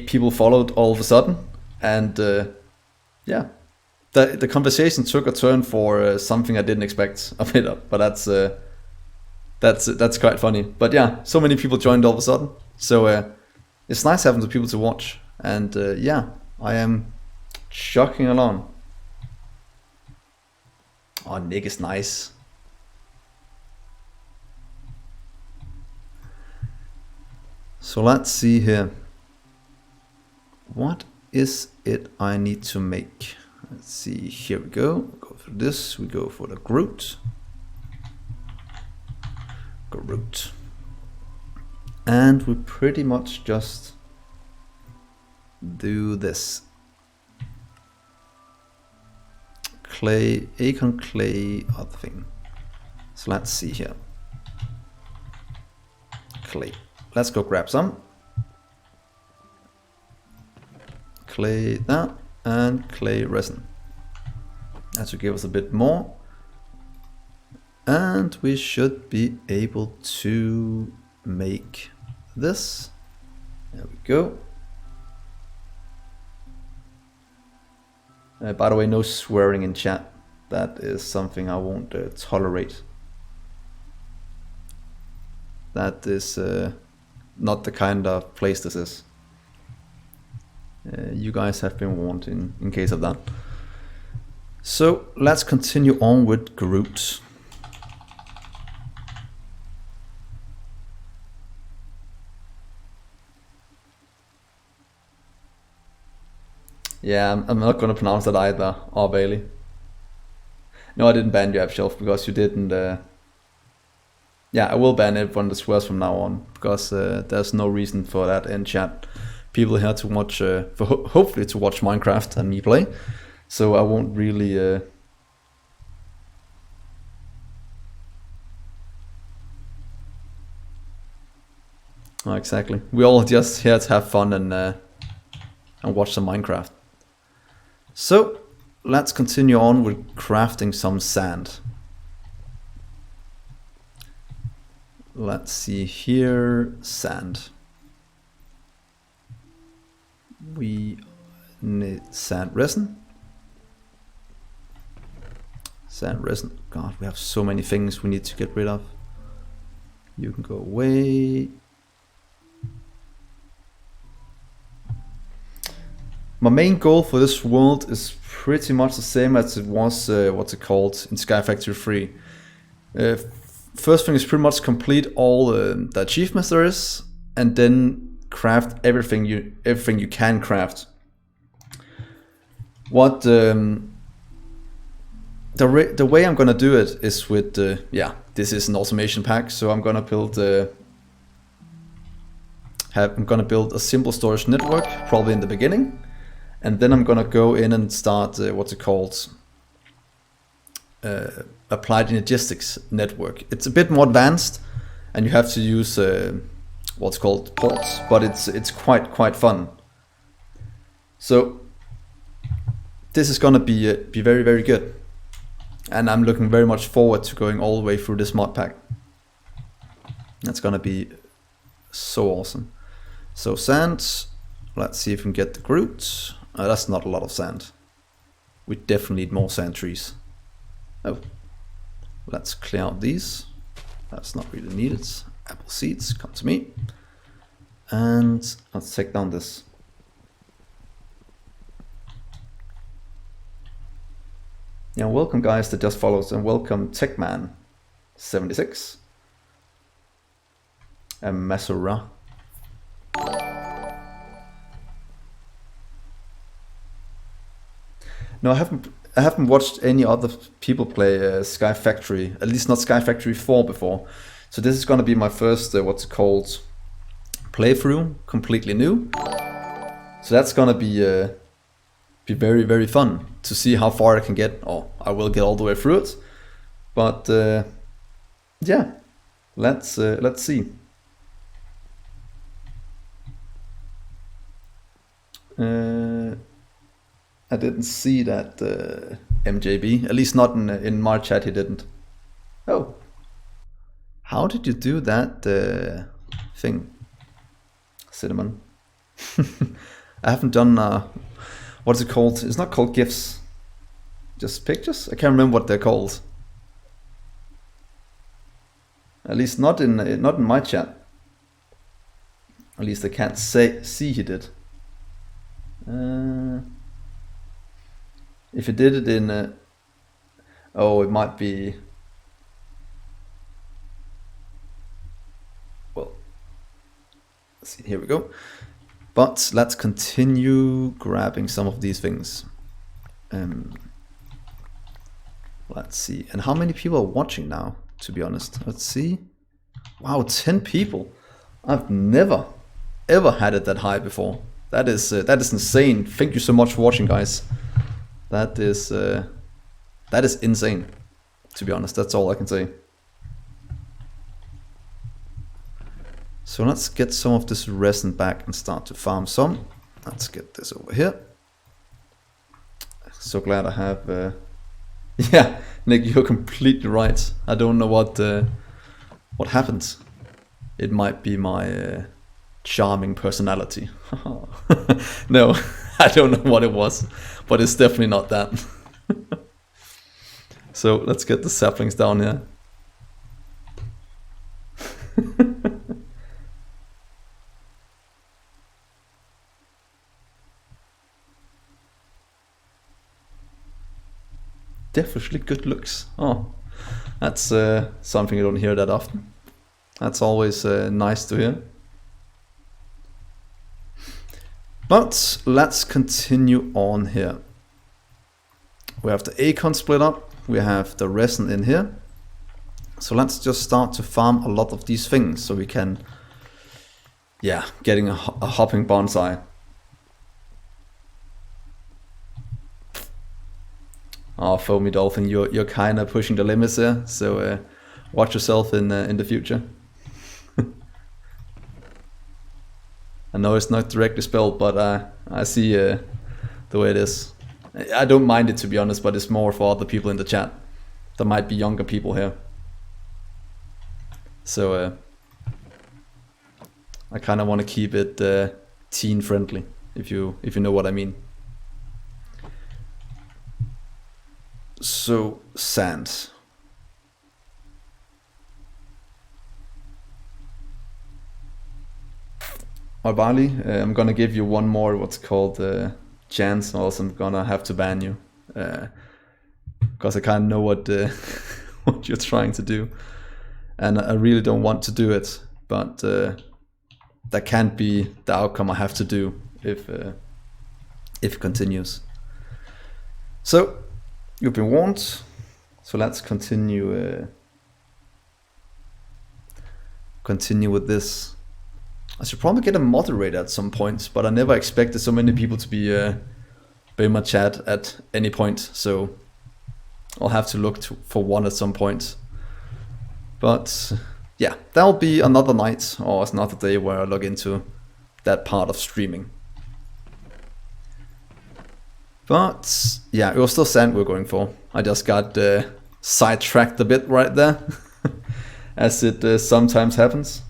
[SPEAKER 1] people followed all of a sudden, and yeah, the conversation took a turn for something I didn't expect a bit of. But that's quite funny. But yeah, so many people joined all of a sudden, so it's nice having the people to watch. And yeah, I am chugging along. Oh, Nick is nice. So let's see here. What is it I need to make? Let's see, here we go. Go for this, we go for the Groot. Groot. And we pretty much just do this. Clay, acorn clay, other thing. So let's see here. Clay. Let's go grab some. Clay that, and clay resin. That should give us a bit more. And we should be able to make this. There we go. By the way, no swearing in chat. That is something I won't tolerate. That is not the kind of place this is. You guys have been warned in case of that. So let's continue on with Groot. Yeah, I'm not going to pronounce that either, or Bailey. No, I didn't ban your app shelf because you didn't. Yeah, I will ban everyone that swears from now on, because there's no reason for that in chat. People here to watch, hopefully to watch Minecraft and me play, so I won't really... Oh, exactly. We all just here to have fun and watch some Minecraft. So, let's continue on with crafting some sand. Let's see here, sand. We need sand resin. Sand resin. God, we have so many things we need to get rid of. You can go away. My main goal for this world is pretty much the same as it was, what's it called, in Sky Factory 3. First thing is pretty much complete all the achievements there is, and then craft everything you can craft. What the way I'm gonna do it is with yeah, this is an automation pack, so I'm gonna build I'm gonna build a simple storage network probably in the beginning, and then I'm gonna go in and start what's it called, applied logistics network. It's a bit more advanced, and you have to use what's called ports, but it's quite fun. So this is gonna be very, very good. And I'm looking very much forward to going all the way through this mod pack. That's gonna be so awesome. So sand, let's see if we can get the Groot. That's not a lot of sand. We definitely need more sand trees. Oh, let's clear out these. That's not really needed. Apple seeds, come to me. And let's take down this. Yeah, welcome guys that just follows, and welcome Techman76 and Masura. No, I haven't watched any other people play Sky Factory, at least not Sky Factory 4 before. So this is going to be my first what's it called, playthrough, completely new. So that's going to be very, very fun to see how far I can get. Oh, I will get all the way through it, but yeah, let's see. I didn't see that MJB, at least not in my chat. He didn't. Oh, how did you do that thing, Cinnamon? I haven't done. What's it called? It's not called GIFs, just pictures? I can't remember what they're called. At least not in my chat. At least I can't see he did. If he did it in... oh, it might be... well, let's see, here we go. But let's continue grabbing some of these things. Let's see. And how many people are watching now, to be honest? Let's see. Wow, 10 people. I've never, ever had it that high before. That is insane. Thank you so much for watching, guys. That is insane, to be honest. That's all I can say. So let's get some of this resin back and start to farm some. Let's get this over here. So glad I have... yeah, Nick, you're completely right. I don't know what happened. It might be my charming personality. No, I don't know what it was, but it's definitely not that. So let's get the saplings down here. Definitely good looks. Oh, that's something you don't hear that often. That's always nice to hear. But let's continue on here. We have the acorn split up. We have the resin in here. So let's just start to farm a lot of these things so we can, yeah, getting a hopping bonsai. Oh, Foamy Dolphin, you're kind of pushing the limits there, so watch yourself in the future. I know it's not directly spelled, but I see the way it is. I don't mind it, to be honest, but it's more for other people in the chat. There might be younger people here, so I kind of want to keep it teen friendly, if you know what I mean. So, sand. Bali, I'm gonna give you one more what's called chance, or else I'm gonna have to ban you. Because I kind of know what what you're trying to do. And I really don't want to do it, but that can't be the outcome I have to do if it continues. So, you've been warned, so let's continue with this. I should probably get a moderator at some point, but I never expected so many people to be in my chat at any point, so I'll have to look for one at some point. But yeah, that'll be another night or another day where I log into that part of streaming. But yeah, it was still sand we were going for. I just got sidetracked a bit right there, as it sometimes happens.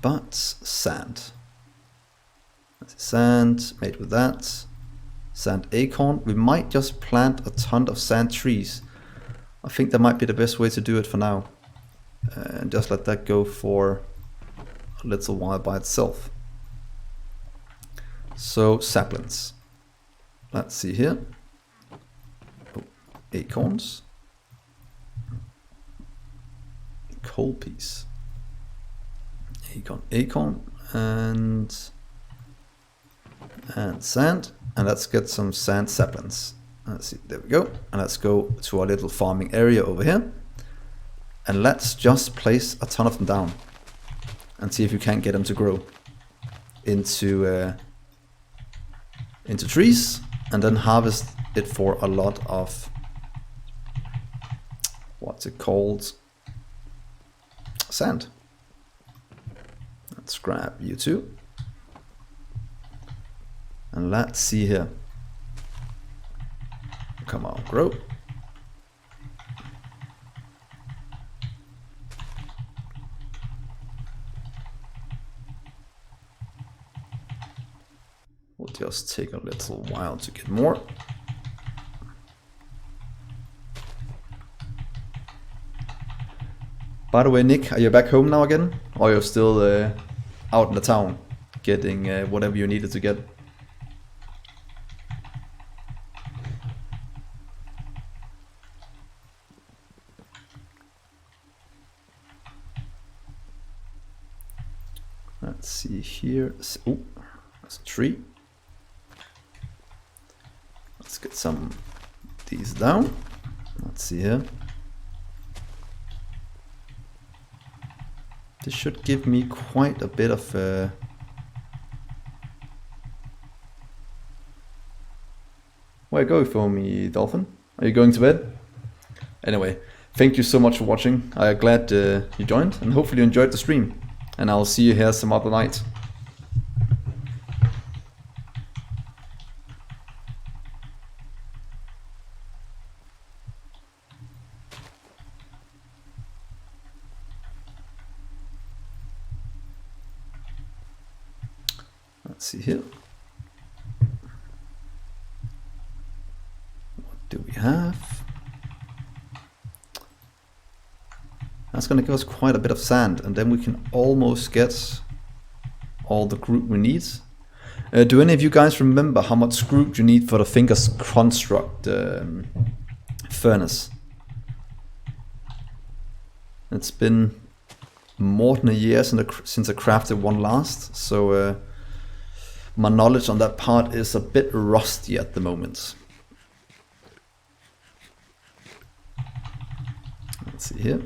[SPEAKER 1] But sand. Sand made with that. Sand acorn. We might just plant a ton of sand trees. I think that might be the best way to do it for now. And just let that go for a little while by itself. So saplings. Let's see here. Oh, acorns. Coal piece. Acorn, and sand. And let's get some sand saplings. Let's see, there we go. And let's go to our little farming area over here. And let's just place a ton of them down. And see if you can get them to grow into trees. And then harvest it for a lot of, what's it called? Sand. Let's grab you two. And let's see here. Come on, grow. We'll just take a little while to get more. By the way, Nick, are you back home now again? Or are you still out in the town getting whatever you needed to get? Let's see here. Oh, there's a tree. Let's get some of these down. Let's see here. This should give me quite a bit of where go for me, Dolphin? Are you going to bed? Anyway, thank you so much for watching. I'm glad you joined, and hopefully you enjoyed the stream. And I'll see you here some other night. Let's see here. What do we have? That's going to give us quite a bit of sand, and then we can almost get all the group we need. Do any of you guys remember how much group you need for the Fingers Construct furnace? It's been more than a year since I crafted one last, so my knowledge on that part is a bit rusty at the moment. Let's see here.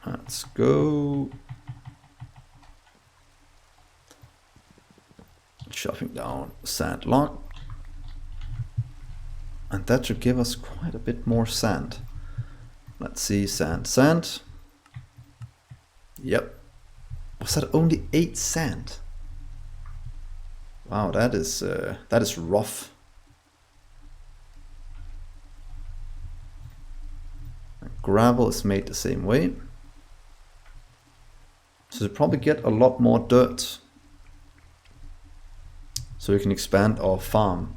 [SPEAKER 1] Let's go. Chopping down sand log. And that should give us quite a bit more sand. Let's see, sand. Yep. Was that only 8 sand? Wow, that is rough. Gravel is made the same way. So to probably get a lot more dirt, so we can expand our farm.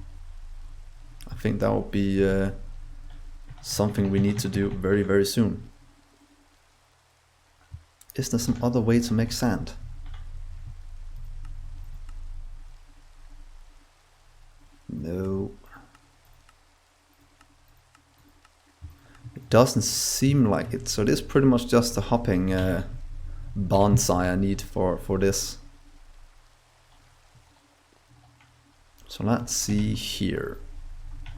[SPEAKER 1] I think that will be something we need to do very, very soon. Is there some other way to make sand? No. It doesn't seem like it. So it is pretty much just a hopping bonsai I need for this. So let's see here.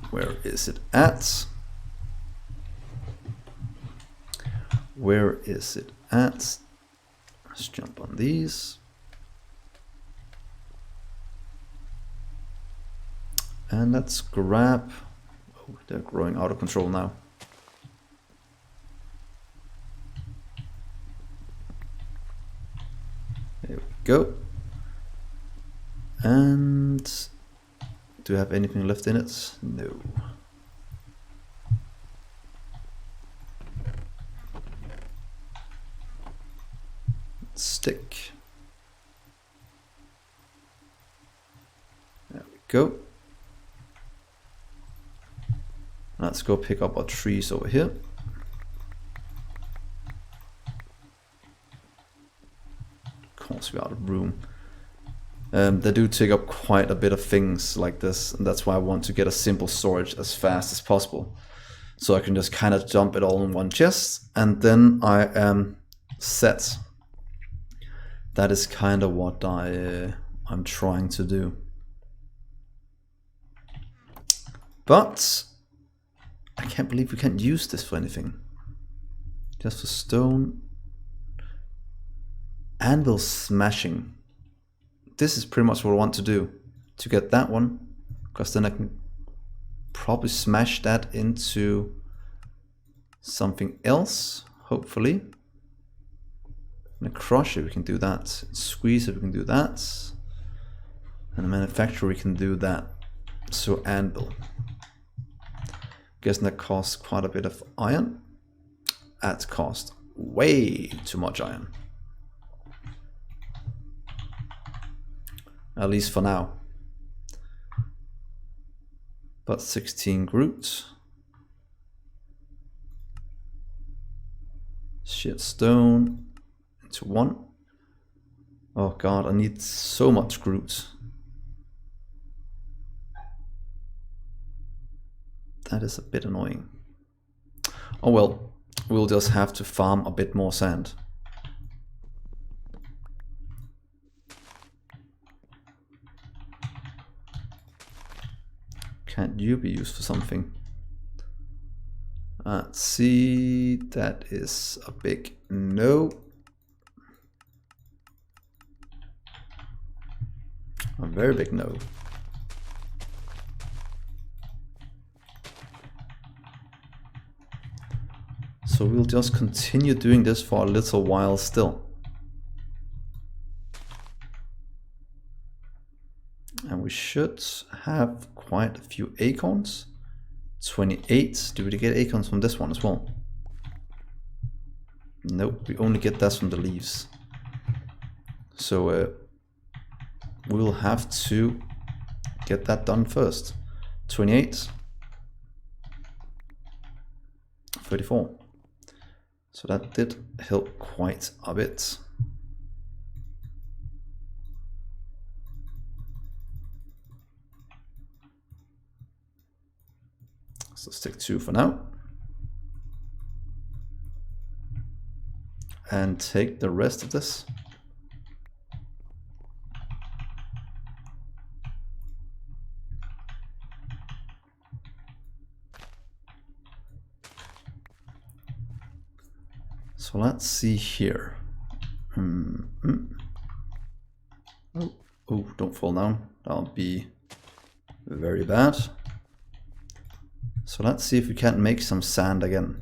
[SPEAKER 1] Where is it at? Where is it at? Let's jump on these. And let's grab... Oh, they're growing out of control now. There we go. And do we have anything left in it? No. Stick. There we go. Let's go pick up our trees over here. Of course, we're out of room. They do take up quite a bit of things like this, and that's why I want to get a simple storage as fast as possible. So I can just kind of dump it all in one chest, and then I am set. That is kind of what I'm trying to do. But I can't believe we can't use this for anything. Just for stone. Anvil smashing. This is pretty much what I want to do. To get that one. Because then I can probably smash that into something else. Hopefully. And a crusher, we can do that. Squeezer, we can do that. And a manufacturer, we can do that. So anvil. Guessing that costs quite a bit of iron. That costs way too much iron. At least for now. But 16 Groot. Shit stone. Into 1. Oh god, I need so much Groot. That is a bit annoying. Oh well, we'll just have to farm a bit more sand. Can't you be used for something? Let's see, that is a big no. A very big no. So we'll just continue doing this for a little while still. And we should have quite a few acorns. 28. Do we get acorns from this one as well? Nope, we only get that from the leaves. So we'll have to get that done first. 28. 34. So that did help quite a bit. So stick 2 for now. And take the rest of this. So let's see here. Oh, don't fall down. That'll be very bad. So let's see if we can't make some sand again.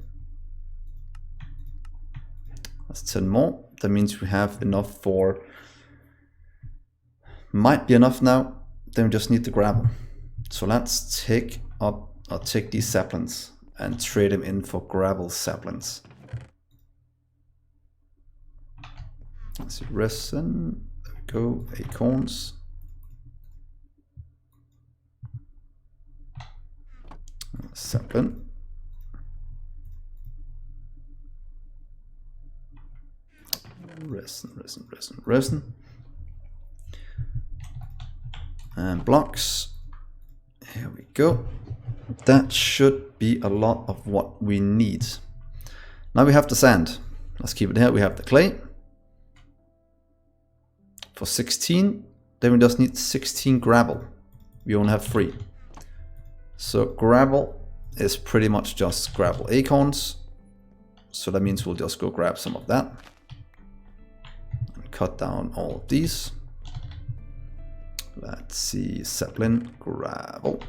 [SPEAKER 1] That's 10 more. That means we have enough for... Might be enough now. Then we just need the gravel. So let's take up, I'll take these saplings and trade them in for gravel saplings. Let's see, resin, there we go, acorns. Sapling. Resin. And blocks. Here we go. That should be a lot of what we need. Now we have the sand. Let's keep it here. We have the clay. For 16, then we just need 16 gravel. We only have 3. So gravel is pretty much just gravel acorns. So that means we'll just go grab some of that. And cut down all of these. Let's see, sapling, gravel.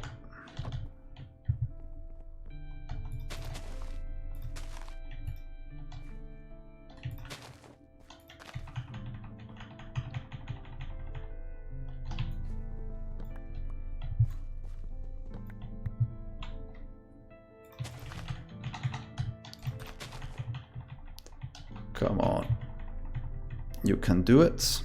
[SPEAKER 1] Come on. You can do it.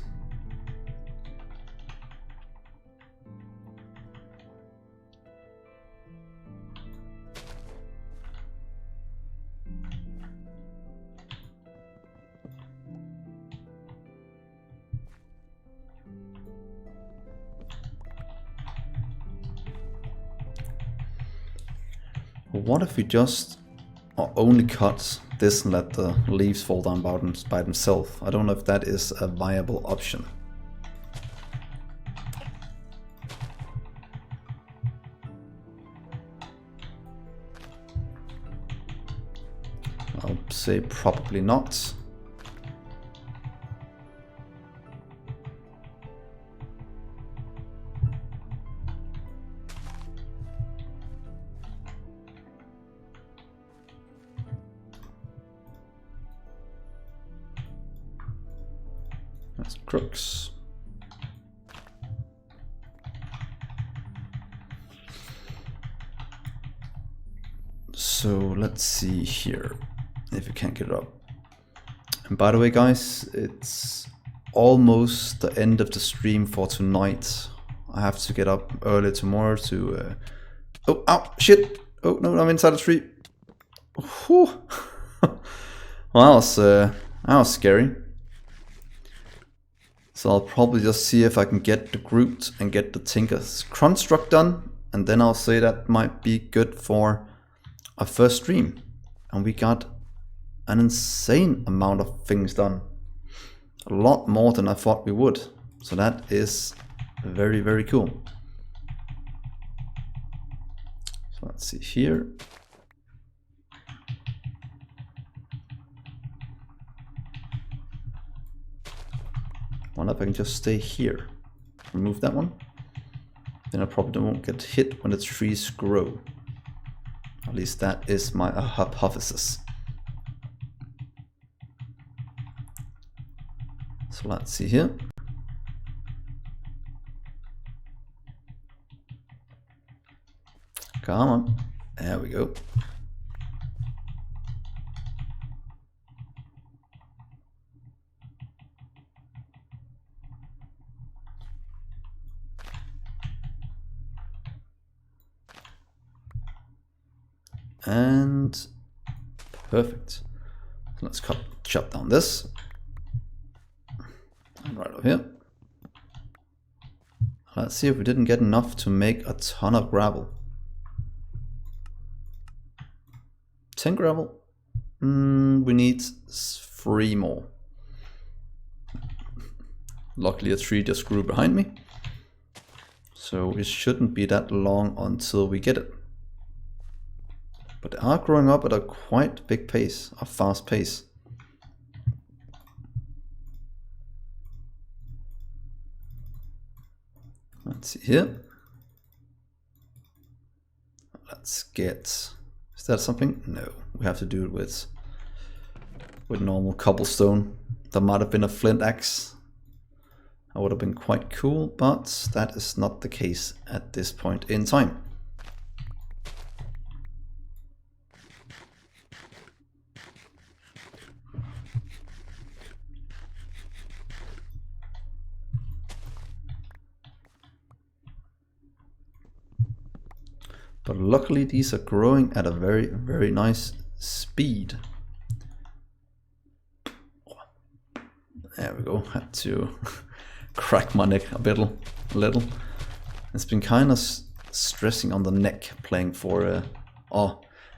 [SPEAKER 1] What if we just only cut this and let the leaves fall down by themselves? I don't know if that is a viable option. I'll say probably not. That's crooks. So let's see here if we can't get it up. And by the way, guys, it's almost the end of the stream for tonight. I have to get up early tomorrow to oh, ow, shit. Oh no, I'm inside the tree. Whew. Well, that was scary. So I'll probably just see if I can get the grouped and get the Tinker's construct done, and then I'll say that might be good for our first stream. And we got an insane amount of things done. A lot more than I thought we would. So that is very, very cool. So let's see here. Wonder if I can just stay here. Remove that one. Then I probably won't get hit when the trees grow. At least that is my hypothesis. So let's see here. Come on. There we go. And perfect. So let's chop down this. And right over here. Let's see if we didn't get enough to make a ton of gravel. 10 gravel. We need 3 more. Luckily a tree just grew behind me. So it shouldn't be that long until we get it. But they are growing up at a quite big pace, a fast pace. Let's see here. Let's get, is that something? No, we have to do it with normal cobblestone. There might have been a flint axe. That would have been quite cool, but that is not the case at this point in time. But luckily these are growing at a very, very nice speed. There we go. Had to crack my neck a little. It's been kind of stressing on the neck playing for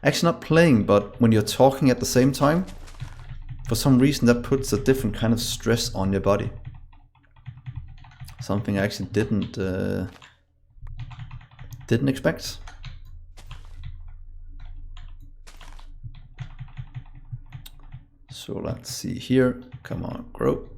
[SPEAKER 1] actually not playing, but when you're talking at the same time, for some reason that puts a different kind of stress on your body. Something I actually didn't expect. So let's see here. Come on, grow.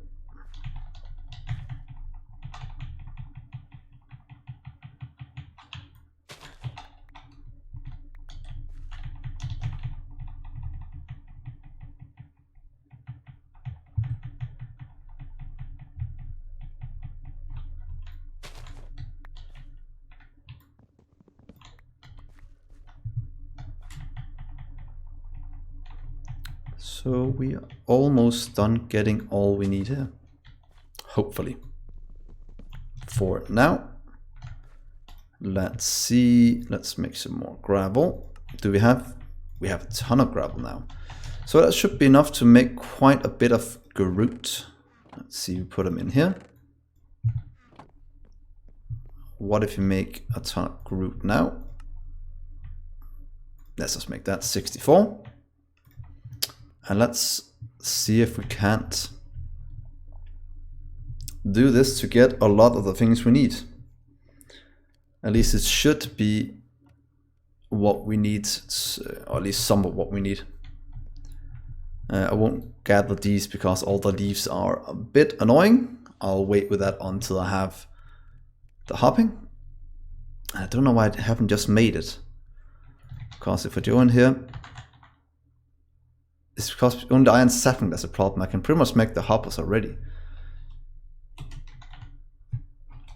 [SPEAKER 1] So we are almost done getting all we need here. Hopefully. For now. Let's see. Let's make some more gravel. Do we have? We have a ton of gravel now. So that should be enough to make quite a bit of grout. Let's see, we put them in here. What if we make a ton of grout now? Let's just make that 64. And let's see if we can't do this to get a lot of the things we need. At least it should be what we need, or at least some of what we need. I won't gather these because all the leaves are a bit annoying. I'll wait with that until I have the hopping. I don't know why I haven't just made it. Because if I go in here, it's because only the iron sapling that's a problem. I can pretty much make the hoppers already.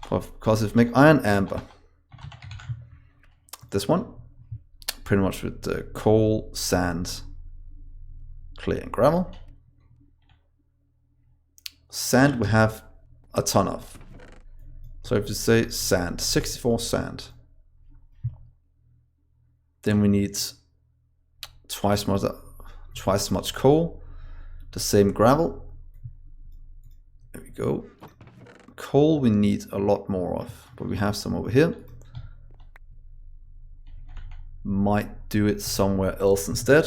[SPEAKER 1] Because if I make iron amber, this one, pretty much with the coal, sand, clay and gravel. Sand we have a ton of. So if you say sand, 64 sand, then we need twice as much coal, the same gravel. There we go. Coal we need a lot more of, but we have some over here. Might do it somewhere else instead.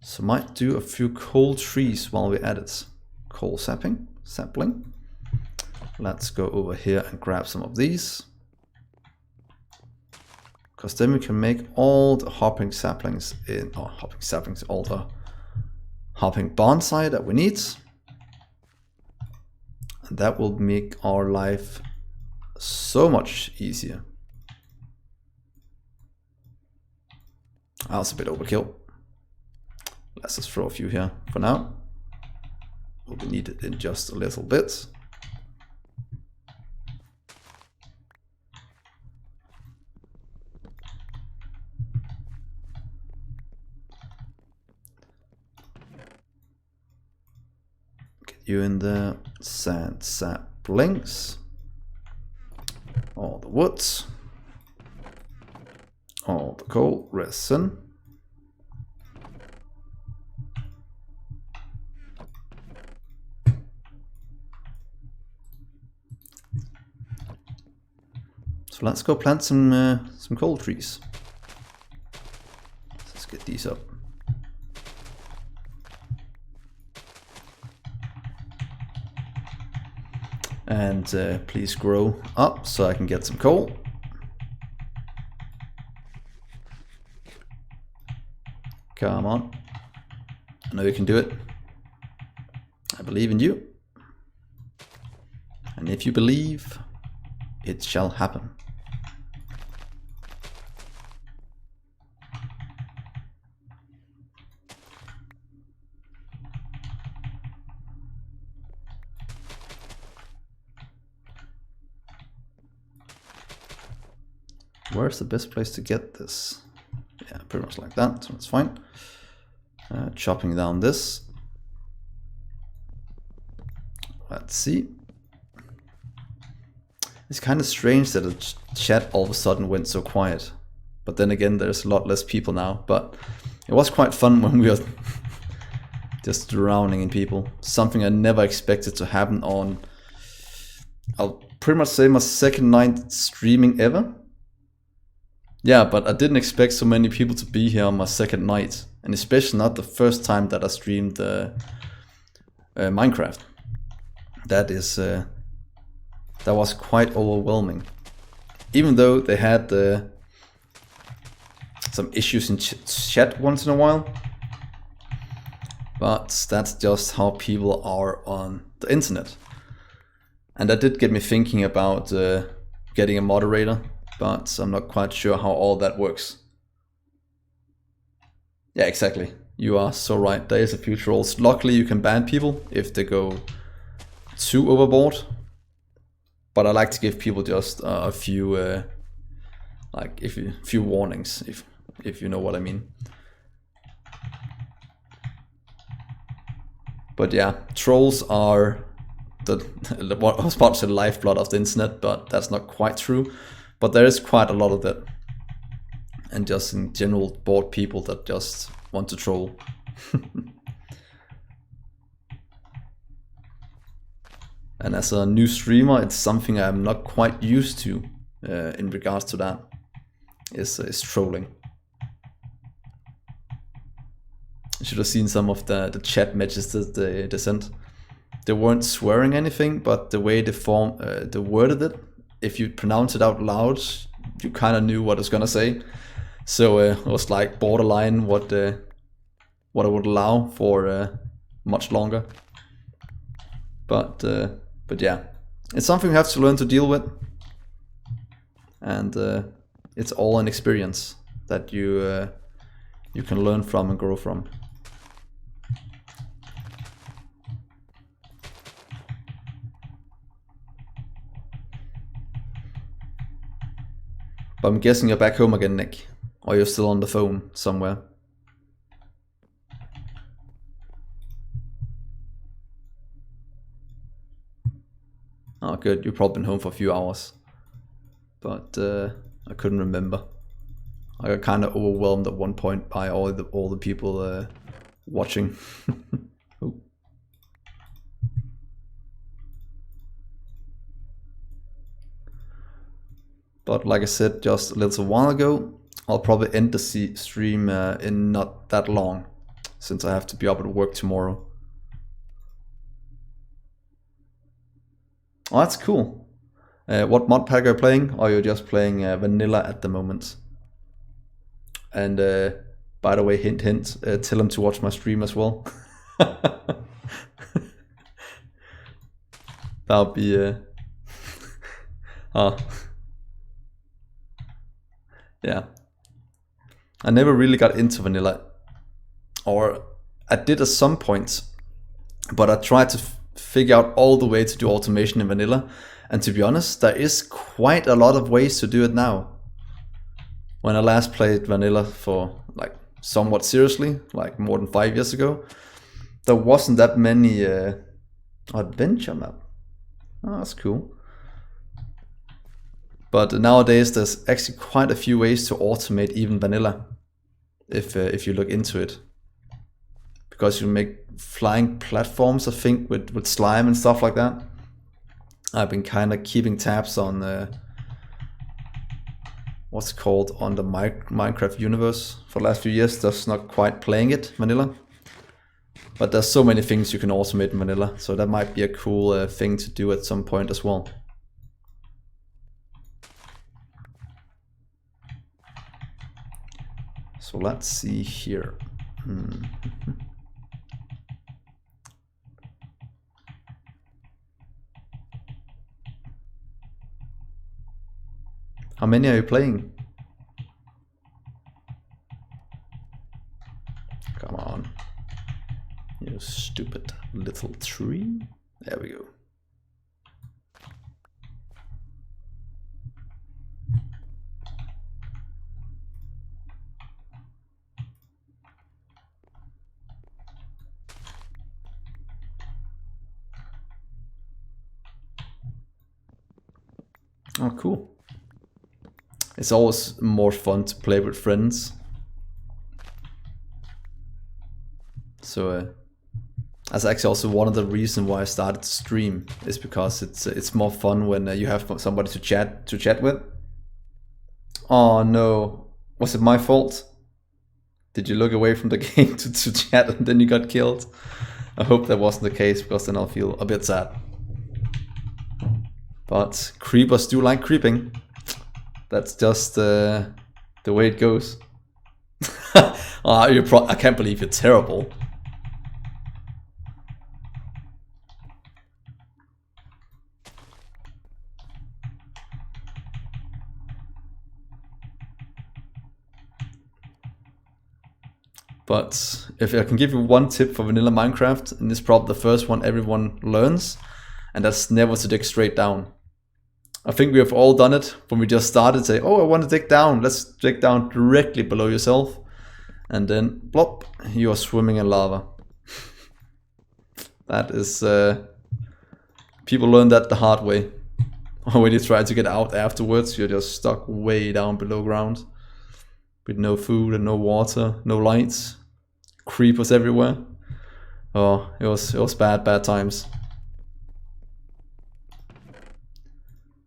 [SPEAKER 1] So might do a few coal trees while we're at it. Coal sapling. Let's go over here and grab some of these. Because then we can make all the hopping saplings in, or hopping saplings, all the hopping bonsai that we need. And that will make our life so much easier. That's a bit overkill. Let's just throw a few here for now. We'll be needed in just a little bit. Get you in the sand saplings. All the woods. All the coal, resin. So let's go plant some coal trees. Let's get these up. And please grow up so I can get some coal. Come on. I know you can do it. I believe in you. And if you believe, it shall happen. Where's the best place to get this? Yeah, pretty much like that, so that's fine. Chopping down this. Let's see. It's kind of strange that the chat all of a sudden went so quiet. But then again, there's a lot less people now. But it was quite fun when we were just drowning in people. Something I never expected to happen on, I'll pretty much say, my second night streaming ever. Yeah, but I didn't expect so many people to be here on my second night. And especially not the first time that I streamed Minecraft. That was quite overwhelming. Even though they had some issues in chat once in a while. But that's just how people are on the internet. And that did get me thinking about getting a moderator. But I'm not quite sure how all that works. Yeah, exactly. You are so right. There is a few trolls. Luckily, you can ban people if they go too overboard. But I like to give people just a few, few warnings, if you know what I mean. But yeah, trolls are what I was about to say, the lifeblood of the internet, but that's not quite true. But there is quite a lot of that, and just in general bored people that just want to troll. And as a new streamer, it's something I'm not quite used to in regards to that, is trolling. You should have seen some of the chat messages that they sent. They weren't swearing anything, but the way they worded it, if you pronounce it out loud, you kind of knew what it was gonna say. So it was like borderline what I would allow for much longer. But yeah, it's something you have to learn to deal with, and it's all an experience that you can learn from and grow from. But I'm guessing you're back home again, Nick, or you're still on the phone somewhere. Oh, good. You've probably been home for a few hours, but I couldn't remember. I got kind of overwhelmed at one point by all the people watching. Ooh. But like I said just a little while ago, I'll probably end the stream in not that long, since I have to be up at work tomorrow. Oh, that's cool. What mod pack are you playing? Or are you just playing vanilla at the moment? And by the way, hint hint, tell him to watch my stream as well. That'll be yeah. I never really got into vanilla, or I did at some point, but I tried to figure out all the way to do automation in vanilla, and to be honest, there is quite a lot of ways to do it now. When I last played vanilla for like somewhat seriously, like more than 5 years ago, there wasn't that many adventure map. Oh, that's cool. But nowadays there's actually quite a few ways to automate even vanilla, if you look into it. Because you make flying platforms, I think, with slime and stuff like that. I've been kind of keeping tabs on what's called on the Minecraft universe for the last few years. Just not quite playing it vanilla. But there's so many things you can automate in vanilla, so that might be a cool thing to do at some point as well. So let's see here. How many are you playing? Come on. You stupid little tree. There we go. Oh, cool. It's always more fun to play with friends. So that's actually also one of the reasons why I started to stream, is because it's more fun when you have somebody to chat with. Oh no, was it my fault? Did you look away from the game to chat and then you got killed? I hope that wasn't the case, because then I'll feel a bit sad. But creepers do like creeping. That's just the way it goes. I can't believe you're terrible. But if I can give you one tip for vanilla Minecraft, and this is probably the first one everyone learns, and that's never to dig straight down. I think we have all done it when we just started, say, oh, I want to dig down. Let's dig down directly below yourself. And then, plop, you are swimming in lava. That is, people learn that the hard way. When you try to get out afterwards, you're just stuck way down below ground with no food and no water, no lights, creepers everywhere. Oh, it was bad times.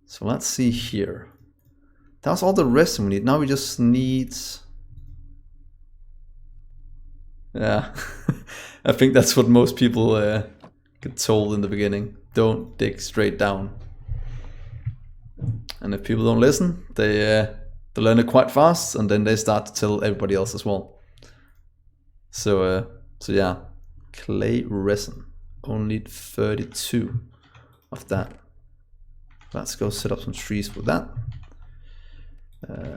[SPEAKER 1] So let's see here. That's all the rest we need. Now we just need... Yeah, I think that's what most people get told in the beginning. Don't dig straight down. And if people don't listen, they learn it quite fast, and then they start to tell everybody else as well. So yeah, clay resin. Only 32 of that. Let's go set up some trees with that.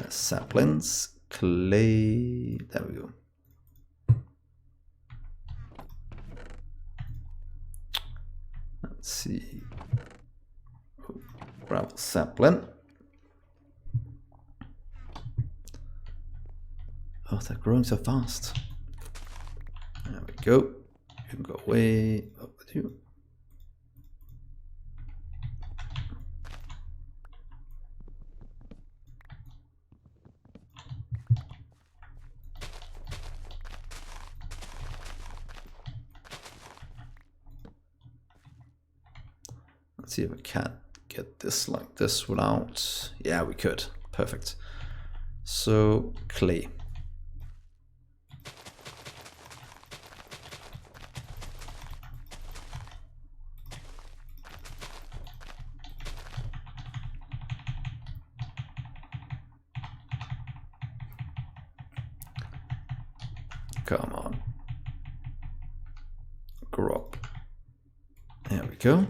[SPEAKER 1] Saplings, clay. There we go. Let's see. Gravel sapling. Oh, they're growing so fast. There we go. You can go way up with you. Let's see if I can get this like this without... Yeah, we could. Perfect. So, clay. Come on. Grow up. There we go.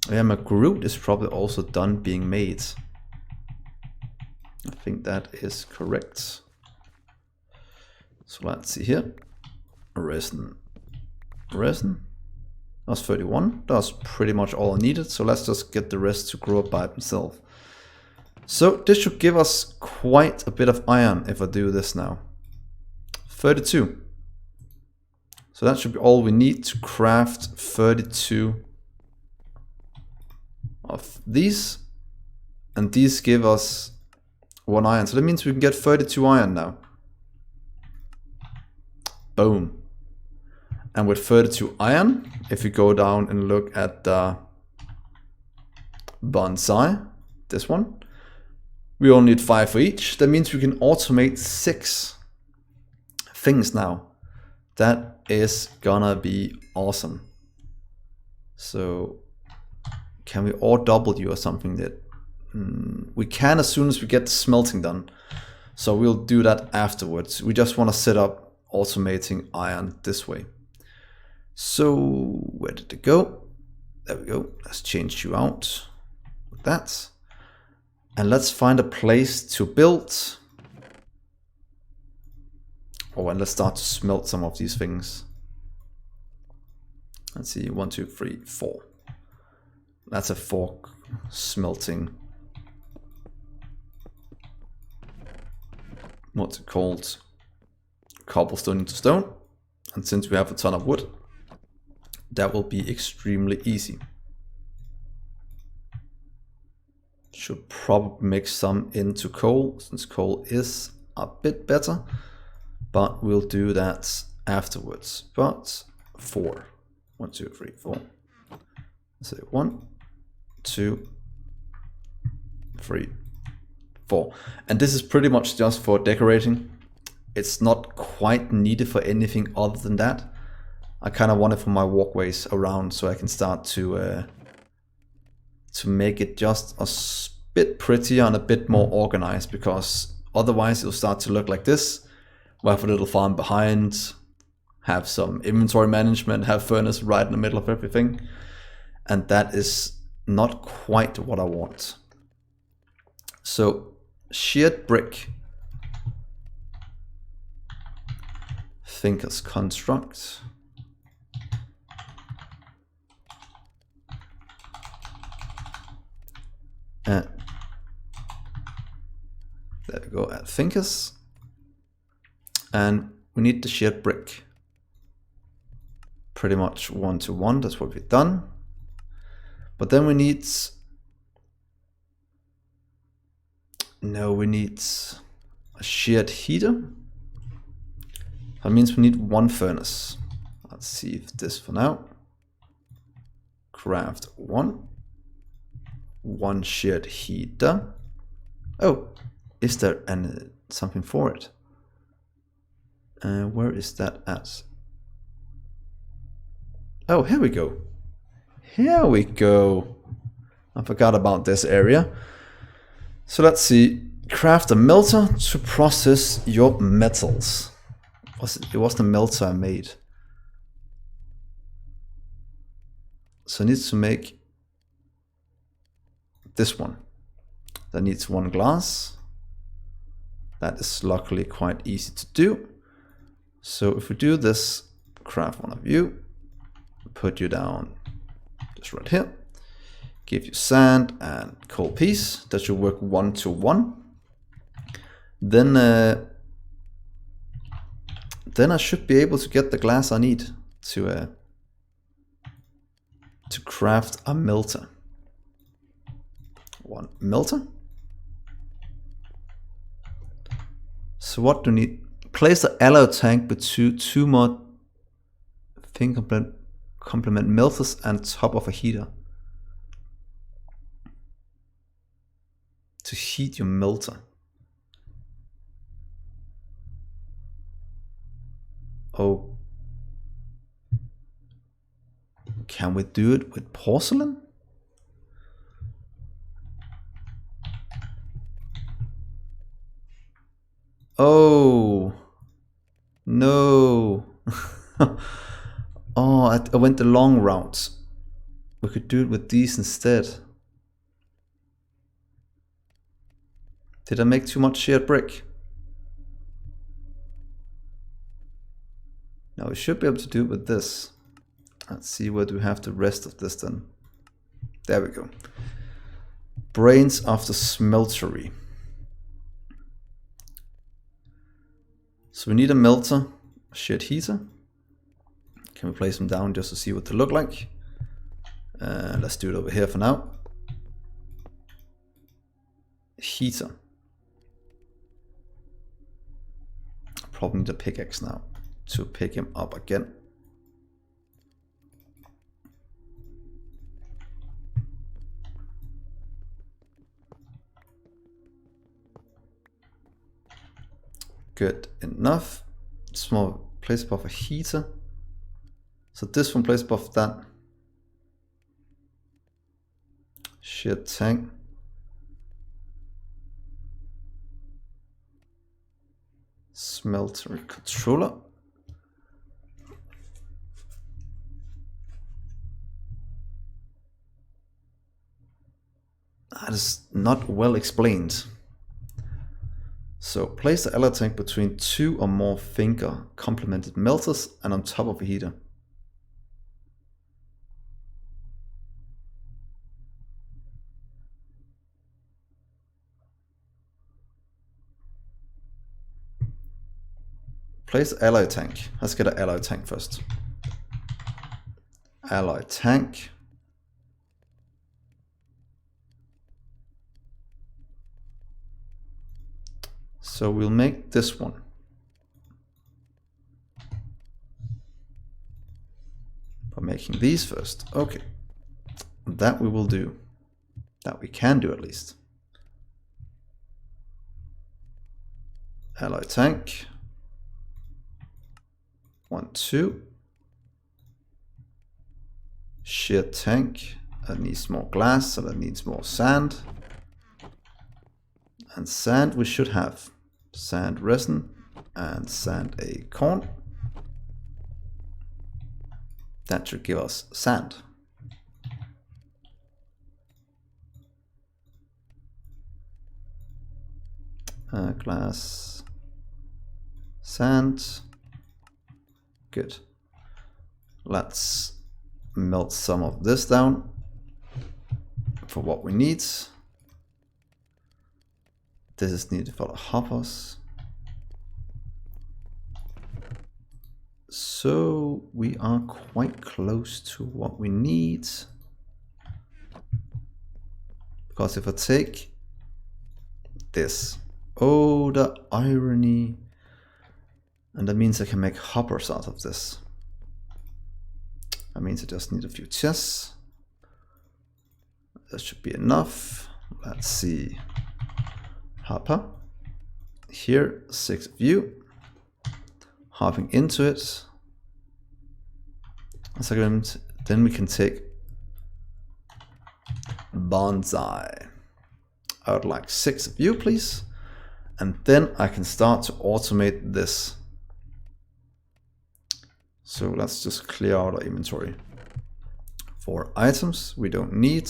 [SPEAKER 1] Yeah, my Groot is probably also done being made. I think that is correct. So let's see here. Resin. Resin. That was 31. That was pretty much all I needed. So let's just get the rest to grow up by himself. So this should give us quite a bit of iron if I do this now. 32. So that should be all we need to craft 32 of these, and these give us 1 iron. So that means we can get 32 iron now. Boom. And with 32 iron, if you go down and look at the bonsai, this one, we only need 5 for each. That means we can automate 6 things now. That is gonna be awesome. So can we RW or something that we can as soon as we get the smelting done. So we'll do that afterwards. We just want to set up automating iron this way. So where did it go? There we go. Let's change you out with that. And let's find a place to build. Oh, and let's start to smelt some of these things. Let's see, 1, 2, 3, 4. That's a 4 smelting. What's it called? Cobblestone into stone. And since we have a ton of wood, that will be extremely easy. Should probably mix some into coal, since coal is a bit better. But we'll do that afterwards. But 4. 1, 2, 3, 4. So 1, 2, 3, 4. And this is pretty much just for decorating. It's not quite needed for anything other than that. I kind of want it for my walkways around, so I can start to make it just a bit prettier and a bit more organized, because otherwise it'll start to look like this. We'll have a little farm behind, have some inventory management, have furnace right in the middle of everything. And that is not quite what I want. So sheared brick. Thinkers construct. There we go, at thinkers. And we need the sheared brick. pretty much 1-to-1. That's what we've done. But then we need... No, we need a shared heater. That means we need one furnace. Let's see if this for now. Craft one shared heater. Oh, is there something for it? Where is that at? Oh, here we go. Here we go. I forgot about this area. So let's see. Craft a melter to process your metals. It was the melter I made. So I need to make this one. That needs one glass. That is luckily quite easy to do. So if we do this, craft one of you, put you down just right here, give you sand and coal piece. That should work 1-to-1. Then I should be able to get the glass I need to craft a melter. One melter. So what do we need? Place the alloy tank between two more thing complement melters and top of a heater. To heat your melter. Oh. Can we do it with porcelain? Oh. No. Oh, I went the long route. We could do it with these instead. Did I make too much shared brick? Now we should be able to do it with this. Let's see where do we have the rest of this then. There we go. Brains of the smeltery. So we need a melter, a shared heater. Can we place them down just to see what they look like? Let's do it over here for now. Heater. Probably need a pickaxe now to pick him up again. Good enough. Small place above a heater. So this one plays above that. Shared tank. Smelter controller. That is not well explained. So place the alloy tank between two or more finger complemented melters and on top of a heater. Place alloy tank. Let's get an alloy tank first. Alloy tank. So we'll make this one. By making these first. Okay. That we will do. That we can do at least. Alloy tank. 1, 2. Shared tank. That needs more glass, so that needs more sand. And sand we should have. Sand resin and sand acorn. That should give us sand. Glass, sand. Good. Let's melt some of this down for what we need. This is needed for the hoppers. So we are quite close to what we need. Because if I take this, oh, the irony. And that means I can make hoppers out of this. That means I just need a few chests. That should be enough. Let's see. Hopper. Here, 6 of you. Hopping into it. A second. Then we can take BONSAI. I would like 6 of you, please. And then I can start to automate this. So let's just clear out our inventory. For items we don't need.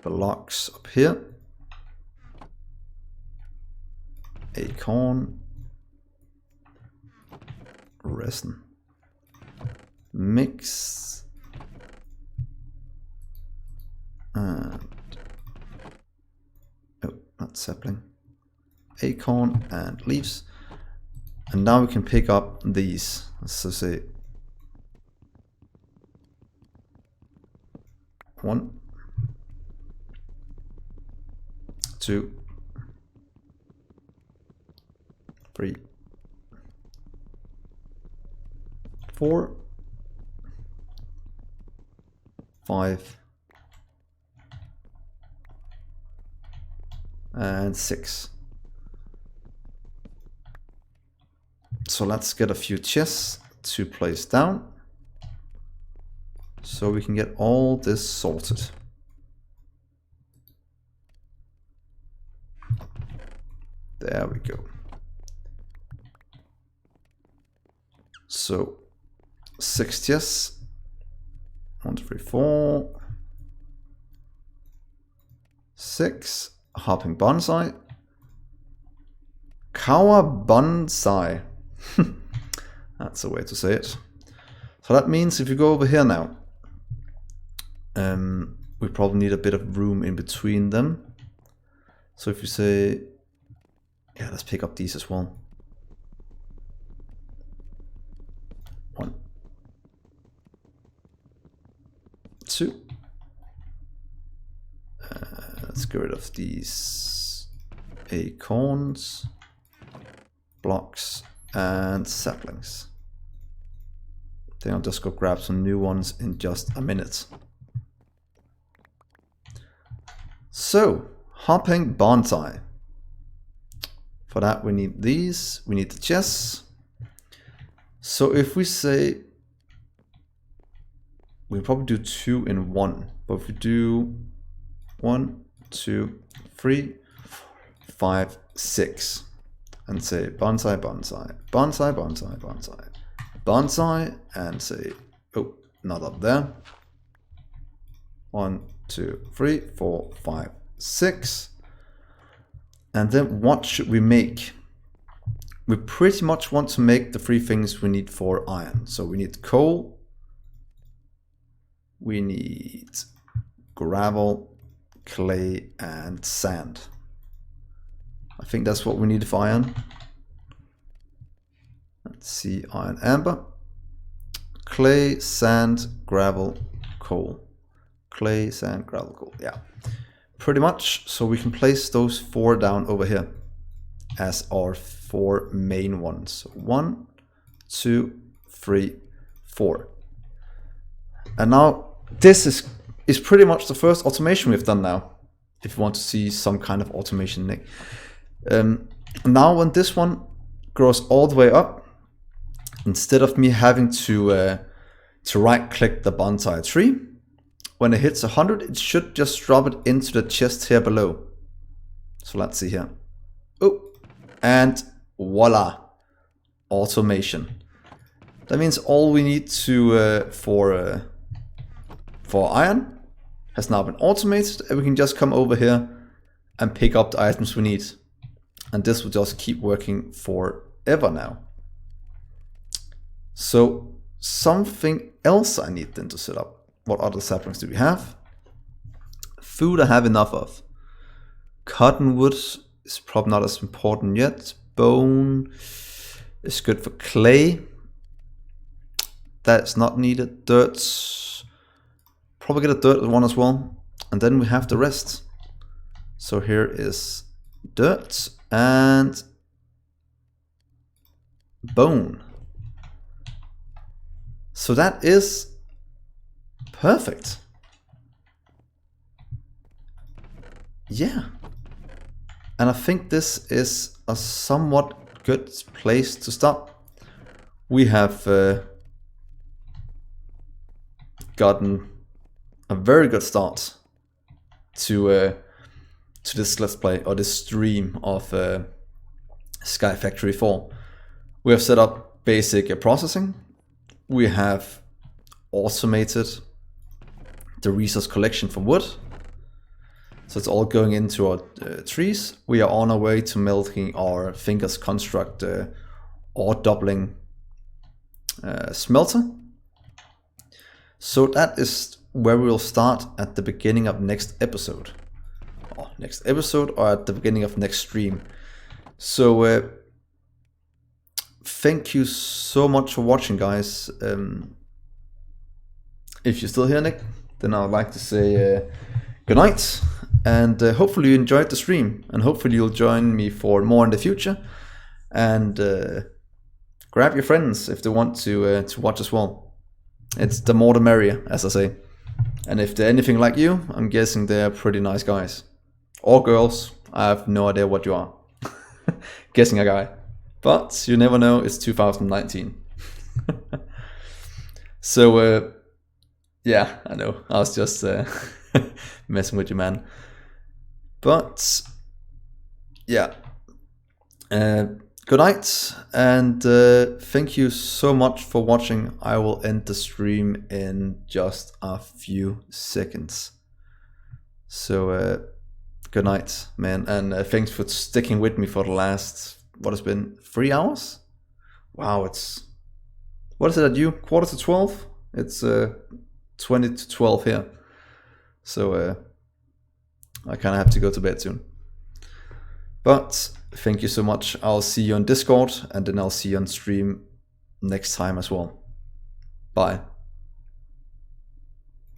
[SPEAKER 1] Blocks up here. Acorn. Resin. Mix. And oh, not sapling. Acorn and leaves. And now we can pick up these. So say 1, 2, 3, 4, 5, and 6. So let's get a few chests to place down so we can get all this sorted. There we go. So 6 chests. 1, 2, 3, 4, 6. Hopping bonsai. Cower bonsai. That's a way to say it. So that means if you go over here now, we probably need a bit of room in between them. So if you say, yeah, let's pick up these as well. 1, 2. Let's get rid of these acorns, blocks, and saplings. Then I'll just go grab some new ones in just a minute. So, hopping bonsai. For that we need these, we need the chests. So if we say, we'll probably do 2 in 1, but if we do 1, 2, 3, 4, 5, 6. And say bonsai, bonsai, bonsai, bonsai, bonsai, bonsai, and say, oh, not up there. 1, 2, 3, 4, 5, 6. And then what should we make? We pretty much want to make the 3 things we need for iron. So we need coal, we need gravel, clay, and sand. I think that's what we need for iron. Let's see, iron, amber, clay, sand, gravel, coal. Clay, sand, gravel, coal. Yeah, pretty much. So we can place those 4 down over here as our 4 main ones. So 1, 2, 3, 4. And now this is pretty much the first automation we've done now. If you want to see some kind of automation, Nick. Now when this one grows all the way up, instead of me having to right click the bonsai tree, when it hits 100 it should just drop it into the chest here below. So let's see here. Oh, and voila, automation. That means all we need to for iron has now been automated, and we can just come over here and pick up the items we need. And this will just keep working forever now. So something else I need then to set up. What other saplings do we have? Food I have enough of. Cottonwood is probably not as important yet. Bone. is good for clay. That's not needed. Dirt, probably get a dirt one as well. And then we have the rest. So here is dirt and bone. So that is perfect. Yeah. And I think this is a somewhat good place to stop. We have gotten a very good start to this Let's Play, or this stream of Sky Factory 4. We have set up basic processing. We have automated the resource collection from wood. So it's all going into our trees. We are on our way to melting our Fingers Construct ore doubling smelter. So that is where we will start at the beginning of next episode. Or at the beginning of next stream. So thank you so much for watching, guys. If you're still here, Nick, then I would like to say good night. And hopefully you enjoyed the stream. And hopefully you'll join me for more in the future. And grab your friends if they want to watch as well. It's the more the merrier, as I say. And if they're anything like you, I'm guessing they're pretty nice guys. Or girls. I have no idea what you are. Guessing a guy. But you never know, it's 2019. So, yeah, I know. I was just messing with you, man. But, yeah. Good night, and thank you so much for watching. I will end the stream in just a few seconds. So, good night, man, and thanks for sticking with me for the last, what has been, 3 hours? Wow, it's, what is it at you? 11:45? It's 20 to 12 here. So, I kind of have to go to bed soon. But thank you so much. I'll see you on Discord, and then I'll see you on stream next time as well. Bye.